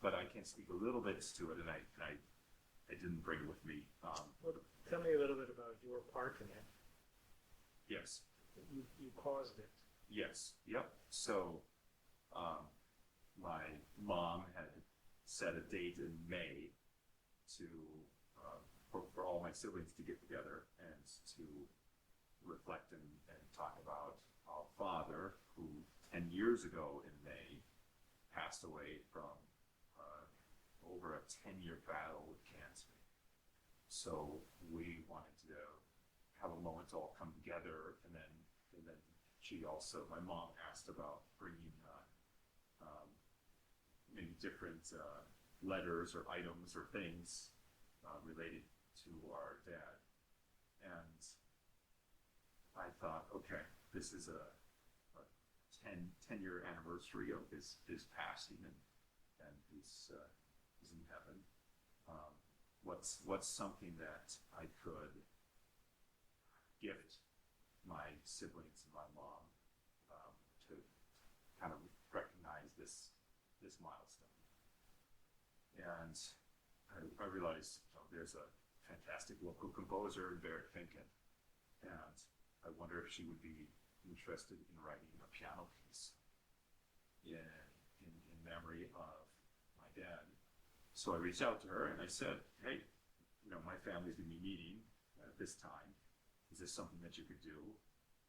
but I can speak a little bit to it, and I didn't bring it with me. Well, tell me a little bit about your part in it. Yes. You caused it. Yes. Yep. So, my mom had set a date in May to for all my siblings to get together and to reflect and talk about our father, who 10 years ago in May passed away from over a 10-year battle with cancer. So we wanted to have a moment to all come together, and then she also, my mom asked about bringing maybe different letters or items or things related to our dad. And I thought, okay, this is a 10-year anniversary of his passing, and he's in heaven. What's something that I could gift my siblings and my mom to kind of recognize this milestone? And I realized there's a fantastic local composer, Barrett Finken, and I wonder if she would be interested in writing a piano piece in memory of my dad. So I reached out to her and I said, hey, my family's going to be meeting at this time. Is this something that you could do?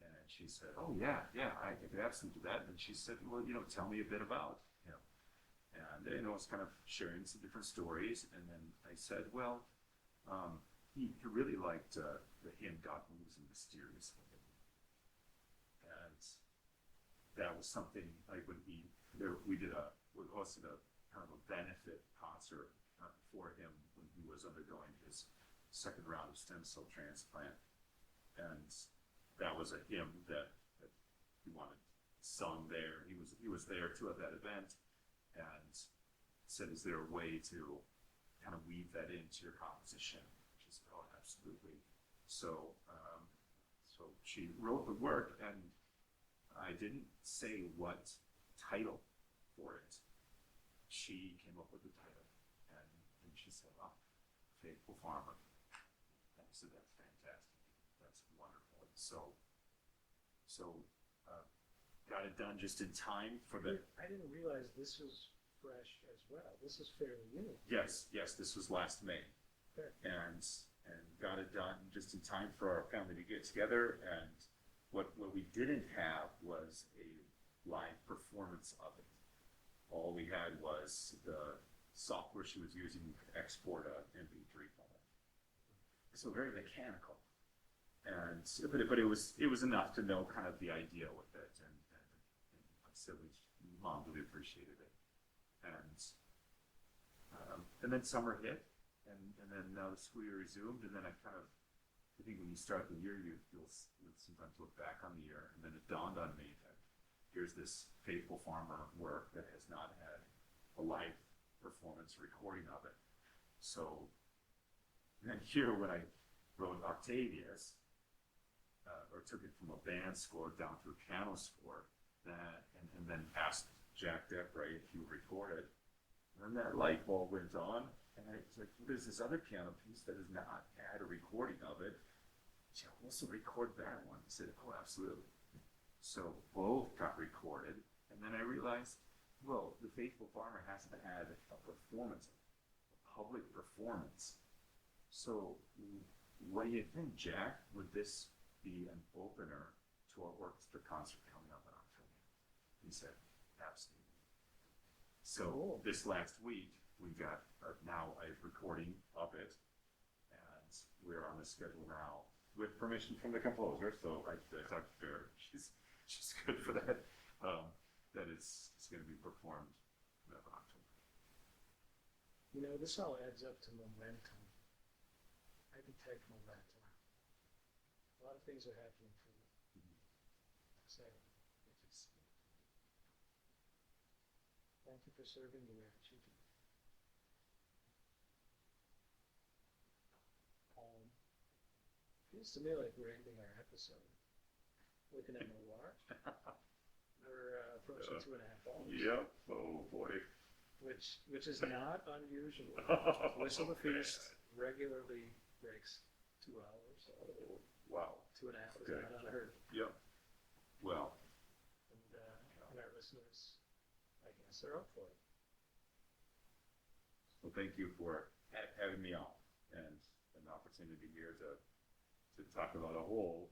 And she said, oh yeah, I could absolutely do that. And she said, well, tell me a bit about, and I was kind of sharing some different stories. And then I said, well, he really liked the hymn, God Moves in Mysterious Way. And that was something like when we hosted a kind of a benefit concert for him when he was undergoing his second round of stem cell transplant. And that was a hymn that he wanted sung there. He was there too at that event, and said, "Is there a way to kind of weave that into your composition?" Which is, "Oh, absolutely." So, so she wrote the work, and I didn't say what title for it. She came up with the title, and she said, "Oh, Faithful Farmer." I said, "That's fantastic. That's wonderful." So got it done just in time for the. I didn't realize this was fresh as well. This is fairly new. Yes, this was last May. Fair. And got it done just in time for our family to get together. And what we didn't have was a live performance of it. All we had was the software she was using to export a MP3 file. So very mechanical. And but it was enough to know kind of the idea with it, and like I said, Mom really appreciated it. And then summer hit, and then now the school year resumed, and then I think when you start the year, you'll sometimes look back on the year, and then it dawned on me that here's this Faithful Farmer work that has not had a live performance recording of it. So, and then here when I wrote Octavius, or took it from a band score down to a piano score, and then asked Jack Debray if he would record it. And then that light bulb went on, and I was like, "There's this other piano piece that has not had a recording of it. Shall we also record that one?" I said, "Oh, absolutely." So both got recorded, and then I realized, well, the Faithful Farmer hasn't had a performance, a public performance. So what do you think, Jack? Would this be an opener to our orchestra concert coming up in October? He said, "Absolutely." So cool. This last week, we got now a recording of it, and we're on the schedule now with permission from the composer. So I talked to her; she's good for that. That it's going to be performed in October. You know, this all adds up to momentum. I detect momentum. A lot of things are happening for me. So, thank you for serving me, Richard. Feels to me like we're ending our episode. Looking at my watch. We're approaching 2.5 hours. Yep. Oh boy. Which is not unusual. Whistle the Feast regularly breaks 2 hours. Oh, wow. 2.5 is not unheard of. Yep. Well. And our listeners, I guess, are up for it. Well, thank you for having me on, and an opportunity here to talk about a whole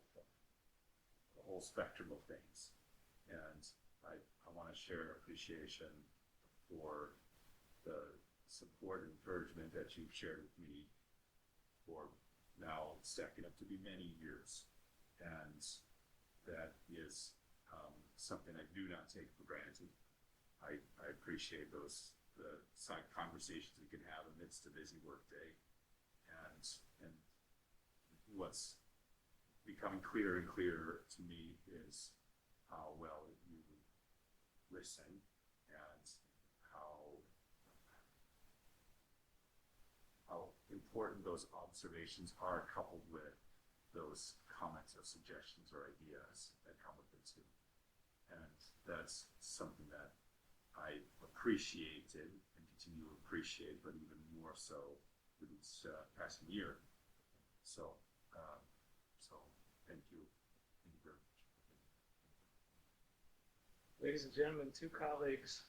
spectrum of things. And I want to share appreciation for the support and encouragement that you've shared with me for now stacking up to be many years. And that is something I do not take for granted. I appreciate the side conversations we can have amidst a busy workday. And what's becoming clearer and clearer to me is how well you listen, and how important those observations are, coupled with those comments or suggestions or ideas that come with it too. And that's something that I appreciated and continue to appreciate, but even more so with each passing year. So thank you. Thank you very much. Ladies and gentlemen, 2 colleagues.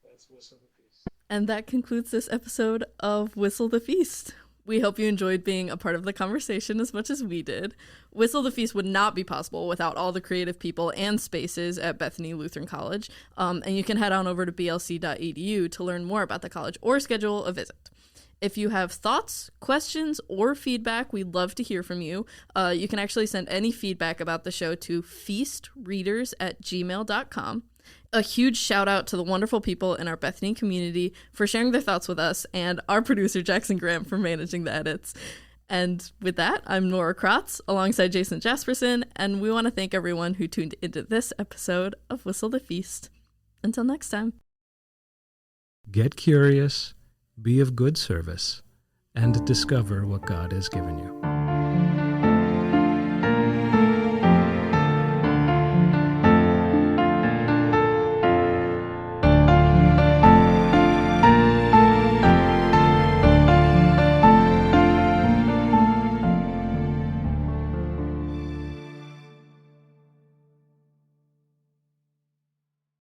That's Whistle the Feast. And that concludes this episode of Whistle the Feast. We hope you enjoyed being a part of the conversation as much as we did. Whistle the Feast would not be possible without all the creative people and spaces at Bethany Lutheran College. And you can head on over to blc.edu to learn more about the college or schedule a visit. If you have thoughts, questions, or feedback, we'd love to hear from you. You can actually send any feedback about the show to feastreaders@gmail.com. A huge shout out to the wonderful people in our Bethany community for sharing their thoughts with us, and our producer Jackson Graham for managing the edits. And with that, I'm Nora Kratz alongside Jason Jaspersen, and we want to thank everyone who tuned into this episode of Whistle the Feast. Until next time. Get curious, be of good service, and discover what God has given you.